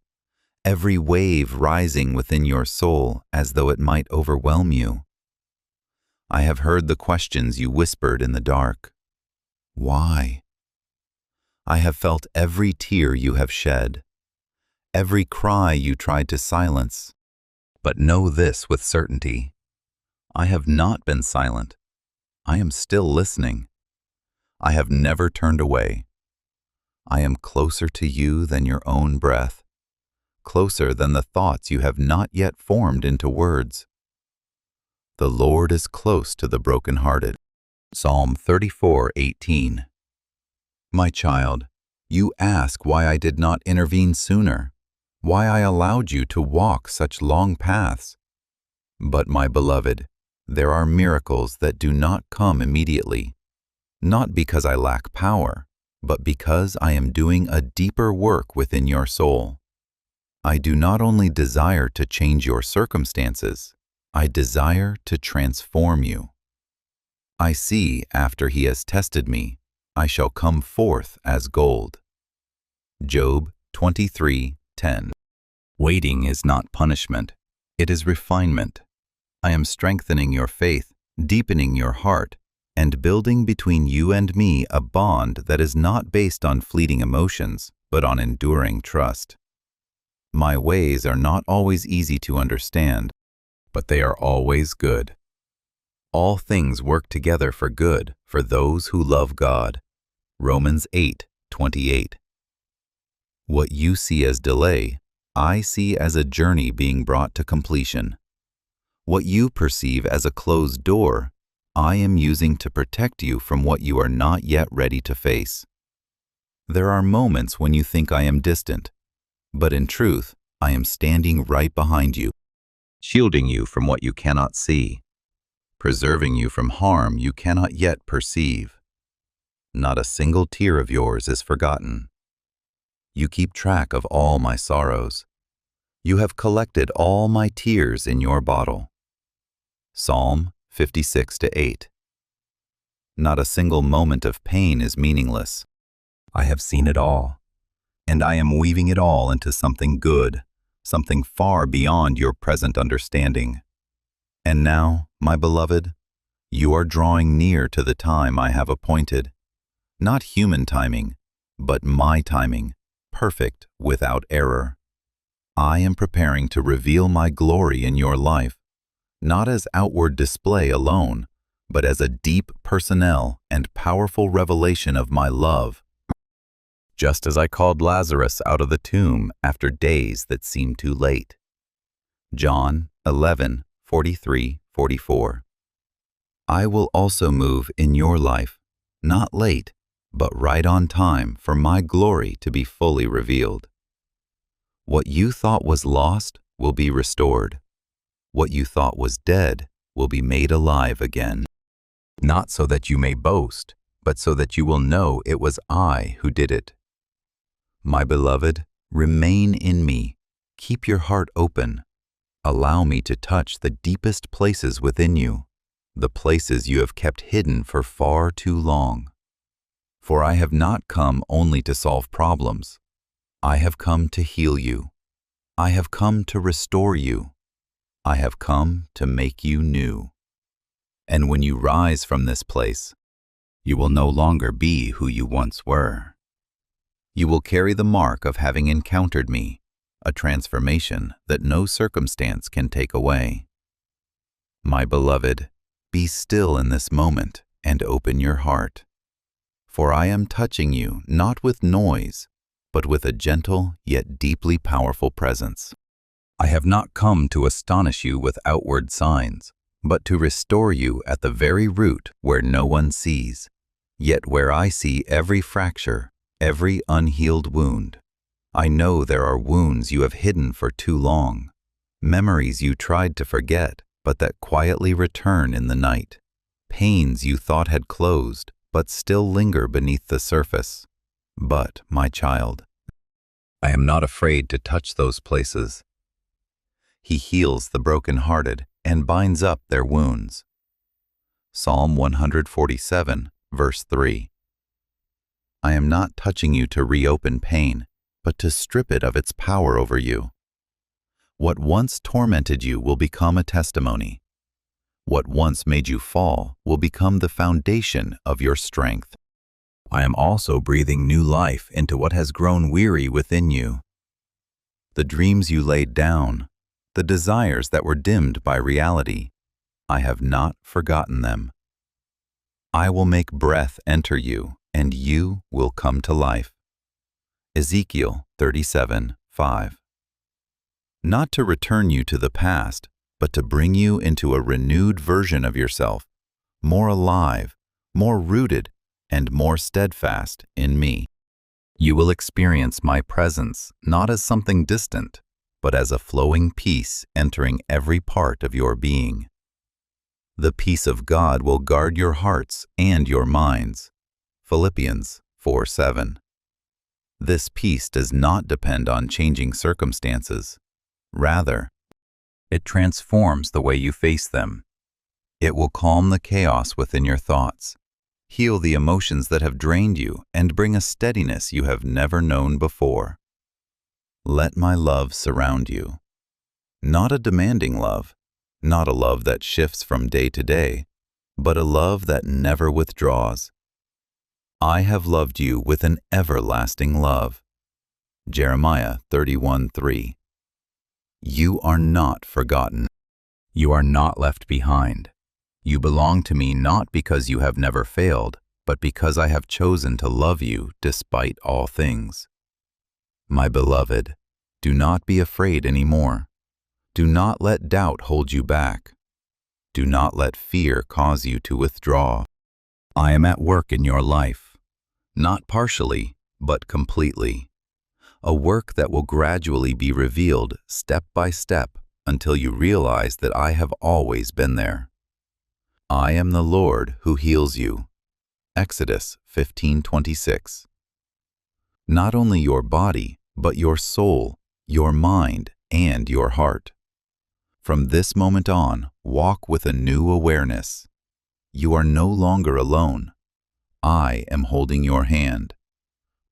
every wave rising within your soul as though it might overwhelm you. I have heard the questions you whispered in the dark. Why? I have felt every tear you have shed, every cry you tried to silence. But know this with certainty. I have not been silent. I am still listening. I have never turned away. I am closer to you than your own breath, closer than the thoughts you have not yet formed into words. The Lord is close to the brokenhearted. Psalm 34:18. My child, you ask why I did not intervene sooner, why I allowed you to walk such long paths. But my beloved, there are miracles that do not come immediately, not because I lack power, but because I am doing a deeper work within your soul. I do not only desire to change your circumstances, I desire to transform you. I see, after he has tested me, I shall come forth as gold. Job 23:10. Waiting is not punishment, it is refinement. I am strengthening your faith, deepening your heart, and building between you and me a bond that is not based on fleeting emotions, but on enduring trust. My ways are not always easy to understand, but they are always good. All things work together for good for those who love God. Romans 8:28. What you see as delay, I see as a journey being brought to completion. What you perceive as a closed door, I am using to protect you from what you are not yet ready to face. There are moments when you think I am distant, but in truth, I am standing right behind you, shielding you from what you cannot see, preserving you from harm you cannot yet perceive. Not a single tear of yours is forgotten. You keep track of all my sorrows. You have collected all my tears in your bottle. Psalm 56:8. Not a single moment of pain is meaningless. I have seen it all, and I am weaving it all into something good, something far beyond your present understanding. And now, my beloved, you are drawing near to the time I have appointed. Not human timing, but my timing, perfect without error. I am preparing to reveal my glory in your life, not as outward display alone, but as a deep personnel and powerful revelation of my love. Just as I called Lazarus out of the tomb after days that seemed too late. John 11:43-44. I will also move in your life, not late, but right on time for my glory to be fully revealed. What you thought was lost will be restored. What you thought was dead will be made alive again. Not so that you may boast, but so that you will know it was I who did it. My beloved, remain in me. Keep your heart open. Allow me to touch the deepest places within you, the places you have kept hidden for far too long. For I have not come only to solve problems. I have come to heal you. I have come to restore you. I have come to make you new. And when you rise from this place, you will no longer be who you once were. You will carry the mark of having encountered me, a transformation that no circumstance can take away. My beloved, be still in this moment and open your heart. For I am touching you not with noise, but with a gentle yet deeply powerful presence. I have not come to astonish you with outward signs, but to restore you at the very root where no one sees, yet where I see every fracture, every unhealed wound. I know there are wounds you have hidden for too long, memories you tried to forget, but that quietly return in the night, pains you thought had closed, but still linger beneath the surface. But, my child, I am not afraid to touch those places. He heals the brokenhearted and binds up their wounds. Psalm 147, verse 3. I am not touching you to reopen pain, but to strip it of its power over you. What once tormented you will become a testimony. What once made you fall will become the foundation of your strength. I am also breathing new life into what has grown weary within you. The dreams you laid down, the desires that were dimmed by reality, I have not forgotten them. I will make breath enter you, and you will come to life. Ezekiel 37:5. Not to return you to the past, but to bring you into a renewed version of yourself, more alive, more rooted, and more steadfast in me. You will experience my presence not as something distant, but as a flowing peace entering every part of your being. The peace of God will guard your hearts and your minds. Philippians 4:7. This peace does not depend on changing circumstances. Rather, it transforms the way you face them. It will calm the chaos within your thoughts, heal the emotions that have drained you, and bring a steadiness you have never known before. Let my love surround you. Not a demanding love, not a love that shifts from day to day, but a love that never withdraws. I have loved you with an everlasting love. Jeremiah 31:3. You are not forgotten. You are not left behind. You belong to me not because you have never failed, but because I have chosen to love you despite all things. My beloved, do not be afraid anymore. Do not let doubt hold you back. Do not let fear cause you to withdraw. I am at work in your life, not partially, but completely. A work that will gradually be revealed step by step until you realize that I have always been there. I am the Lord who heals you. Exodus 15:26. Not only your body, but your soul, your mind, and your heart. From this moment on, walk with a new awareness. You are no longer alone. I am holding your hand.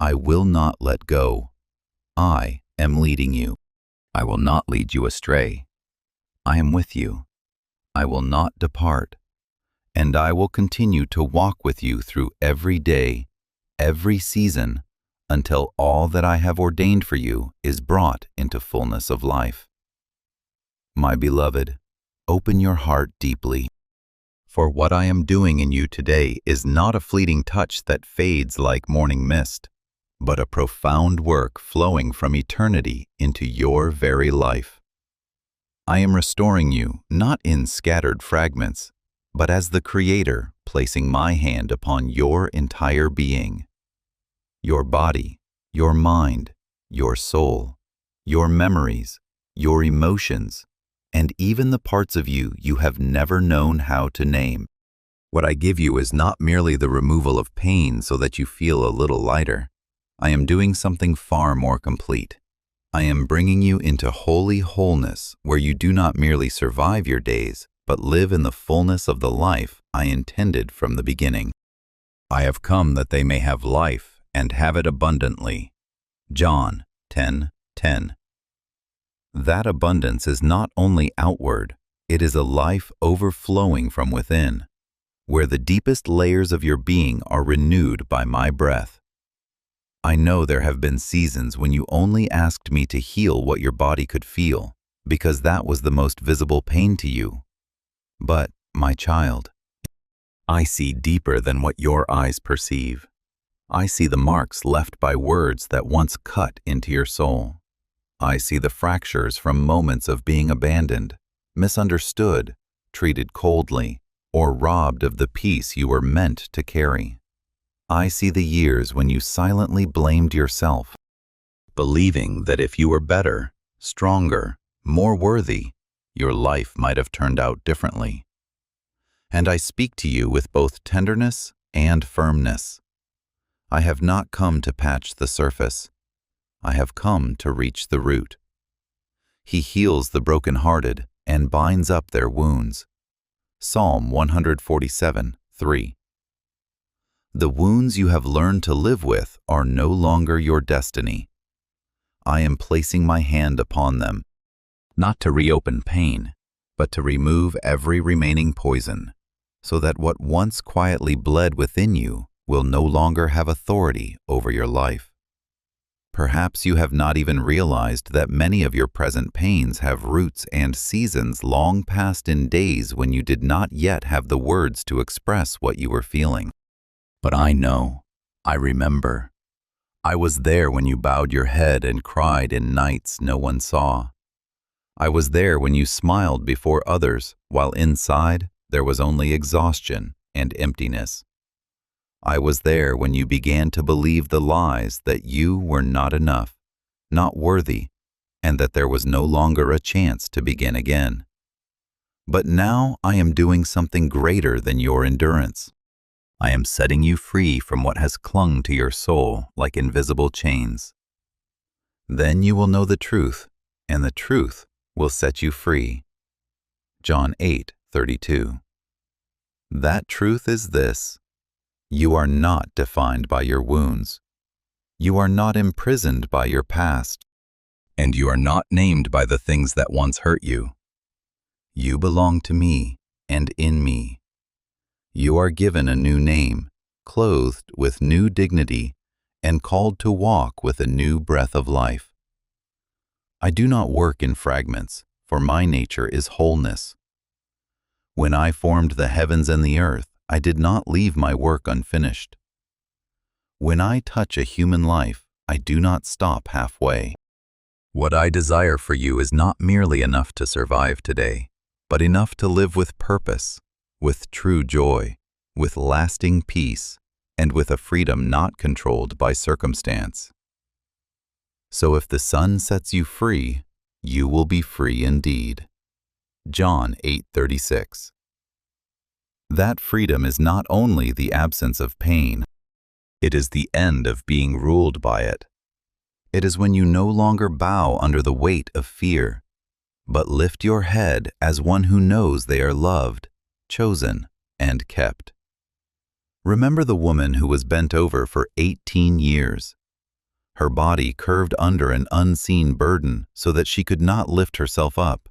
I will not let go. I am leading you. I will not lead you astray. I am with you. I will not depart. And I will continue to walk with you through every day, every season, until all that I have ordained for you is brought into fullness of life. My beloved, open your heart deeply. For what I am doing in you today is not a fleeting touch that fades like morning mist, but a profound work flowing from eternity into your very life. I am restoring you not in scattered fragments, but as the Creator placing my hand upon your entire being. Your body, your mind, your soul, your memories, your emotions, and even the parts of you you have never known how to name. What I give you is not merely the removal of pain so that you feel a little lighter. I am doing something far more complete. I am bringing you into holy wholeness where you do not merely survive your days, but live in the fullness of the life I intended from the beginning. I have come that they may have life and have it abundantly. John 10:10. That abundance is not only outward, it is a life overflowing from within, where the deepest layers of your being are renewed by my breath. I know there have been seasons when you only asked me to heal what your body could feel, because that was the most visible pain to you. But, my child, I see deeper than what your eyes perceive. I see the marks left by words that once cut into your soul. I see the fractures from moments of being abandoned, misunderstood, treated coldly, or robbed of the peace you were meant to carry. I see the years when you silently blamed yourself, believing that if you were better, stronger, more worthy, your life might have turned out differently. And I speak to you with both tenderness and firmness. I have not come to patch the surface. I have come to reach the root. He heals the brokenhearted and binds up their wounds. Psalm 147:3. The wounds you have learned to live with are no longer your destiny. I am placing my hand upon them, not to reopen pain, but to remove every remaining poison, so that what once quietly bled within you will no longer have authority over your life. Perhaps you have not even realized that many of your present pains have roots and seasons long past in days when you did not yet have the words to express what you were feeling. But I know, I remember. I was there when you bowed your head and cried in nights no one saw. I was there when you smiled before others, while inside there was only exhaustion and emptiness. I was there when you began to believe the lies that you were not enough, not worthy, and that there was no longer a chance to begin again. But now I am doing something greater than your endurance. I am setting you free from what has clung to your soul like invisible chains. Then you will know the truth, and the truth will set you free. John 8:32. That truth is this: you are not defined by your wounds. You are not imprisoned by your past. And you are not named by the things that once hurt you. You belong to me and in me. You are given a new name, clothed with new dignity, and called to walk with a new breath of life. I do not work in fragments, for my nature is wholeness. When I formed the heavens and the earth, I did not leave my work unfinished. When I touch a human life, I do not stop halfway. What I desire for you is not merely enough to survive today, but enough to live with purpose, with true joy, with lasting peace, and with a freedom not controlled by circumstance. So if the Son sets you free, you will be free indeed. John 8:36. That freedom is not only the absence of pain, it is the end of being ruled by it. It is when you no longer bow under the weight of fear, but lift your head as one who knows they are loved, chosen, and kept. Remember the woman who was bent over for 18 years. Her body curved under an unseen burden so that she could not lift herself up.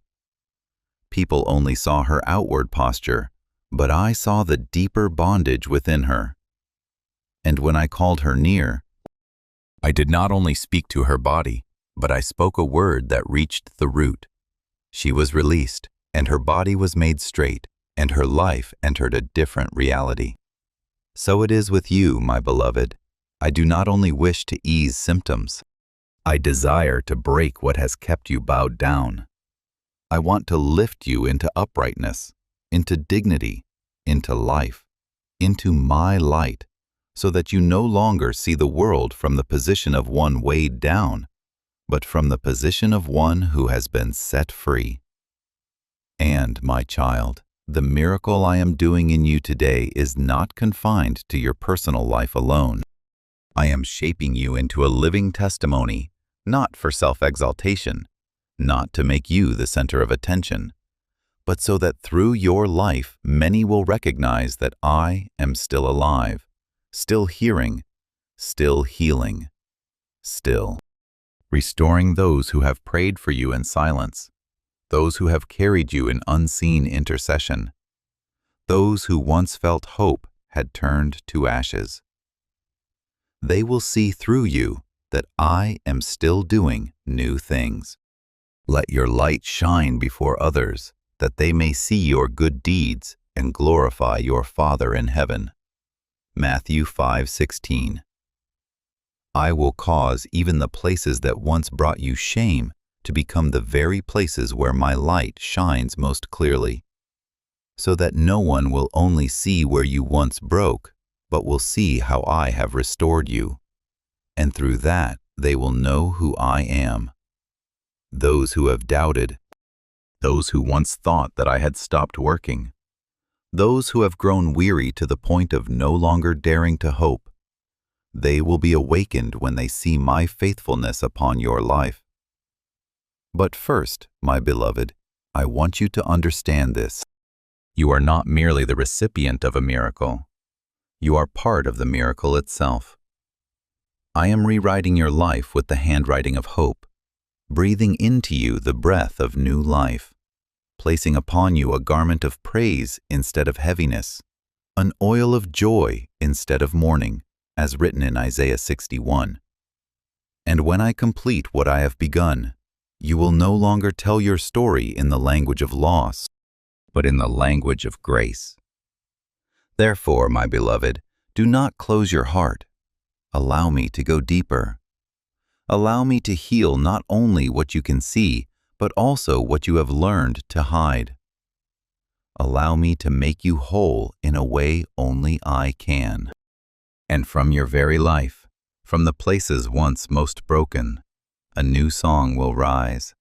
People only saw her outward posture, but I saw the deeper bondage within her. And when I called her near, I did not only speak to her body, but I spoke a word that reached the root. She was released, and her body was made straight, and her life entered a different reality. So it is with you, my beloved. I do not only wish to ease symptoms. I desire to break what has kept you bowed down. I want to lift you into uprightness, into dignity, into life, into my light, so that you no longer see the world from the position of one weighed down, but from the position of one who has been set free. And, my child, the miracle I am doing in you today is not confined to your personal life alone. I am shaping you into a living testimony, not for self-exaltation, not to make you the center of attention, but so that through your life many will recognize that I am still alive, still hearing, still healing, still restoring those who have prayed for you in silence, those who have carried you in unseen intercession, those who once felt hope had turned to ashes. They will see through you that I am still doing new things. Let your light shine before others, that they may see your good deeds and glorify your Father in heaven. Matthew 5:16. I will cause even the places that once brought you shame to become the very places where my light shines most clearly. so that no one will only see where you once broke, but will see how I have restored you. And through that, they will know who I am. Those who have doubted, those who once thought that I had stopped working, those who have grown weary to the point of no longer daring to hope, they will be awakened when they see my faithfulness upon your life. But first, my beloved, I want you to understand this. You are not merely the recipient of a miracle. You are part of the miracle itself. I am rewriting your life with the handwriting of hope, breathing into you the breath of new life, placing upon you a garment of praise instead of heaviness, an oil of joy instead of mourning, as written in Isaiah 61. And when I complete what I have begun, you will no longer tell your story in the language of loss, but in the language of grace. Therefore, my beloved, do not close your heart. Allow me to go deeper. Allow me to heal not only what you can see, but also what you have learned to hide. Allow me to make you whole in a way only I can. And from your very life, from the places once most broken, a new song will rise.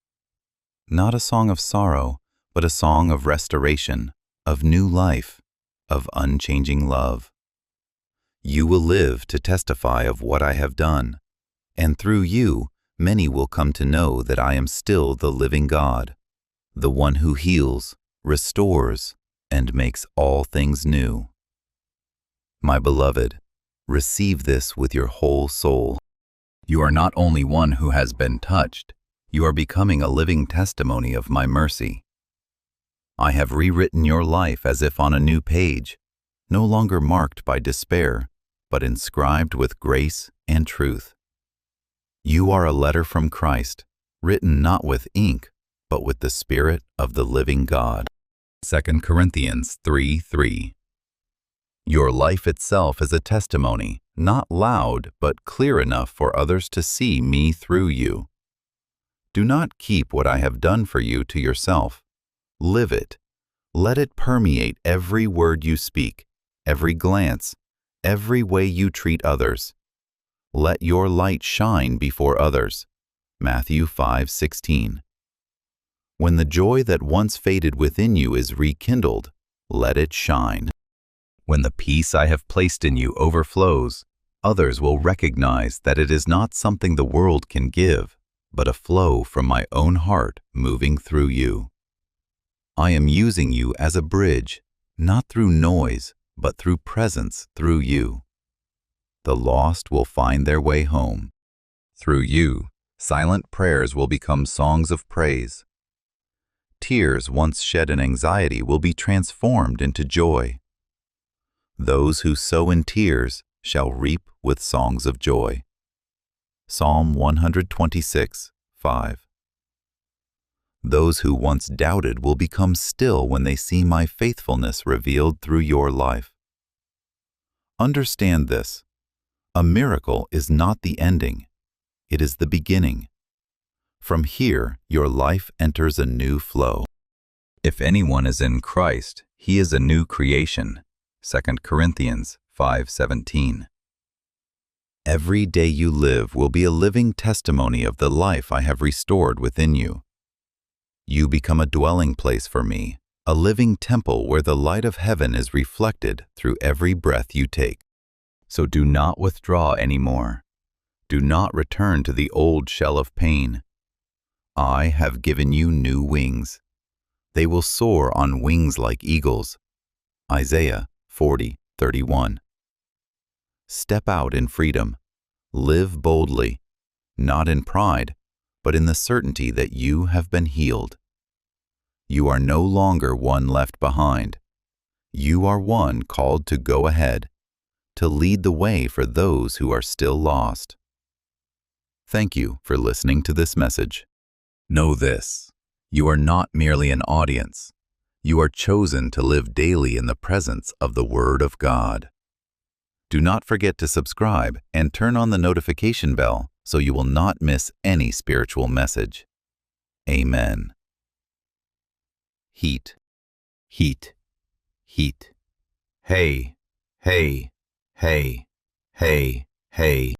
Not a song of sorrow, but a song of restoration, of new life, of unchanging love. You will live to testify of what I have done, and through you, many will come to know that I am still the living God, the one who heals, restores, and makes all things new. My beloved, receive this with your whole soul. You are not only one who has been touched, you are becoming a living testimony of my mercy. I have rewritten your life as if on a new page, no longer marked by despair, but inscribed with grace and truth. You are a letter from Christ, written not with ink, but with the Spirit of the living God. 2 Corinthians 3:3. Your life itself is a testimony, not loud, but clear enough for others to see me through you. Do not keep what I have done for you to yourself. Live it. Let it permeate every word you speak, every glance, every way you treat others. Let your light shine before others. Matthew 5:16. When the joy that once faded within you is rekindled, let it shine. When the peace I have placed in you overflows, others will recognize that it is not something the world can give, but a flow from my own heart moving through you. I am using you as a bridge, not through noise, but through presence through you. The lost will find their way home. Through you, silent prayers will become songs of praise. Tears once shed in anxiety will be transformed into joy. Those who sow in tears shall reap with songs of joy. Psalm 126:5. Those who once doubted will become still when they see my faithfulness revealed through your life. Understand this. A miracle is not the ending. It is the beginning. From here, your life enters a new flow. If anyone is in Christ, he is a new creation. 2 Corinthians 5:17. Every day you live will be a living testimony of the life I have restored within you. You become a dwelling place for me, a living temple where the light of heaven is reflected through every breath you take. So do not withdraw anymore. Do not return to the old shell of pain. I have given you new wings. They will soar on wings like eagles. Isaiah 40:31. Step out in freedom. Live boldly, not in pride, but in the certainty that you have been healed. You are no longer one left behind. You are one called to go ahead, to lead the way for those who are still lost. Thank you for listening to this message. Know this, you are not merely an audience. You are chosen to live daily in the presence of the Word of God. Do not forget to subscribe and turn on the notification bell so you will not miss any spiritual message. Amen. Heat. Heat. heat. Hey, hey, hey, hey, hey.